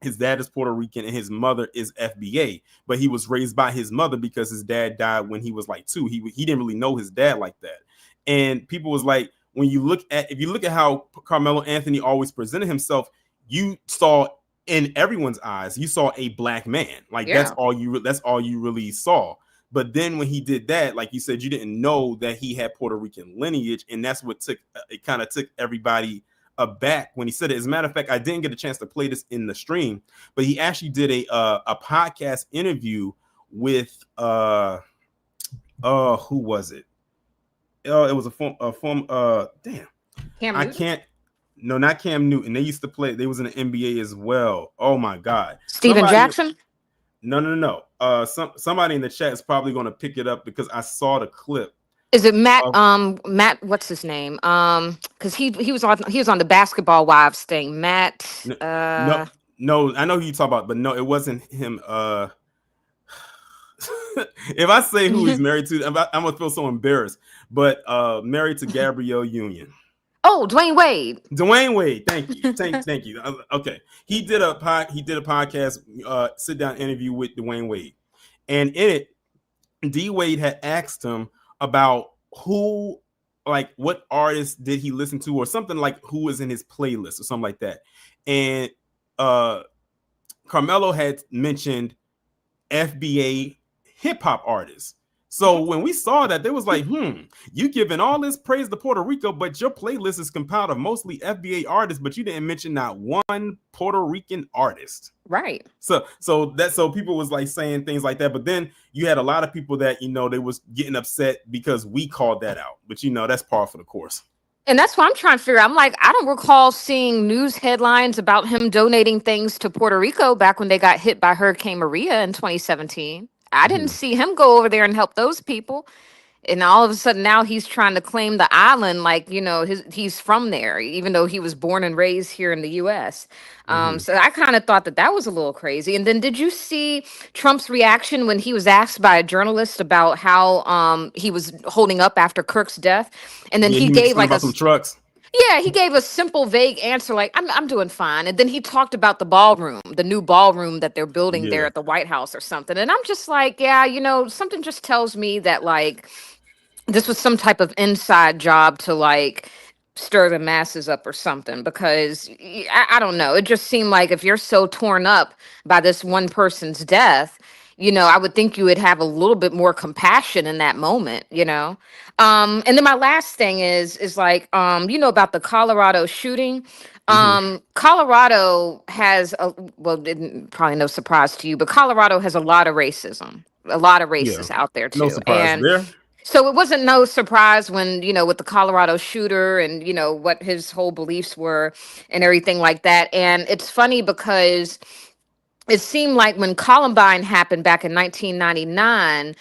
his dad is Puerto Rican and his mother is FBA, but he was raised by his mother because his dad died when he was like 2. He didn't really know his dad like that. And people was like, if you look at how Carmelo Anthony always presented himself, you saw in everyone's eyes, you saw a black man. Like that's all you really saw. But then when he did that, like you said, you didn't know that he had Puerto Rican lineage, and that's what kind of took everybody aback when he said it. As a matter of fact, I didn't get a chance to play this in the stream, but he actually did a podcast interview with who was it? It was a form damn. Cam I Newton? can't. No, not Cam Newton. They used to play. They was in the NBA as well. Oh my God, Steven Jackson? No. Somebody in the chat is probably going to pick it up because I saw the clip. Is it Matt? Matt, what's his name? Because he was on the Basketball Wives thing. Matt. No, I know who you talk about, but no, it wasn't him. If I say who he's married to, I'm gonna feel so embarrassed. But married to Gabrielle Union. Oh, Dwayne Wade. Dwayne Wade. Thank you. Thank you. Okay. He did a podcast, sit down interview with Dwayne Wade. And in it, D Wade had asked him about what artists did he listen to, or something like who was in his playlist or something like that. And Carmelo had mentioned FBA hip hop artists. So when we saw that, they was like, you giving all this praise to Puerto Rico, but your playlist is compiled of mostly FBA artists, but you didn't mention not one Puerto Rican artist. Right. So people was like saying things like that, but then you had a lot of people that, they was getting upset because we called that out, but that's par for the course. And that's what I'm trying to figure out. I'm like, I don't recall seeing news headlines about him donating things to Puerto Rico back when they got hit by Hurricane Maria in 2017. I didn't see him go over there and help those people. And all of a sudden now he's trying to claim the island like, he's from there, even though he was born and raised here in the U.S. So I kind of thought that was a little crazy. And then did you see Trump's reaction when he was asked by a journalist about how he was holding up after Kirk's death? And then he gave like some trucks. Yeah, he gave a simple, vague answer like, I'm doing fine. And then he talked about the ballroom, the new ballroom that they're building there at the White House or something. And I'm just like, something just tells me that like this was some type of inside job to like stir the masses up or something, because I don't know. It just seemed like if you're so torn up by this one person's death, I would think you would have a little bit more compassion in that moment, And then my last thing is like, about the Colorado shooting. Colorado has probably no surprise to you, but Colorado has a lot of racism, a lot of racists out there too. No surprise there. So it wasn't no surprise when, with the Colorado shooter and, what his whole beliefs were and everything like that. And it's funny because it seemed like when Columbine happened back in 1999,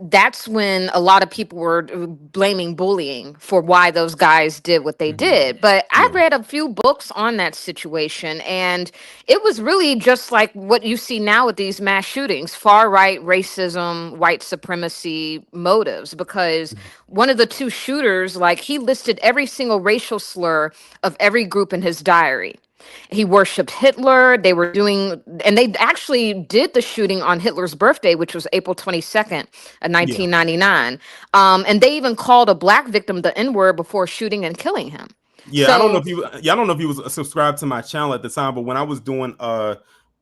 that's when a lot of people were blaming bullying for why those guys did what they did. But I read a few books on that situation, and it was really just like what you see now with these mass shootings, far right racism, white supremacy motives, because one of the two shooters, like he listed every single racial slur of every group in his diary. He worshipped Hitler. They actually did the shooting on Hitler's birthday, which was April 22nd of 1999. And they even called a black victim the N-word before shooting and killing him. Yeah, I don't know if he was subscribed to my channel at the time, but when I was doing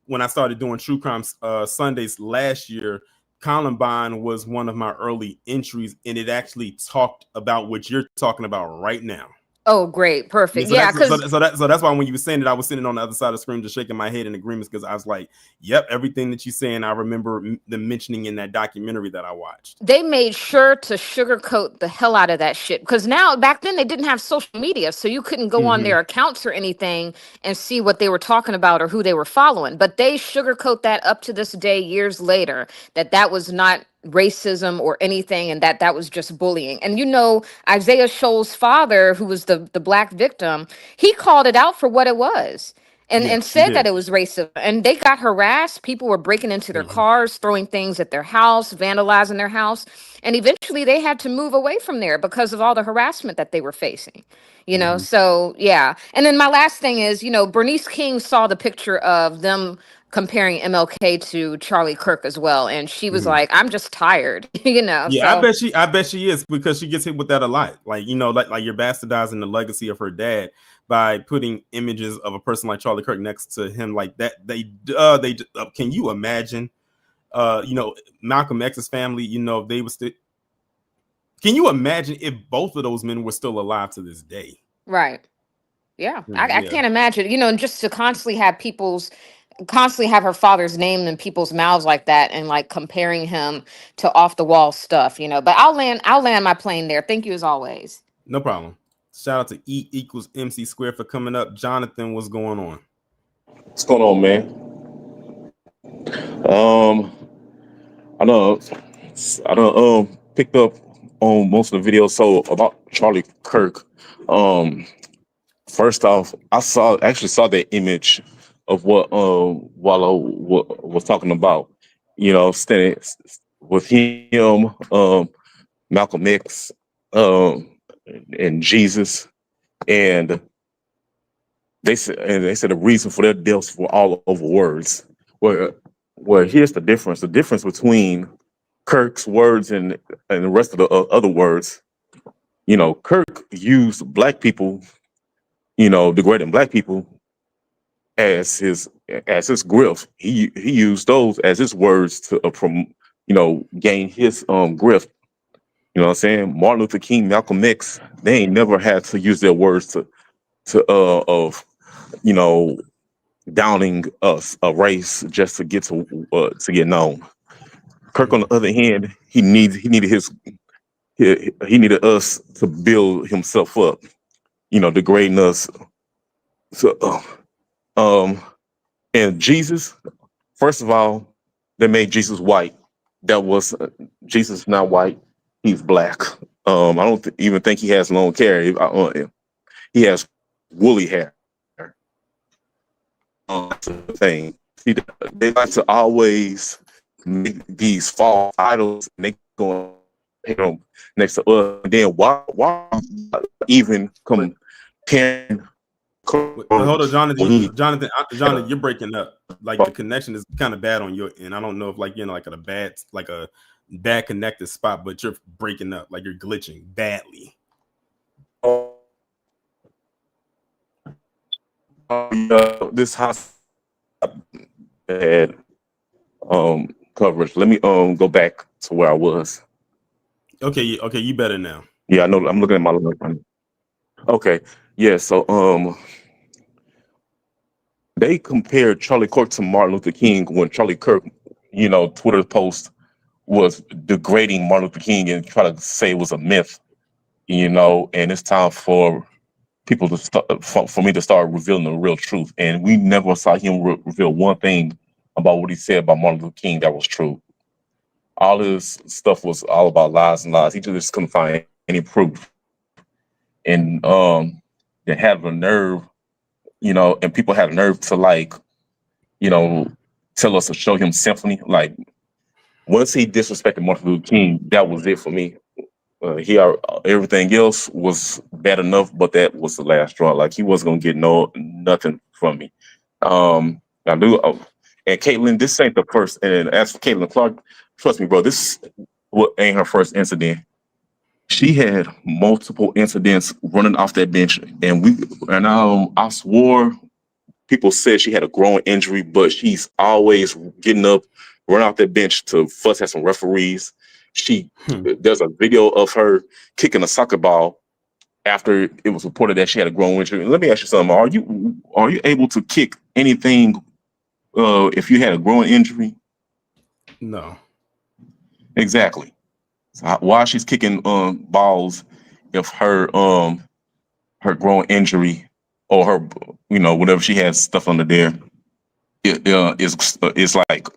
when I started doing True Crime Sundays last year, Columbine was one of my early entries, and it actually talked about what you're talking about right now. Oh, great. Perfect. Yeah, because so that's why when you were saying it, I was sitting on the other side of the screen just shaking my head in agreement, because I was like, yep, everything that you're saying, I remember them mentioning in that documentary that I watched. they made sure to sugarcoat the hell out of that shit, because now back then they didn't have social media, so you couldn't go on their accounts or anything and see what they were talking about or who they were following. But they sugarcoat that up to this day, years later, that was not racism or anything, and that was just bullying. And Isaiah Shoal's father, who was the black victim, he called it out for what it was. And said that it was racism, and they got harassed. People were breaking into their cars, throwing things at their house, vandalizing their house, and eventually they had to move away from there because of all the harassment that they were facing. So yeah. And then my last thing is, Bernice King saw the picture of them comparing MLK to Charlie Kirk as well, and she was like, "I'm just tired," Yeah, So I bet she is, because she gets hit with that a lot. Like, like you're bastardizing the legacy of her dad by putting images of a person like Charlie Kirk next to him like that. Can you imagine? Malcolm X's family. They were still. Can you imagine if both of those men were still alive to this day? right. Yeah, I can't imagine, and just to constantly have her father's name in people's mouths like that, and like comparing him to off the wall stuff. But I'll land my plane there. Thank you as always. No problem. Shout out to E equals MC squared for coming up. Jonathan, what's going on? What's going on, man? I know picked up on most of the videos. So about Charlie Kirk. First off, I actually saw that image of what Wallow was talking about. Standing with him, Malcolm X, and Jesus, and they said the reason for their deaths were all over words. Well, here's the difference. The difference between Kirk's words and the rest of the other words. Kirk used black people, degrading black people as his grift. He used those as his words to gain his grift. You know what I'm saying? Martin Luther King, Malcolm X, they ain't never had to use their words of downing us, a race, just to get known. Kirk, on the other hand, he needed us to build himself up, degrading us. So, and Jesus, first of all, they made Jesus white. That was Jesus not white. He's black. I don't even think he has long hair. He has woolly hair. That's the thing. They like to always make these false idols, and they go next to us. And then why even comparing? Hold on, Jonathan, you're breaking up. Like the connection is kind of bad on your end. I don't know if you're in a bad connected spot, but you're breaking up, like you're glitching badly. This house had coverage. Let me go back to where I was. Okay, you better now. Yeah, I know. I'm looking at my line. Okay, yeah. So they compared Charlie Kirk to Martin Luther King when Charlie Kirk, Twitter post was degrading Martin Luther King and try to say it was a myth, and it's time for people to start, for me to start revealing the real truth. And we never saw him reveal one thing about what he said about Martin Luther King that was true. All his stuff was all about lies and lies. He just couldn't find any proof. And they have a nerve, and people have nerve to tell us to show him sympathy. Like, once he disrespected Martin Luther King, that was it for me. Everything else was bad enough, but that was the last straw. Like, he wasn't gonna get nothing from me. And Katelynn, this ain't the first. And as for Katelynn Clark, trust me, bro, this ain't her first incident. She had multiple incidents running off that bench, and I swore people said she had a growing injury, but she's always getting up, run off that bench to fuss at some referees. There's a video of her kicking a soccer ball after it was reported that she had a groin injury. Let me ask you something: Are you able to kick anything if you had a groin injury? No. Exactly. So why she's kicking balls if her groin injury or her whatever she has stuff under there is like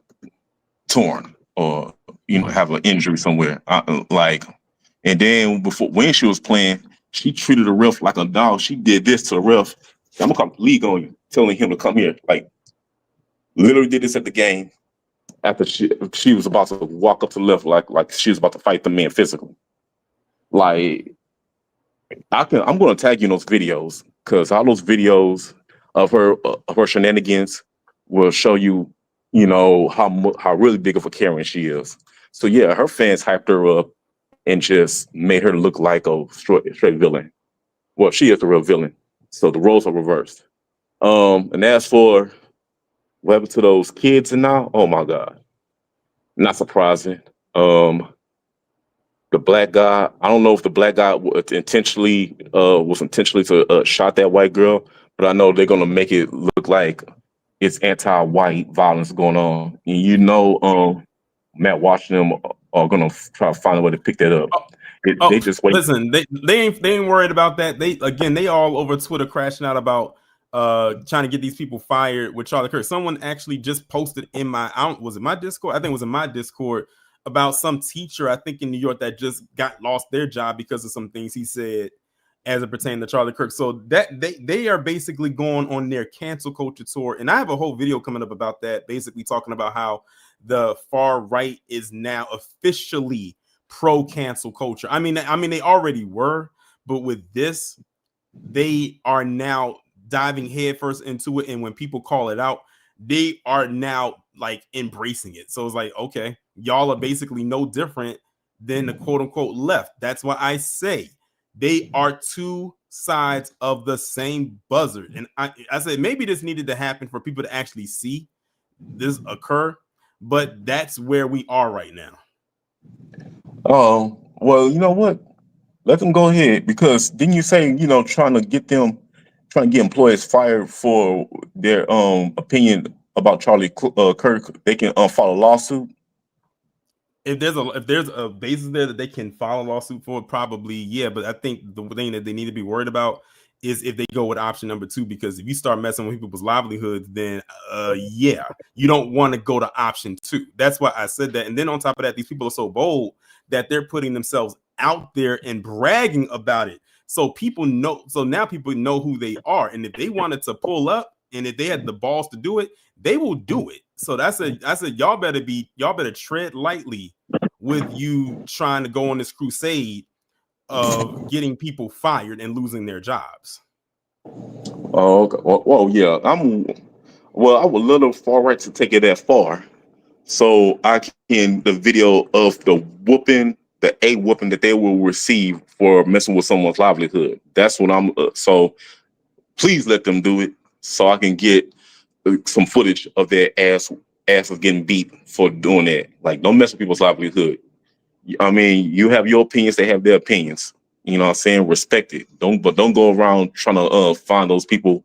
torn or have an injury somewhere and then when she was playing, she treated the ref like a dog. She did this to the ref. I'm gonna call the league on you, telling him to come here. Like literally did this at the game after she was about to walk up to the left like she was about to fight the man physically. Like I'm gonna tag you in those videos because all those videos of her shenanigans will show you, how really big of a Karen she is. So yeah, her fans hyped her up and just made her look like a straight villain. Well, she is the real villain. So the roles are reversed. And as for what happened to those kids and now, oh my God, not surprising. The black guy, I don't know if the black guy was intentionally to shot that white girl, but I know they're gonna make it look like it's anti-white violence going on. And Matt Washington are gonna try to find a way to pick that up. They just wait. Listen, they ain't worried about that. They all over Twitter crashing out about trying to get these people fired with Charlie Kirk. Someone actually just posted in was it my Discord? I think it was in my Discord about some teacher, I think in New York, that just lost their job because of some things he said as it pertained to Charlie Kirk. So that they are basically going on their cancel culture tour. And I have a whole video coming up about that, basically talking about how the far right is now officially pro cancel culture. I mean, they already were, but with this, they are now diving headfirst into it. And when people call it out, they are now like embracing it. So it's like, okay, y'all are basically no different than the quote unquote left. That's why I say they are two sides of the same buzzard. And I said maybe this needed to happen for people to actually see this occur, but that's where we are right now. Oh, well, you know what? Let them go ahead because didn't you say, trying to get employees fired for their opinion about Charlie Kirk, they can file a lawsuit? If there's a basis there that they can file a lawsuit for, probably, yeah. But I think the thing that they need to be worried about is if they go with option number 2, because if you start messing with people's livelihoods, then yeah, you don't want to go to option 2. That's why I said that. And then on top of that, these people are so bold that they're putting themselves out there and bragging about it. So people know. So now people know who they are, and if they wanted to pull up, and if they had the balls to do it, they will do it. So I said y'all better tread lightly with you trying to go on this crusade of getting people fired and losing their jobs. Oh, okay. Well, yeah. I would love the far right to take it that far, so I can the video of the whooping that they will receive for messing with someone's livelihood. That's what I'm. So please let them do it, so I can get some footage of their asses getting beat for doing that. Like, don't mess with people's livelihood. I mean, you have your opinions; they have their opinions. You know what I'm saying? Respect it. Don't go around trying to find those people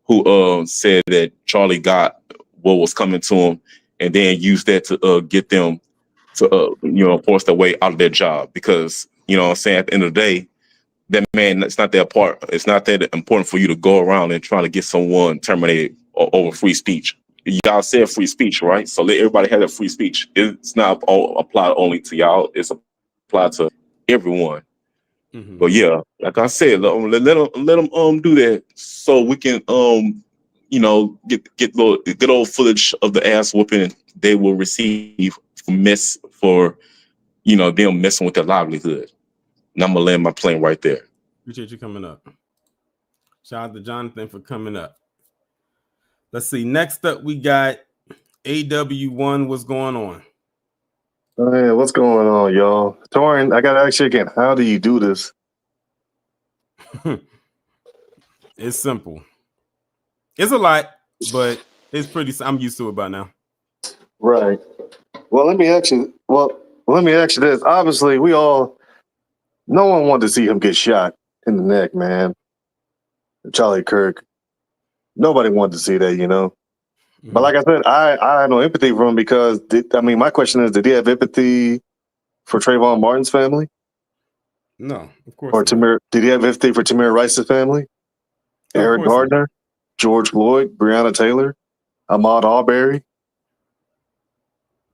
who said that Charlie got what was coming to him, and then use that to get them to force their way out of their job. Because you know what I'm saying, at the end of the day, that man, it's not that important for you to go around and try to get someone terminated over free speech. Y'all said free speech, right? So let everybody have that free speech. It's not applied only to y'all. It's applied to everyone. Mm-hmm. But yeah, like I said, let them do that so we can get good old footage of the ass whooping they will receive for them messing with their livelihood. And I'm gonna land my plane right there. Appreciate you coming up. Shout out to Jonathan for coming up. Let's see. Next up, we got AW1. What's going on? Oh, yeah, what's going on, y'all? Torin, I gotta ask you again. How do you do this? It's simple. It's a lot, but it's pretty. I'm used to it by now. Right. Well, let me ask you. Let me ask you this. Obviously, no one wanted to see him get shot in the neck, man. Charlie Kirk. Nobody wanted to see that, you know. But like I said, I have no empathy for him because my question is, did he have empathy for Trayvon Martin's family? No, of course Or not. did he have empathy for Tamir Rice's family? No, of Eric course not. Gardner, George Floyd, Breonna Taylor, Ahmaud Arbery,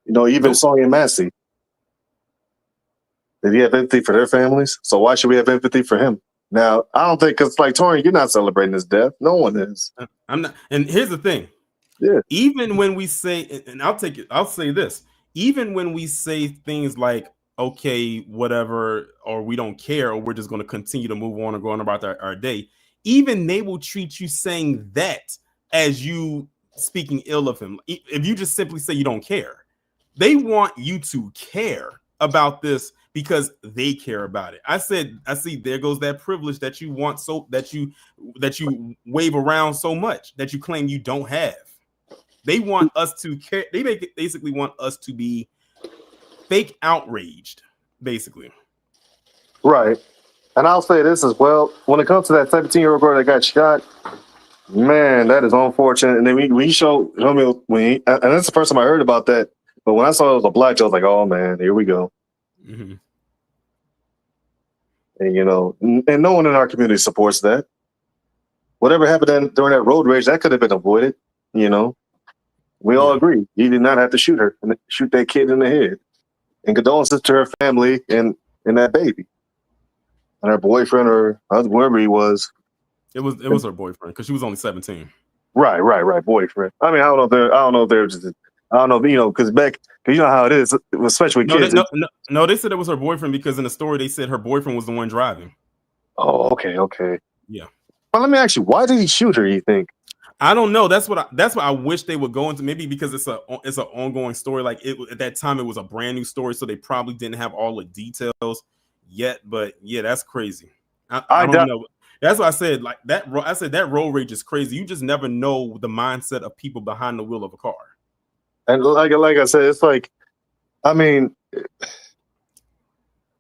even Sonia Massey. Did he have empathy for their families? So why should we have empathy for him? Now, I don't think, because like Torian, you're not celebrating his death. No one is. I'm not. And here's the thing. Yeah. Even when we say, and I'll say this, even when we say things like, okay, whatever, or we don't care, or we're just going to continue to move on and go on about our day, even they will treat you saying that as you speaking ill of him. If you just simply say you don't care, they want you to care about this because they care about it. I see, there goes that privilege that you want, so that you wave around so much, that you claim you don't have. They want us to care. They basically want us to be fake outraged, basically. Right. And I'll say this as well. When it comes to that 17-year-old girl that got shot, man, that is unfortunate. And then and that's the first time I heard about that. But when I saw it was a black, I was like, oh man, here we go. Mm-hmm. And and no one in our community supports that. Whatever happened during that road rage, that could have been avoided. We all agree. He did not have to shoot her and shoot that kid in the head. And condolences to her family and that baby. And her boyfriend or whoever he was. It was her boyfriend because she was only 17. Right. Boyfriend. I mean, I don't know, because you know how it is, especially with kids. No, they said it was her boyfriend because in the story they said her boyfriend was the one driving. Oh, okay. Yeah. Well, let me ask you, why did he shoot her, you think? I don't know. That's what I wish they would go into. Maybe because it's an ongoing story. Like at that time, it was a brand new story, so they probably didn't have all the details yet. But yeah, that's crazy. I don't know. That's why I said like that. I said that road rage is crazy. You just never know the mindset of people behind the wheel of a car. And like I said, it's like, I mean,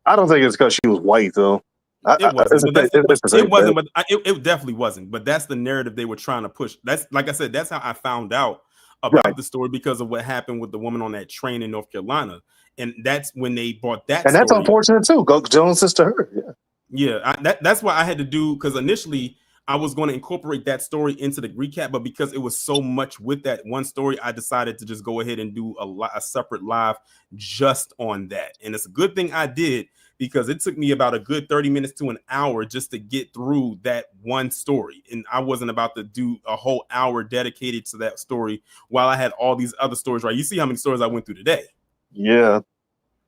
I don't think it's because she was white though. It wasn't, but it definitely wasn't. But that's the narrative they were trying to push. That's like I said, that's how I found out about the story because of what happened with the woman on that train in North Carolina, and that's when they brought that. And that's unfortunate too. Go Jones to her. Yeah. That's why I had to do, because initially I was going to incorporate that story into the recap, but because it was so much with that one story, I decided to just go ahead and do a separate live just on that. And it's a good thing I did, because it took me about a good 30 minutes to an hour just to get through that one story. And I wasn't about to do a whole hour dedicated to that story while I had all these other stories, right? You see how many stories I went through today. Yeah.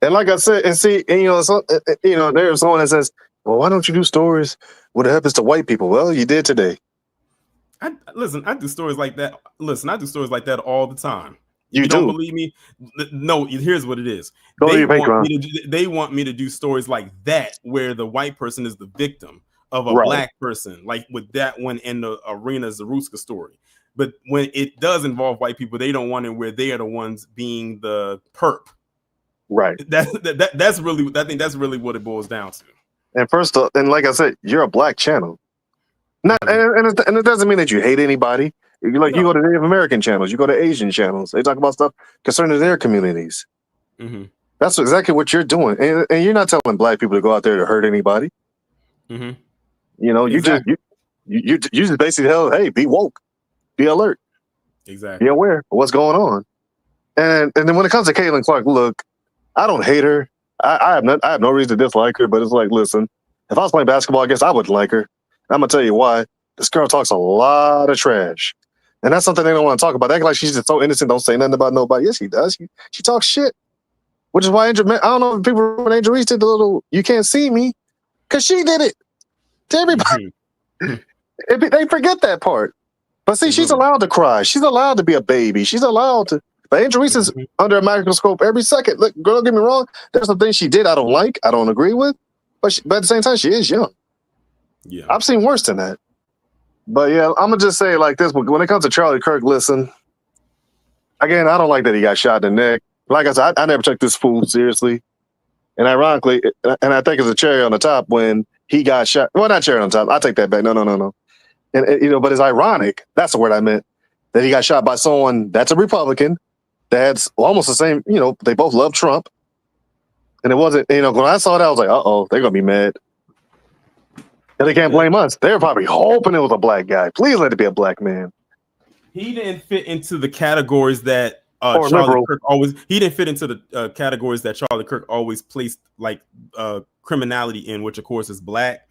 And like I said, there's someone that says, well, why don't you do stories what happens to white people? Well, you did today. I do stories like that. I do stories like that all the time. You don't believe me? No, here's what it is. They want me to do stories like that, where the white person is the victim of a black person, like with that one in the Arena Zaruska story. But when it does involve white people, they don't want it where they are the ones being the perp. Right. That's really, I think that's really what it boils down to. And first off, and like I said, you're a black channel. And it doesn't mean that you hate anybody. You go to Native American channels, you go to Asian channels. They talk about stuff concerning their communities. Mm-hmm. That's exactly what you're doing, and you're not telling black people to go out there to hurt anybody. Mm-hmm. You just basically tell, hey, be woke, be alert, exactly, be aware of what's going on. And then when it comes to Katelynn Clark, look, I don't hate her. I have no reason to dislike her, but it's like, listen, if I was playing basketball, I guess I wouldn't like her. I'm gonna tell you why. This girl talks a lot of trash. And that's something they don't want to talk about. They act like she's just so innocent, don't say nothing about nobody. Yes, she does. She talks shit. Which is why I don't know if people remember when Angel Reese did the little "you can't see me," because she did it to everybody. They forget that part. But see, she's allowed to cry. She's allowed to be a baby. She's allowed to. But Angel Reese is under a microscope every second. Look, girl, don't get me wrong. There's some things she did I don't like, I don't agree with. But at the same time, she is young. Yeah, I've seen worse than that. But yeah, I'm gonna just say it like this: when it comes to Charlie Kirk, listen. Again, I don't like that he got shot in the neck. like I said, I never took this fool seriously. And ironically, and I think it's a cherry on the top when he got shot. Well, not cherry on top. I take that back. No. And you know, but it's ironic. That's the word I meant. That he got shot by someone that's a Republican. That's almost the same. You know, they both love Trump. And it wasn't. You know, when I saw that, I was like, they're gonna be mad. And they can't blame us. They're probably hoping it was a black guy. Please let it be a black man. He didn't fit into the categories that Or Charlie liberal. Kirk always. He didn't fit into the categories that Charlie Kirk always placed like criminality in, which of course is black.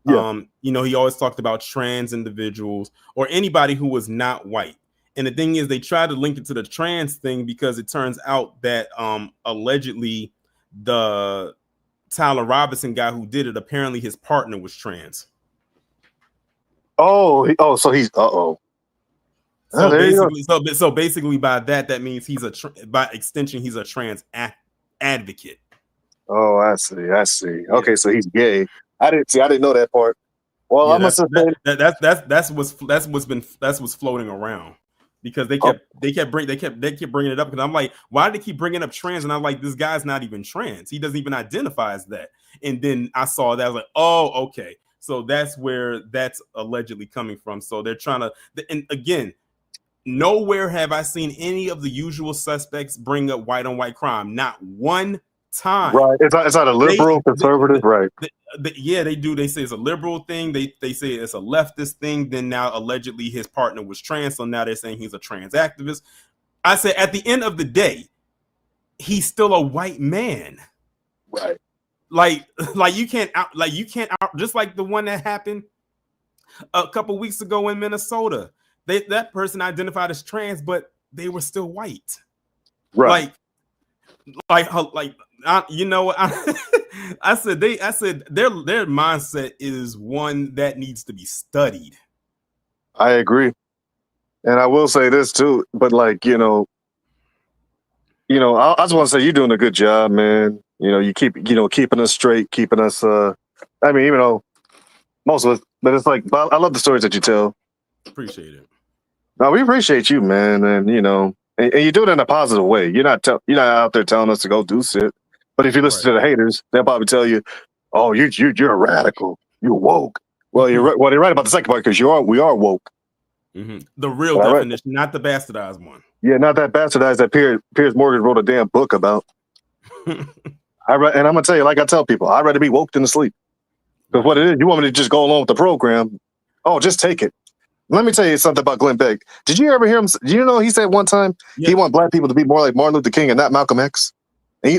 Yeah. You know, he always talked about trans individuals or anybody who was not white. And the thing is, they tried to link it to the trans thing because it turns out that allegedly the Tyler Robinson guy who did it, apparently his partner was trans. So he's So basically, by that means he's by extension he's a trans advocate. Oh, I see. Okay, so he's gay. I didn't know that part. Well, Yeah, I must have been. that's what's floating around because they kept bringing it up because I'm like, why do they keep bringing up trans? And I'm like, this guy's not even trans. He doesn't even identify as that. And then I saw that I was like, oh, okay. So that's where that's allegedly coming from. So they're trying to, and again, nowhere have I seen any of the usual suspects bring up white on white crime. Not one time. Right. It's not a liberal, conservative, right? Yeah, they do. They say it's a liberal thing. They say it's a leftist thing. Then now allegedly his partner was trans. So now they're saying he's a trans activist. I say at the end of the day, he's still a white man. Right. Like you can't just like the one that happened a couple weeks ago in Minnesota. That person identified as trans, but they were still white. Right. You know what? I said their mindset is one that needs to be studied. I agree. And I will say this too, but like, I just want to say you're doing a good job, man. You know, you keep, keeping us straight, keeping us, even though most of us, but it's like, I love the stories that you tell. Appreciate it. No, we appreciate you, man. And, and you do it in a positive way. You're not out there telling us to go do shit. But if you listen to the haters, they'll probably tell you, oh, you're a radical. You're woke. Well, they're right about the second part because we are woke. Mm-hmm. The real definition, not the bastardized one. Yeah, not that bastardized that Piers Morgan wrote a damn book about. And I'm gonna tell you, like I tell people, I'd rather be woke than asleep. Because what it is, you want me to just go along with the program? Oh, just take it. Let me tell you something about Glenn Beck. Did you ever hear him? Do you know he said one time he want black people to be more like Martin Luther King and not Malcolm X?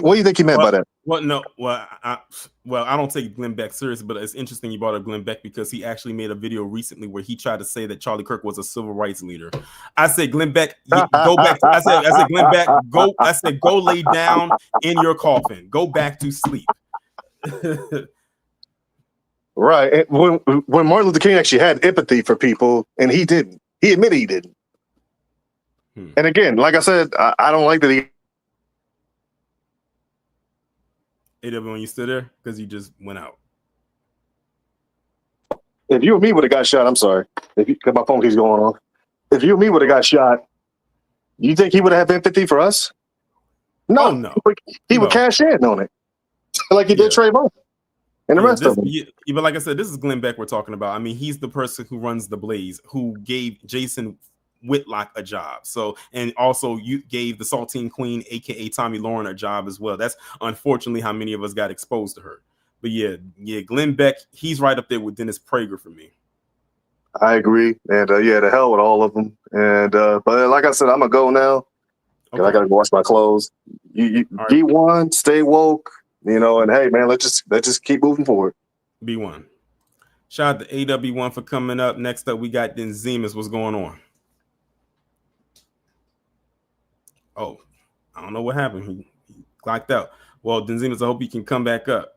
What do you think he meant by that? I don't take Glenn Beck serious, but it's interesting you brought up Glenn Beck because he actually made a video recently where he tried to say that Charlie Kirk was a civil rights leader. I said, Glenn Beck, go back. I said, Glenn Beck, go. I said, go lay down in your coffin. Go back to sleep. Right. And when Martin Luther King actually had empathy for people, and he didn't. He admitted he didn't. And again, like I said, I don't like that he. When you stood there because you just went out. If you and me would have got shot, I'm sorry. Because my phone keeps going off. If you and me would have got shot, you think he would have empathy for us? No, no. He would cash in on it, like he did Traymond and the rest of them. But like I said, this is Glenn Beck we're talking about. I mean, he's the person who runs the Blaze, who gave Jason Whitlock a job. So, and also you gave the Saltine Queen, aka Tommy Lauren, a job as well. That's unfortunately how many of us got exposed to her. But yeah, Glenn Beck, he's right up there with Dennis Prager for me. I agree, and the hell with all of them. And but like I said, I'm gonna go now. Okay. I gotta go wash my clothes. You right. G1, stay woke, and hey, man, let's just keep moving forward. B1. Shout out to AW1 for coming up. Next up, we got Denzemus. What's going on? Oh, I don't know what happened. He clocked out. Well, Denzemus, I hope you can come back up.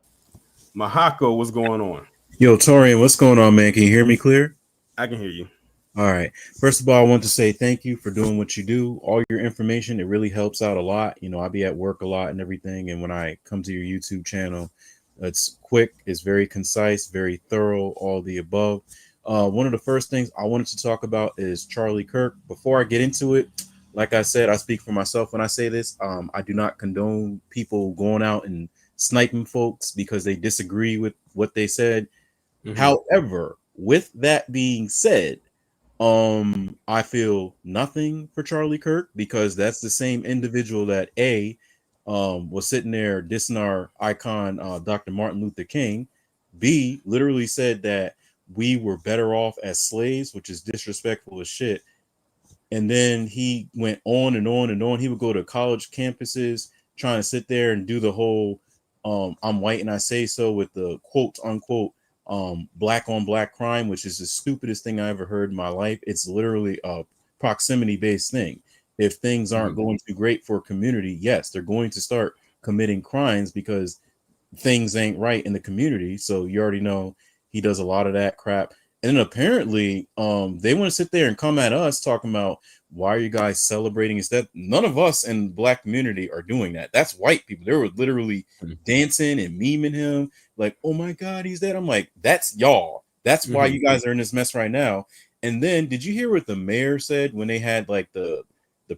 Mahako, what's going on? Yo, Torian, what's going on, man? Can you hear me clear? I can hear you. All right. First of all, I want to say thank you for doing what you do. All your information, it really helps out a lot. I be at work a lot and everything. And when I come to your YouTube channel, it's quick, it's very concise, very thorough, all the above. One of the first things I wanted to talk about is Charlie Kirk. Before I get into it, like I said, I speak for myself when I say this. I do not condone people going out and sniping folks because they disagree with what they said. However, with that being said, I feel nothing for Charlie Kirk because that's the same individual that was sitting there dissing our icon, Dr. Martin Luther King. B, literally said that we were better off as slaves, which is disrespectful as shit. And then he went on and on and on. He would go to college campuses trying to sit there and do the whole I'm white and I say so with the quote unquote black on black crime, which is the stupidest thing I ever heard in my life. It's literally a proximity based thing. If things aren't going too great for a community, yes, they're going to start committing crimes because things ain't right in the community. So you already know he does a lot of that crap. And then apparently they want to sit there and come at us talking about why are you guys celebrating instead. None of us in the black community are doing that. That's white people. They were literally dancing and memeing him like, oh my God, he's dead. I'm like, that's y'all. That's why you guys are in this mess right now. And then did you hear what the mayor said when they had like the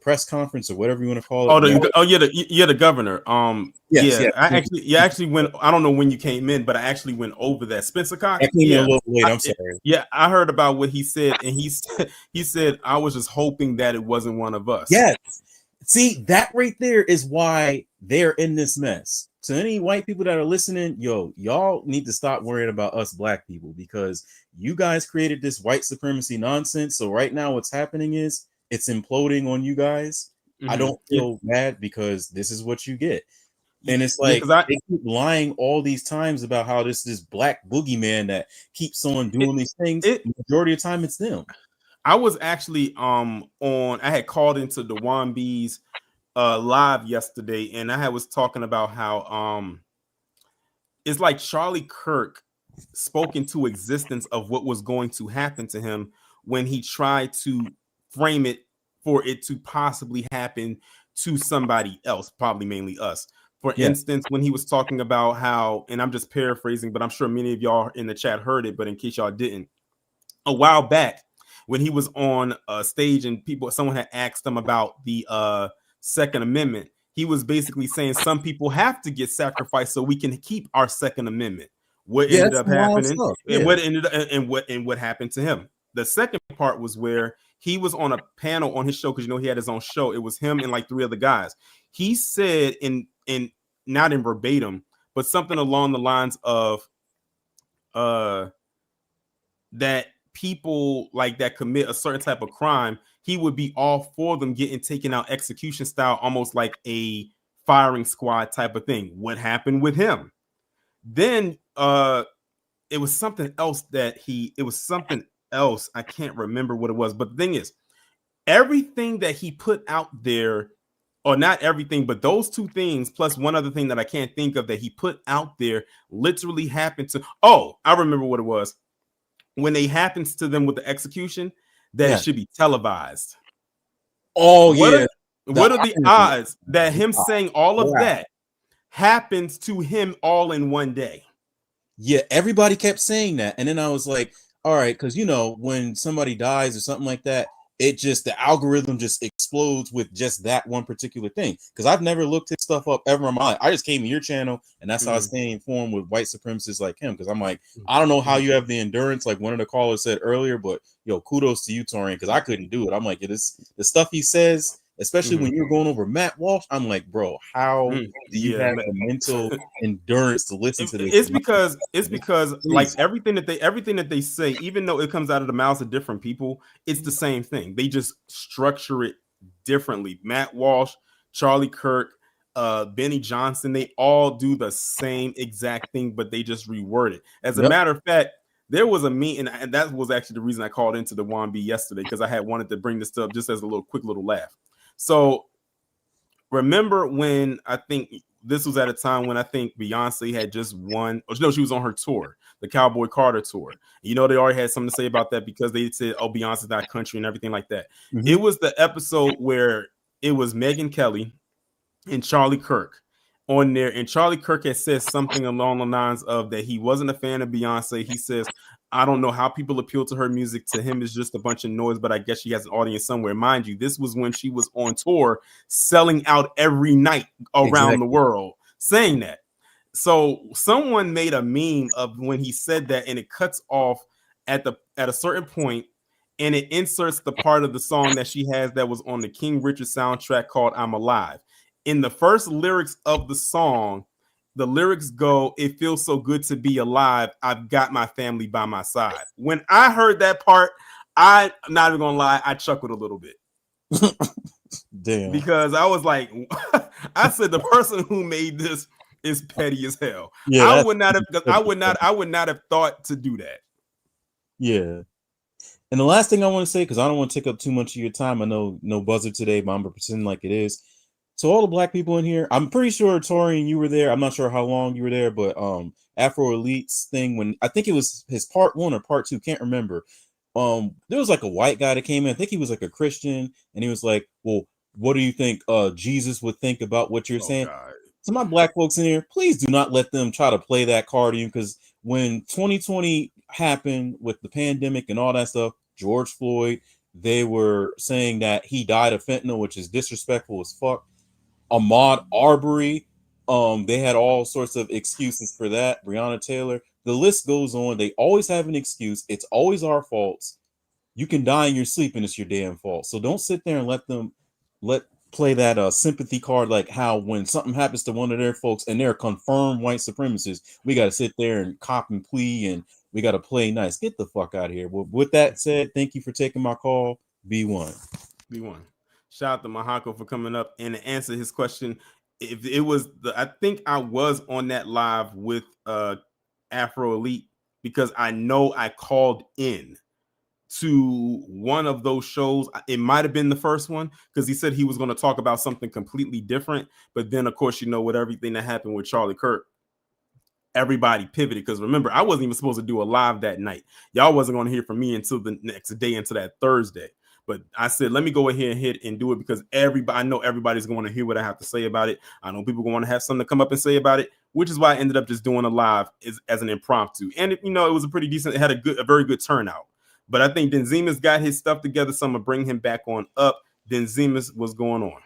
press conference or whatever you want to call it? The governor. Yes. I actually went. I don't know when you came in, but I actually went over that. Spencer Cox. I came in a little late. I'm sorry. Yeah, I heard about what he said, and he said I was just hoping that it wasn't one of us. Yes. See, that right there is why they're in this mess. So any white people that are listening, y'all need to stop worrying about us black people because you guys created this white supremacy nonsense. So right now what's happening is it's imploding on you guys. I don't feel bad because this is what you get. And it's like they keep lying all these times about how this black boogeyman that keeps on doing these things. Majority of the time it's them. I was actually I had called into the Wambi's live yesterday, and I was talking about how it's like Charlie Kirk spoke into existence of what was going to happen to him when he tried to frame it for it to possibly happen to somebody else, probably mainly us. For instance, when he was talking about how, and I'm just paraphrasing, but I'm sure many of y'all in the chat heard it, but in case y'all didn't, a while back when he was on a stage and someone had asked him about the Second Amendment, he was basically saying some people have to get sacrificed so we can keep our Second Amendment. What ended up happening, and what happened to him. The second part was where he was on a panel on his show because he had his own show. It was him and like 3 other guys. He said in not in verbatim, but something along the lines of that people like that commit a certain type of crime, he would be all for them getting taken out execution style, almost like a firing squad type of thing. What happened with him? Then it was something else I can't remember what it was, but the thing is, everything that he put out there, or not everything, but those 2 things plus one other thing that I can't think of that he put out there literally happened to. Oh, I remember what it was. When it happens to them with the execution, that it should be televised. Oh, what are the odds that him saying all of that happens to him all in one day? Yeah, everybody kept saying that. And then I was like, all right, because when somebody dies or something like that, the algorithm just explodes with just that one particular thing. Because I've never looked his stuff up ever in my life. I just came to your channel, and that's how I stay informed with white supremacists like him. Because I'm like, I don't know how you have the endurance, like one of the callers said earlier, but kudos to you, Torian, because I couldn't do it. I'm like, the stuff he says, especially when you're going over Matt Walsh, I'm like, bro, how do you have the mental endurance to listen to this? It's because like everything that they say, even though it comes out of the mouths of different people, it's the same thing. They just structure it differently. Matt Walsh, Charlie Kirk, Benny Johnson, they all do the same exact thing, but they just reword it. As a matter of fact, there was a meeting, and that was actually the reason I called into the Wambi yesterday, because I had wanted to bring this up just as a quick little laugh. So remember when I think this was at a time when I think Beyonce had just won, or no, she was on her tour, the Cowboy Carter tour. They already had something to say about that because they said, oh, Beyonce's not country and everything like that. It was the episode where it was Megyn Kelly and Charlie Kirk on there, and Charlie Kirk has said something along the lines of that he wasn't a fan of Beyonce. He says, I don't know how people appeal to her music. To him, it's just a bunch of noise, but I guess she has an audience somewhere. Mind you, this was when she was on tour, selling out every night around the world, saying that. So someone made a meme of when he said that, and it cuts off at a certain point, and it inserts the part of the song that she has that was on the King Richard soundtrack called I'm Alive. In the first lyrics of the song, the lyrics go, "It feels so good to be alive. I've got my family by my side." When I heard that part, I'm not even gonna lie, I chuckled a little bit. Damn. Because I was like, I said the person who made this is petty as hell. Yeah, I would not have thought to do that. Yeah. And the last thing I want to say, because I don't want to take up too much of your time, I know no buzzer today, but I'm gonna pretend like it is. So all the black people in here, I'm pretty sure Torian, you were there. I'm not sure how long you were there, but Afro Elite's thing, when I think it was his part 1 or part 2, can't remember. There was like a white guy that came in. I think he was like a Christian, and he was like, "Well, what do you think Jesus would think about what you're saying?" God. So my black folks in here, please do not let them try to play that card to you, because when 2020 happened with the pandemic and all that stuff, George Floyd, they were saying that he died of fentanyl, which is disrespectful as fuck. Ahmaud Arbery, they had all sorts of excuses for that. Breonna Taylor, the list goes on. They always have an excuse. It's always our faults. You can die in your sleep and it's your damn fault. So don't sit there and let play that sympathy card, like how when something happens to one of their folks and they're confirmed white supremacists, we got to sit there and cop and plea and we got to play nice. Get the fuck out of here. Well, with that said, thank you for taking my call. B1. Shout out to Mahako for coming up and to answer his question. If it was I think I was on that live with Afro Elite, because I know I called in to one of those shows. It might have been the first one, because he said he was going to talk about something completely different. But then, of course, with everything that happened with Charlie Kirk, everybody pivoted. Because remember, I wasn't even supposed to do a live that night. Y'all wasn't going to hear from me until the next day, until that Thursday. But I said, let me go ahead and hit and do it, because I know everybody's going to hear what I have to say about it. I know people going to have something to come up and say about it, which is why I ended up just doing a live as an impromptu. And it was a pretty decent, it had a very good turnout. But I think Denzimas got his stuff together, so I'm gonna bring him back on up. Denzimas, what's going on?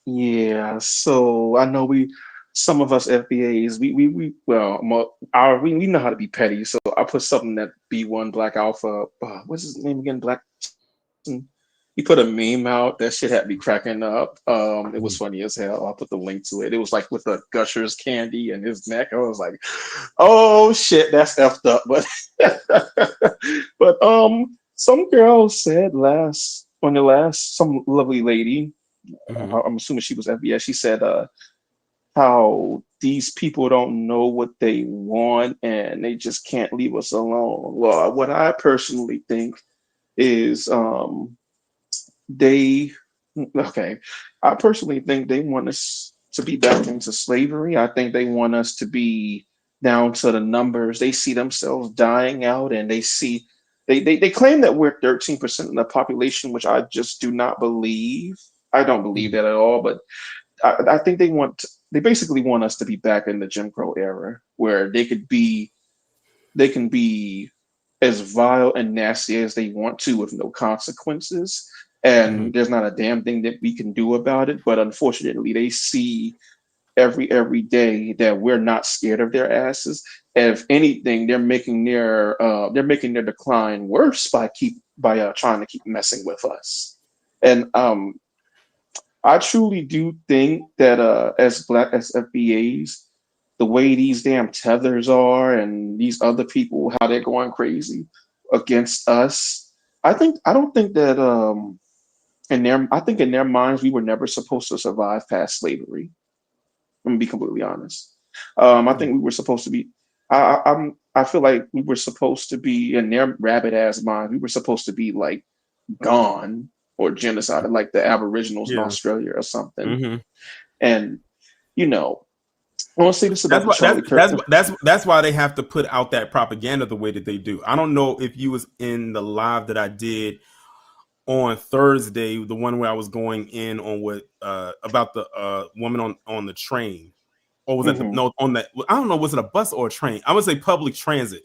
Yeah, so I know some of us FBAs, we know how to be petty. So I put something that B1 Black Alpha, what's his name again? Black. He put a meme out. That shit had me cracking up. It was funny as hell. I'll put the link to it. It was like with the Gushers candy in his neck. I was like, oh shit, that's effed up. But some girl said some lovely lady, I'm assuming she was FBS, she said how these people don't know what they want and they just can't leave us alone. Well, what I personally think is I personally think they want us to be back into slavery. I think they want us to be down to the numbers. They see themselves dying out, and they claim that we're 13% of the population, which I just do not believe. I don't believe that at all, but I think they basically want us to be back in the Jim Crow era, where they can be as vile and nasty as they want to with no consequences. And there's not a damn thing that we can do about it. But unfortunately, they see every day that we're not scared of their asses. And if anything, they're making their decline worse by trying to keep messing with us. And I truly do think that as FBAs, the way these damn tethers are and these other people, how they're going crazy against us, I don't think that I think in their minds we were never supposed to survive past slavery. I'm gonna be completely honest. I think we were supposed to be. I feel like we were supposed to be, in their rabbit ass minds, we were supposed to be like gone or genocided, like the Aboriginals in Australia or something. And I want to say this about Charlie Kirk. That's why they have to put out that propaganda the way that they do. I don't know if you was in the live that I did on Thursday, the one where I was going in on what about the woman on the train or was that no on that? I don't know. Was it a bus or a train? I would say public transit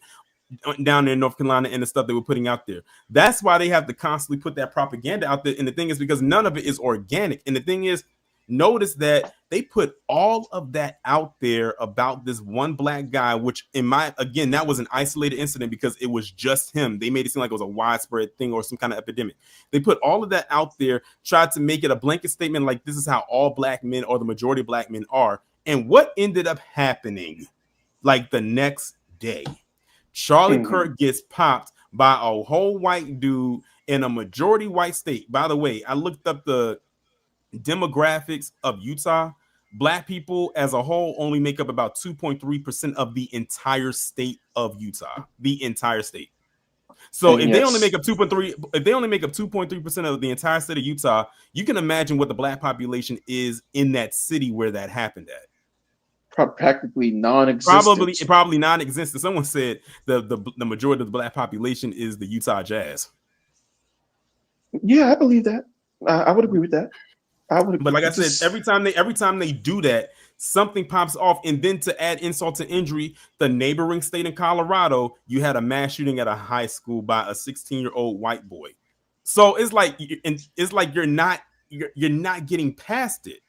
down there in North Carolina and the stuff they were putting out there. That's why they have to constantly put that propaganda out there. And the thing is, because none of it is organic. And the thing is, notice that they put all of that out there about this one black guy, which again, that was an isolated incident because it was just him. They made it seem like it was a widespread thing or some kind of epidemic. They put all of that out there, tried to make it a blanket statement like this is how all black men or the majority of black men are. And what ended up happening like the next day? Charlie Kirk gets popped by a whole white dude in a majority white state. By the way, I looked up the demographics of Utah. Black people as a whole only make up about 2.3% of the entire state of Utah. The entire state. So if they only make up 2.3% of the entire state of Utah, you can imagine what the black population is in that city where that happened at. Practically non-existent. Probably non-existent. Someone said the majority of the black population is the Utah Jazz. Yeah, I believe that. I would agree with that. But like I said, every time they do that, something pops off. And then to add insult to injury, the neighboring state in Colorado, you had a mass shooting at a high school by a 16-year-old white boy. So it's like you're not getting past it.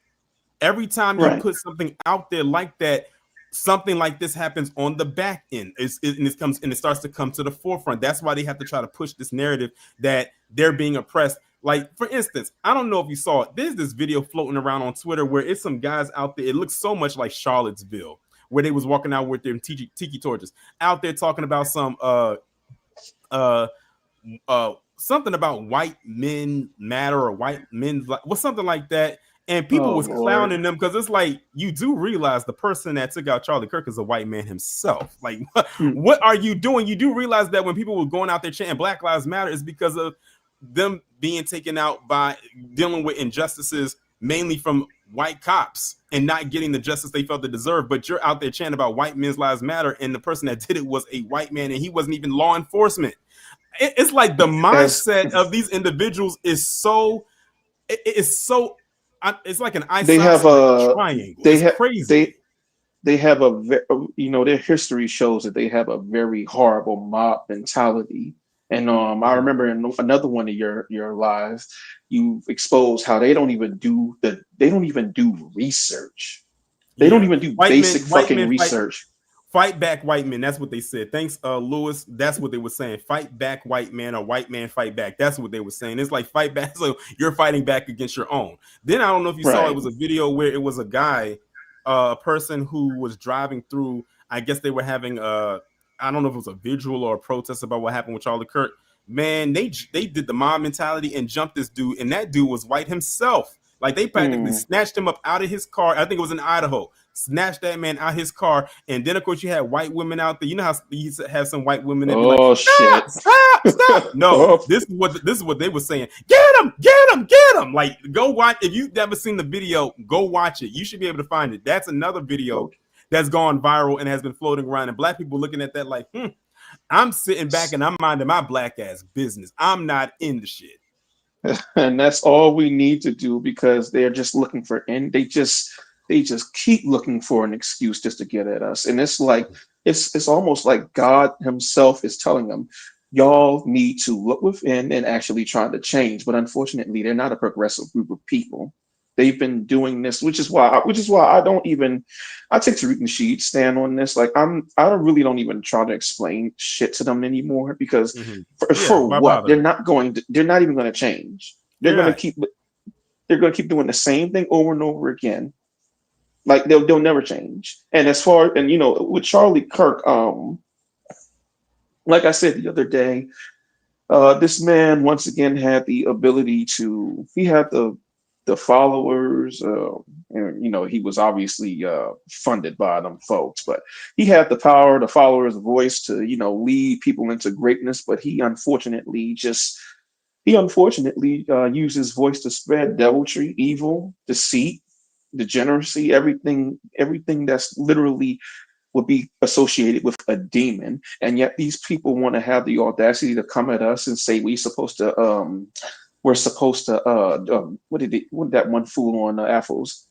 Every time you put something out there like that, something like this happens on the back end. It starts to come to the forefront. That's why they have to try to push this narrative that they're being oppressed. Like, for instance, I don't know if you saw it. There's this video floating around on Twitter where it's some guys out there. It looks so much like Charlottesville, where they was walking out with their tiki torches out there talking about some something about white men matter or white men's something like that. And people was clowning them because it's like, you do realize the person that took out Charlie Kirk is a white man himself. Like, what are you doing? You do realize that when people were going out there chanting Black Lives Matter is because of them being taken out by dealing with injustices, mainly from white cops and not getting the justice they felt they deserved. But you're out there chanting about white men's lives matter. And the person that did it was a white man and he wasn't even law enforcement. It's like the mindset of these individuals is so, it's like an triangle. It's crazy. They have their history shows that they have a very horrible mob mentality. And I remember in another one of your lives, you've exposed how they don't even do research. They don't even do basic fucking research. Fight back, white men. That's what they said. Thanks, Lewis. That's what they were saying. Fight back, white man, or white man fight back. That's what they were saying. It's like fight back. So you're fighting back against your own. Then I don't know if you saw, it was a video where it was a guy, a person who was driving through. I guess they were having I don't know if it was a vigil or a protest about what happened with Charlie Kirk. Man, they did the mob mentality and jumped this dude, and that dude was white himself. Like, they practically snatched him up out of his car. I think it was in Idaho. Snatched that man out of his car, and then of course you had white women out there. You know how you used to have some white women that be like, stop. No, this is what they were saying. Get him. Like, go watch. If you've never seen the video, go watch it. You should be able to find it. That's another video that's gone viral and has been floating around, and black people looking at that like, I'm sitting back and I'm minding my black ass business. I'm not in the shit. And that's all we need to do, because they're just looking for, and they just keep looking for an excuse just to get at us. And it's like, it's almost like God himself is telling them, y'all need to look within and actually try to change. But unfortunately, they're not a progressive group of people. They've been doing this, which is why I take Tariq Nasheed's stand on this. Like, I really don't even try to explain shit to them anymore, because for what? They're not even going to change. They're going to keep doing the same thing over and over again. Like, they'll never change. And with Charlie Kirk, like I said the other day, this man once again had the ability to. He had the followers, and he was obviously funded by them folks, but he had the power, the followers, the voice to lead people into greatness. But he unfortunately used his voice to spread deviltry, evil, deceit, degeneracy, everything that's literally would be associated with a demon. And yet these people want to have the audacity to come at us and say we're supposed to what did that one fool on Afros?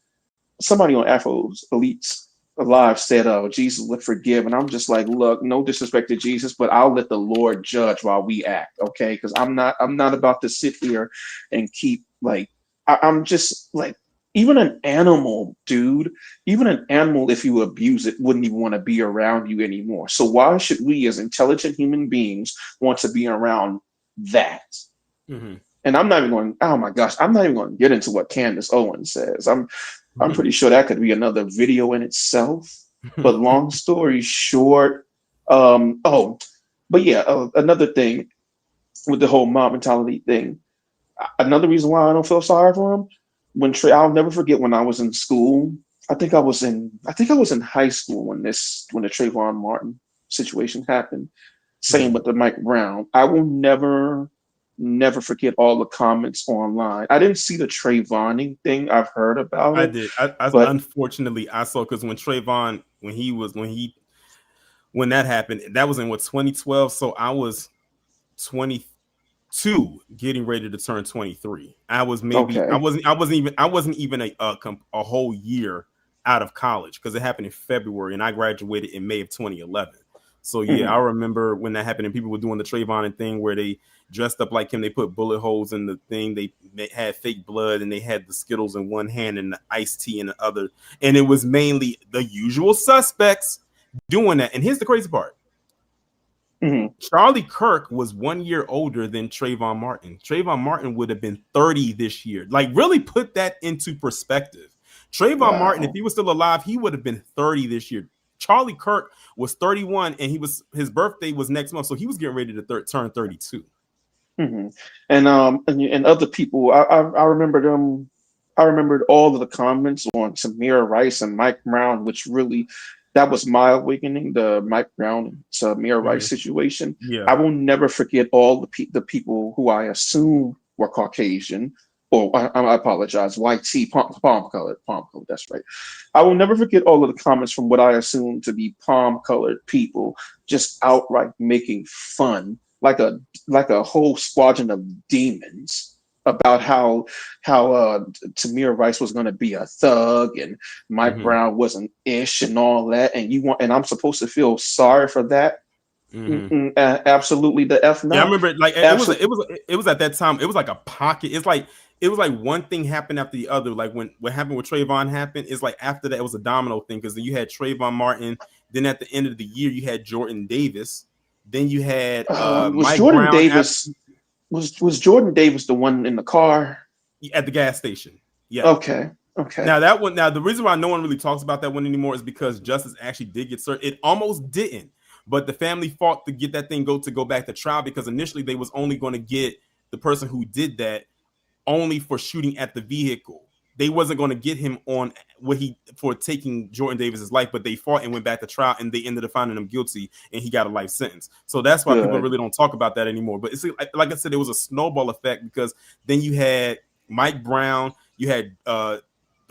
Somebody on Afros Elites Alive said, "Oh, Jesus would forgive," and I'm just like, look, no disrespect to Jesus, but I'll let the Lord judge while we act, okay? Because I'm not about to sit here and keep like, I'm just like, even an animal, dude, even an animal, if you abuse it, wouldn't even want to be around you anymore. So why should we, as intelligent human beings, want to be around that? Mm-hmm. And I'm not even going. Oh my gosh, I'm not even going to get into what Candace Owens says. I'm pretty sure that could be another video in itself. But long story short, but yeah, another thing with the whole mob mentality thing. Another reason why I don't feel sorry for him, I'll never forget when I was in school. I think I was in high school when the Trayvon Martin situation happened. Same with the Mike Brown. I will never forget all the comments online. I didn't see the Trayvoning thing. I've heard about I it. did. But Unfortunately, I saw, because when Trayvon, when that happened, that was in 2012. So I was 22, getting ready to turn 23. I wasn't even a whole year out of college, because it happened in February and I graduated in May of 2011. So yeah, I remember when that happened and people were doing the Trayvon thing where they dressed up like him. They put bullet holes in the thing. They had fake blood, and they had the Skittles in one hand and the iced tea in the other. And it was mainly the usual suspects doing that. And here's the crazy part. Charlie Kirk was 1 year older than Trayvon Martin. Trayvon Martin would have been 30 this year. Like, really put that into perspective. Trayvon Martin, if he was still alive, he would have been 30 this year. Charlie Kirk was 31, and his birthday was next month, so he was getting ready to turn 32. And other people, I remember them. I remembered all of the comments on Tamir Rice and Mike Brown, which really, that was my awakening. The Mike Brown and Tamir Rice situation. Yeah, I will never forget all the people who I assume were Caucasian, or I apologize, white tea, palm colored. That's right. I will never forget all of the comments from what I assume to be palm colored people, just outright making fun, like a whole squadron of demons, about how Tamir Rice was going to be a thug and Mike Brown wasn't ish and all that, and I'm supposed to feel sorry for that. Absolutely the F not. Yeah, I remember it was at that time. It was like a pocket. It was like one thing happened after the other. Like when what happened with Trayvon happened, it's like after that it was a domino thing, because then you had Trayvon Martin. Then at the end of the year you had Jordan Davis. Then you had Mike Jordan Brown. Davis. Was Jordan Davis the one in the car at the gas station? Yeah. Okay. Now that one. Now the reason why no one really talks about that one anymore is because justice actually did get served. It almost didn't, but the family fought to get that thing go back to trial, because initially they was only going to get the person who did that only for shooting at the vehicle. They wasn't going to get him on for taking Jordan Davis's life, but they fought and went back to trial, and they ended up finding him guilty, and he got a life sentence. So that's why people really don't talk about that anymore. But it's like I said, it was a snowball effect, because then you had Mike Brown, you had a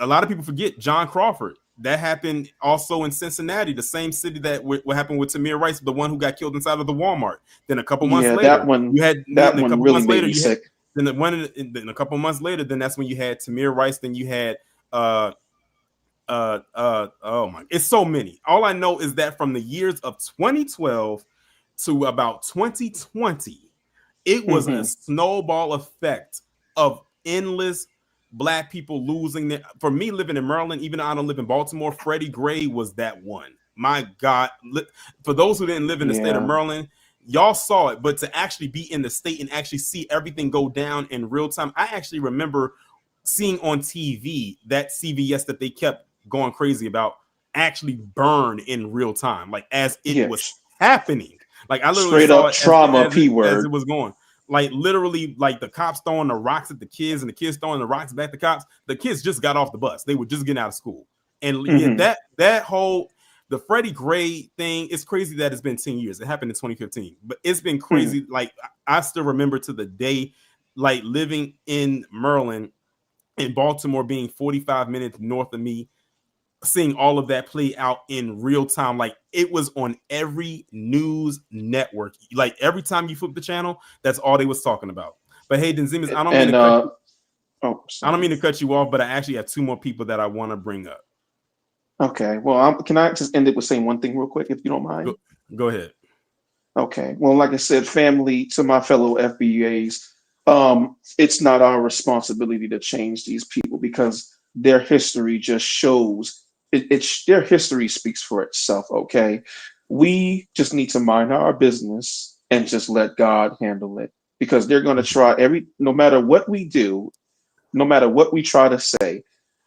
lot of people forget John Crawford. That happened also in Cincinnati, the same city that what happened with Tamir Rice, the one who got killed inside of the Walmart. Then a couple months later, that one really made me sick. Then a couple months later, then that's when you had Tamir Rice. Then you had oh my, it's so many. All I know is that from the years of 2012 to about 2020, it was a snowball effect of endless Black people losing their. For me, living in Maryland, even though I don't live in Baltimore, Freddie Gray was that one. My God, for those who didn't live in the state of Maryland, y'all saw it, but to actually be in the state and actually see everything go down in real time. I actually remember seeing on TV that CVS that they kept going crazy about actually burned in real time, like as it was happening. Like I literally straight up trauma P word as it was going. Like literally, like the cops throwing the rocks at the kids and the kids throwing the rocks back at the cops. The kids just got off the bus. They were just getting out of school. And that whole the Freddie Gray thing, it's crazy that it's been 10 years. It happened in 2015, but it's been crazy. Like I still remember to the day, like living in Maryland and Baltimore being 45 minutes north of me, seeing all of that play out in real time. Like it was on every news network. Like every time you flip the channel, that's all they was talking about. But hey, Denzimas, I don't mean to cut you off, but I actually have two more people that I want to bring up. Okay. Well, can I just end it with saying one thing real quick, if you don't mind? Go ahead. Okay. Well, like I said, family, to my fellow FBAs, it's not our responsibility to change these people because their history just shows their history speaks for itself. Okay. We just need to mind our business and just let God handle it because they're going to try no matter what we do, no matter what we try to say,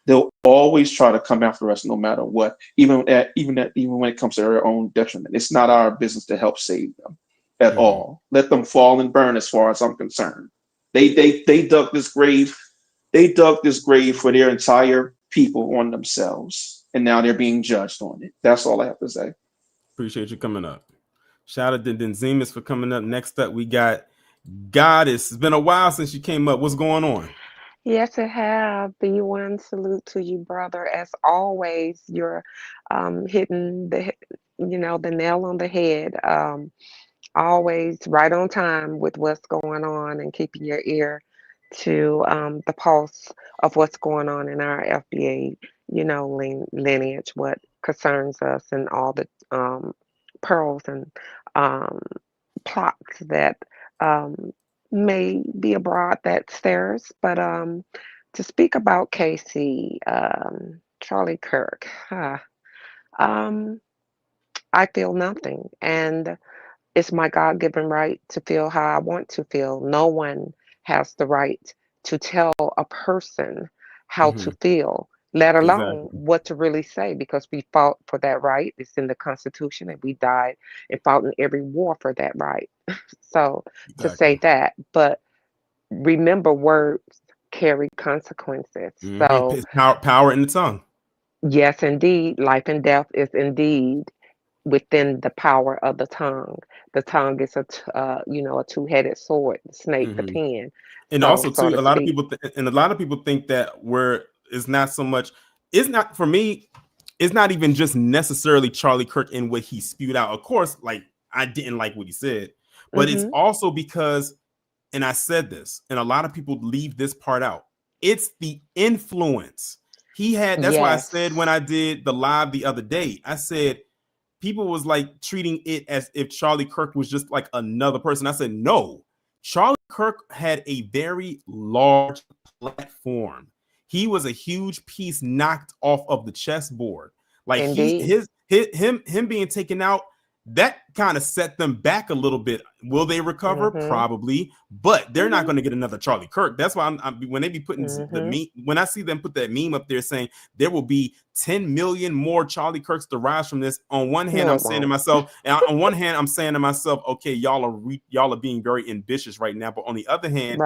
they'll always try to come after us no matter what, even when it comes to their own detriment. It's not our business to help save them at all. Let them fall and burn as far as I'm concerned. They dug this grave. They dug this grave for their entire people on themselves. And now they're being judged on it. That's all I have to say. Appreciate you coming up. Shout out to Denzemus for coming up. Next up, we got Goddess. It's been a while since you came up. What's going on? Yes, it have. B1 salute to you, brother. As always, you're hitting the nail on the head. Always right on time with what's going on and keeping your ear to the pulse of what's going on in our FBA, lineage, what concerns us, and all the pearls and plots that may be abroad that stares. But to speak about Casey, Charlie Kirk, I feel nothing. And it's my God-given right to feel how I want to feel. No one has the right to tell a person how to feel, let alone what to really say, because we fought for that right. It's in the Constitution, and we died and fought in every war for that right. So to say that, but remember, words carry consequences. So It's power in the tongue. yes, indeed, life and death is indeed within the power of the tongue. The tongue is a two-headed sword, the snake, the pen. And So, also so too, to a lot of speak. people think that it's not so much. It's not, for me. It's not even just necessarily Charlie Kirk and what he spewed out. Of course, like, I didn't like what he said, but it's also because, and I said this, and a lot of people leave this part out. It's the influence he had. That's why I said when I did the live the other day, I said people was like treating it as if Charlie Kirk was just like another person. I said, no, Charlie Kirk had a very large platform. He was a huge piece knocked off of the chessboard. Like him being taken out, that kind of set them back a little bit. Will they recover? Probably, but they're not going to get another Charlie Kirk. That's why when they be putting the meme, when I see them put that meme up there saying there will be 10 million more Charlie Kirks to rise from this. On one hand, I'm saying to myself, okay, y'all are being very ambitious right now. But on the other hand,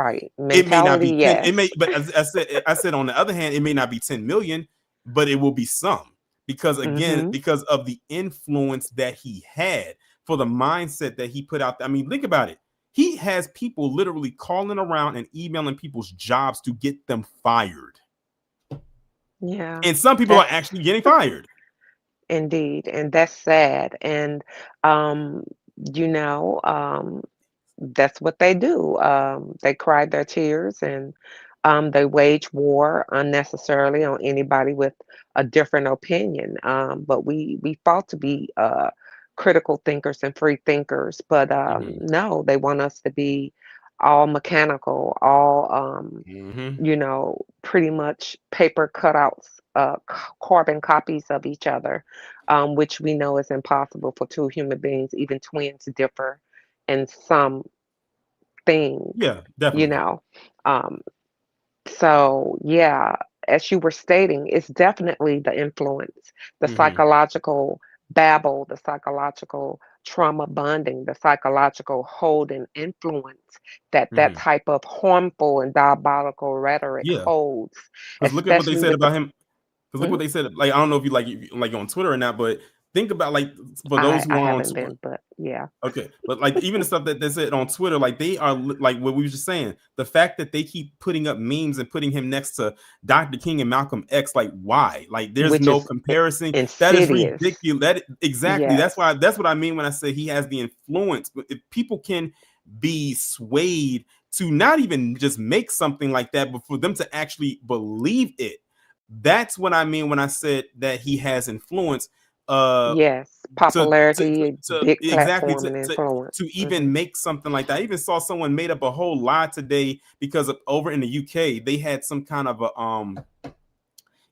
it may not be 10. It may, but as I said on the other hand, it may not be 10 million, but it will be some. Because again, because of the influence that he had, for the mindset that he put out. I mean, think about it. He has people literally calling around and emailing people's jobs to get them fired. Yeah. And some people are actually getting fired. Indeed. And that's sad. And, that's what they do. They cry their tears, and they wage war unnecessarily on anybody with a different opinion. But we fought to be critical thinkers and free thinkers. But no, they want us to be all mechanical, all pretty much paper cutouts, carbon copies of each other, which we know is impossible for two human beings, even twins, to differ in some things. Yeah, definitely. So yeah, as you were stating, it's definitely the influence, the psychological babble, the psychological trauma bonding, the psychological hold and influence that type of harmful and diabolical rhetoric holds. Because look at what they Especially said with about him. Because look what they said. Like, I don't know if you like on Twitter or not, but think about, like, for those who I are on haven't Twitter. been, but yeah. Okay, but like even the stuff that they said on Twitter, like they are like what we were just saying. The fact that they keep putting up memes and putting him next to Dr. King and Malcolm X, like why? Like there's Which no is comparison. That is insidious. ridiculous. Exactly. Yes. That's what I mean when I say he has the influence. But if people can be swayed to not even just make something like that, but for them to actually believe it. That's what I mean when I said that he has influence. Yes, popularity, big Exactly platform and influence. to even make something like that. I even saw someone made up a whole lie today because over in the UK they had some kind of a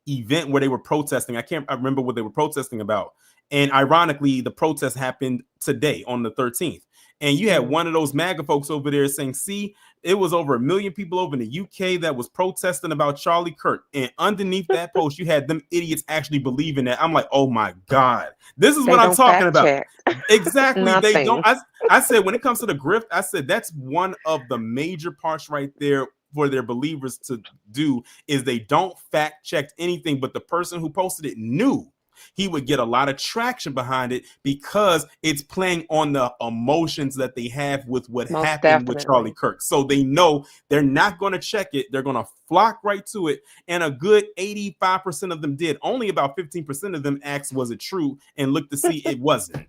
event where they were protesting. I remember what they were protesting about. And ironically, the protest happened today on the 13th. And you had one of those MAGA folks over there saying, see, it was over 1 million people over in the UK that was protesting about Charlie Kirk. And underneath that post, you had them idiots actually believing that. I'm like, oh my God, this is what I'm talking about. Exactly. They don't. I said, when it comes to the grift, I said, that's one of the major parts right there for their believers to do is they don't fact check anything, but the person who posted it knew he would get a lot of traction behind it because it's playing on the emotions that they have with what happened with Charlie Kirk. So they know they're not going to check it. They're going to flock right to it. And a good 85% of them did. Only about 15% of them asked, was it true? And looked to see it wasn't.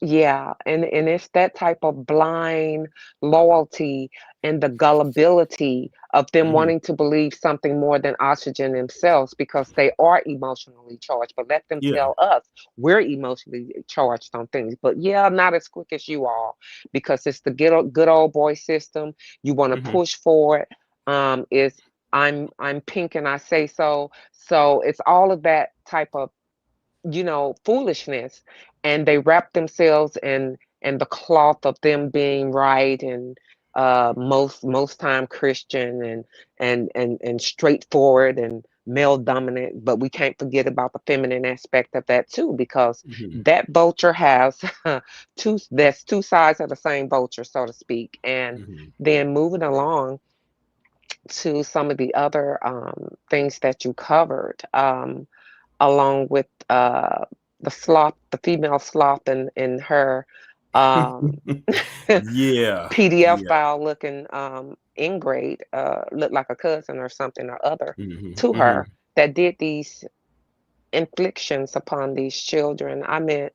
Yeah, and it's that type of blind loyalty and the gullibility of them wanting to believe something more than oxygen themselves because they are emotionally charged. But let them tell us we're emotionally charged on things. But yeah, not as quick as you are because it's the good old boy system. You want to push for it. Is I'm pink and I say so. So it's all of that type of foolishness, and they wrap themselves in the cloth of them being right and most time Christian and straightforward and male dominant. But we can't forget about the feminine aspect of that too, because that vulture has two sides of the same vulture, so to speak. And then moving along to some of the other things that you covered, along with the female sloth in her PDF file looking ingrate, looked like a cousin or something or other to her that did these inflictions upon these children. I mean,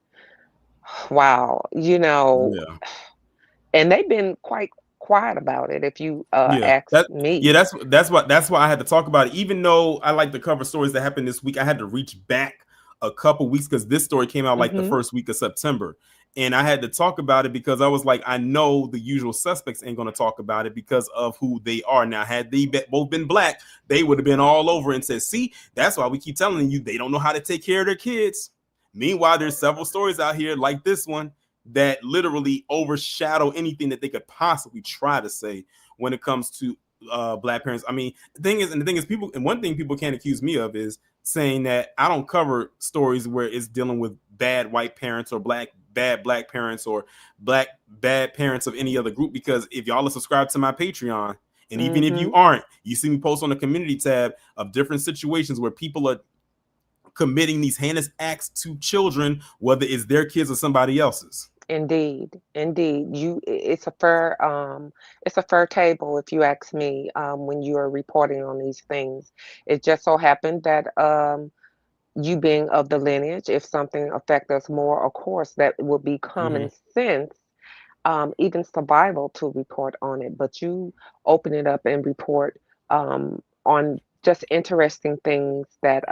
wow, and they've been quite quiet about it, if you ask me. That's why I had to talk about it. Even though I like to cover stories that happened this week, I had to reach back a couple weeks because this story came out like the first week of September. And I had to talk about it because I was like, I know the usual suspects ain't going to talk about it because of who they are. Now, had they both been black, they would have been all over and said, see, that's why we keep telling you they don't know how to take care of their kids. Meanwhile, there's several stories out here like this one that literally overshadow anything that they could possibly try to say when it comes to black parents. I mean, the thing is people, and one thing people can't accuse me of is saying that I don't cover stories where it's dealing with bad white parents or bad black parents or bad parents of any other group, because if y'all are subscribed to my Patreon, and even if you aren't, you see me post on the community tab of different situations where people are committing these heinous acts to children, whether it's their kids or somebody else's. Indeed. It's a fair table, if you ask me, when you are reporting on these things. It just so happened that you being of the lineage, if something affects us more, of course, that would be common sense, even survival to report on it. But you open it up and report on just interesting things that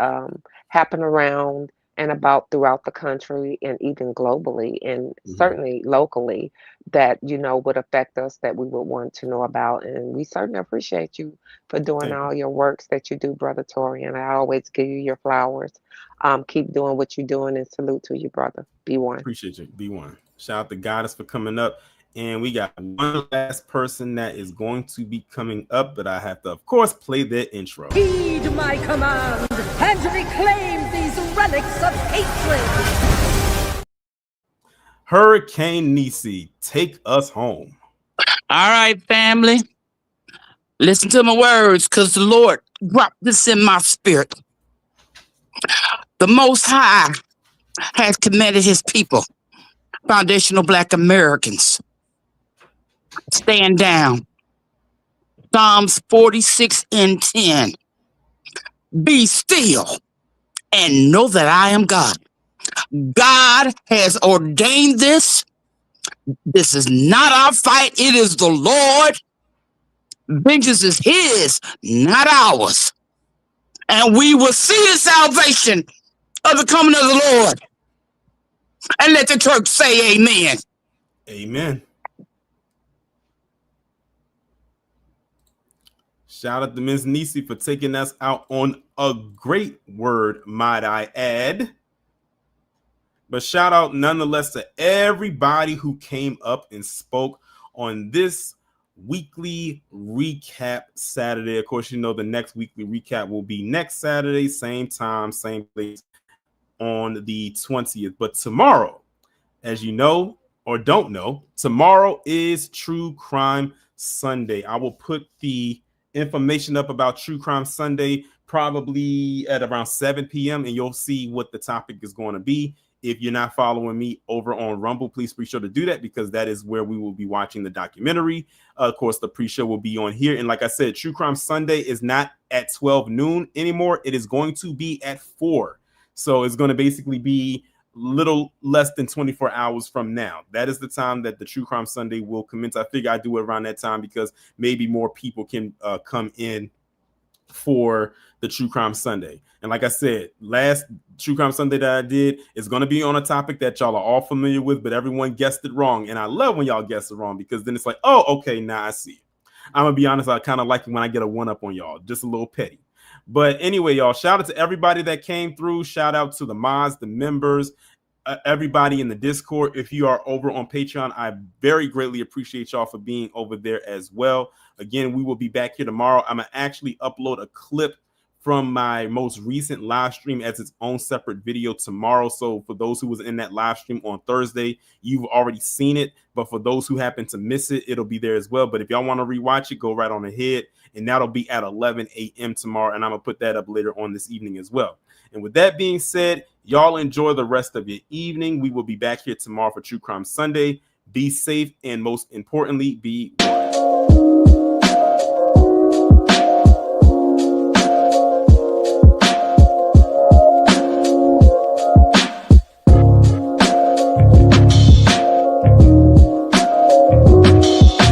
happen around and about throughout the country and even globally and certainly locally that would affect us, that we would want to know about. And we certainly appreciate you for doing all your works that you do, Brother Tori, and I always give you your flowers. Keep doing what you're doing, and salute to you, brother. B1. Appreciate you, B1. Shout out to Goddess for coming up. And we got one last person that is going to be coming up, but I have to, of course, play their intro. Heed my command and reclaim these relics of hatred. Hurricane Nisi, take us home. All right, family. Listen to my words, because the Lord dropped this in my spirit. The Most High has commanded his people, foundational Black Americans, stand down. Psalms 46:10. Be still and know that I am God. God has ordained this. This is not our fight. It is the Lord. Vengeance is his, not ours. and we will see the salvation of the coming of the Lord. And let the church say amen. Amen. Shout out to Ms. Nisi for taking us out on a great word, might I add. But shout out nonetheless to everybody who came up and spoke on this weekly recap Saturday. Of course, you know the next weekly recap will be next Saturday, same time, same place on the 20th. But tomorrow, as you know or don't know, tomorrow is True Crime Sunday. I will put the information up about True Crime Sunday probably at around 7 p.m. and you'll see what the topic is going to be. If you're not following me over on Rumble, please be sure to do that because that is where we will be watching the documentary. Of course, the pre-show will be on here. And like I said, True Crime Sunday is not at 12 noon anymore. It is going to be at 4. So it's going to basically be little less than 24 hours from now. That is the time that the True Crime Sunday will commence. I figure I do it around that time because maybe more people can come in for the True Crime Sunday. And like I said, last True Crime Sunday that I did is going to be on a topic that y'all are all familiar with, but everyone guessed it wrong. And I love when y'all guess it wrong because then it's like, oh, okay, now I see it. I'm going to be honest, I kind of like it when I get a one-up on y'all, just a little petty. But anyway, y'all, shout out to everybody that came through. Shout out to the mods, the members, everybody in the Discord. If you are over on Patreon, I very greatly appreciate y'all for being over there as well. Again, we will be back here tomorrow. I'm going to actually upload a clip from my most recent live stream as its own separate video tomorrow. So for those who was in that live stream on Thursday, you've already seen it. But for those who happen to miss it, it'll be there as well. But if y'all want to rewatch it, go right on ahead. And that'll be at 11 a.m. tomorrow. And I'm going to put that up later on this evening as well. And with that being said, y'all enjoy the rest of your evening. We will be back here tomorrow for True Crime Sunday. Be safe and most importantly, be well.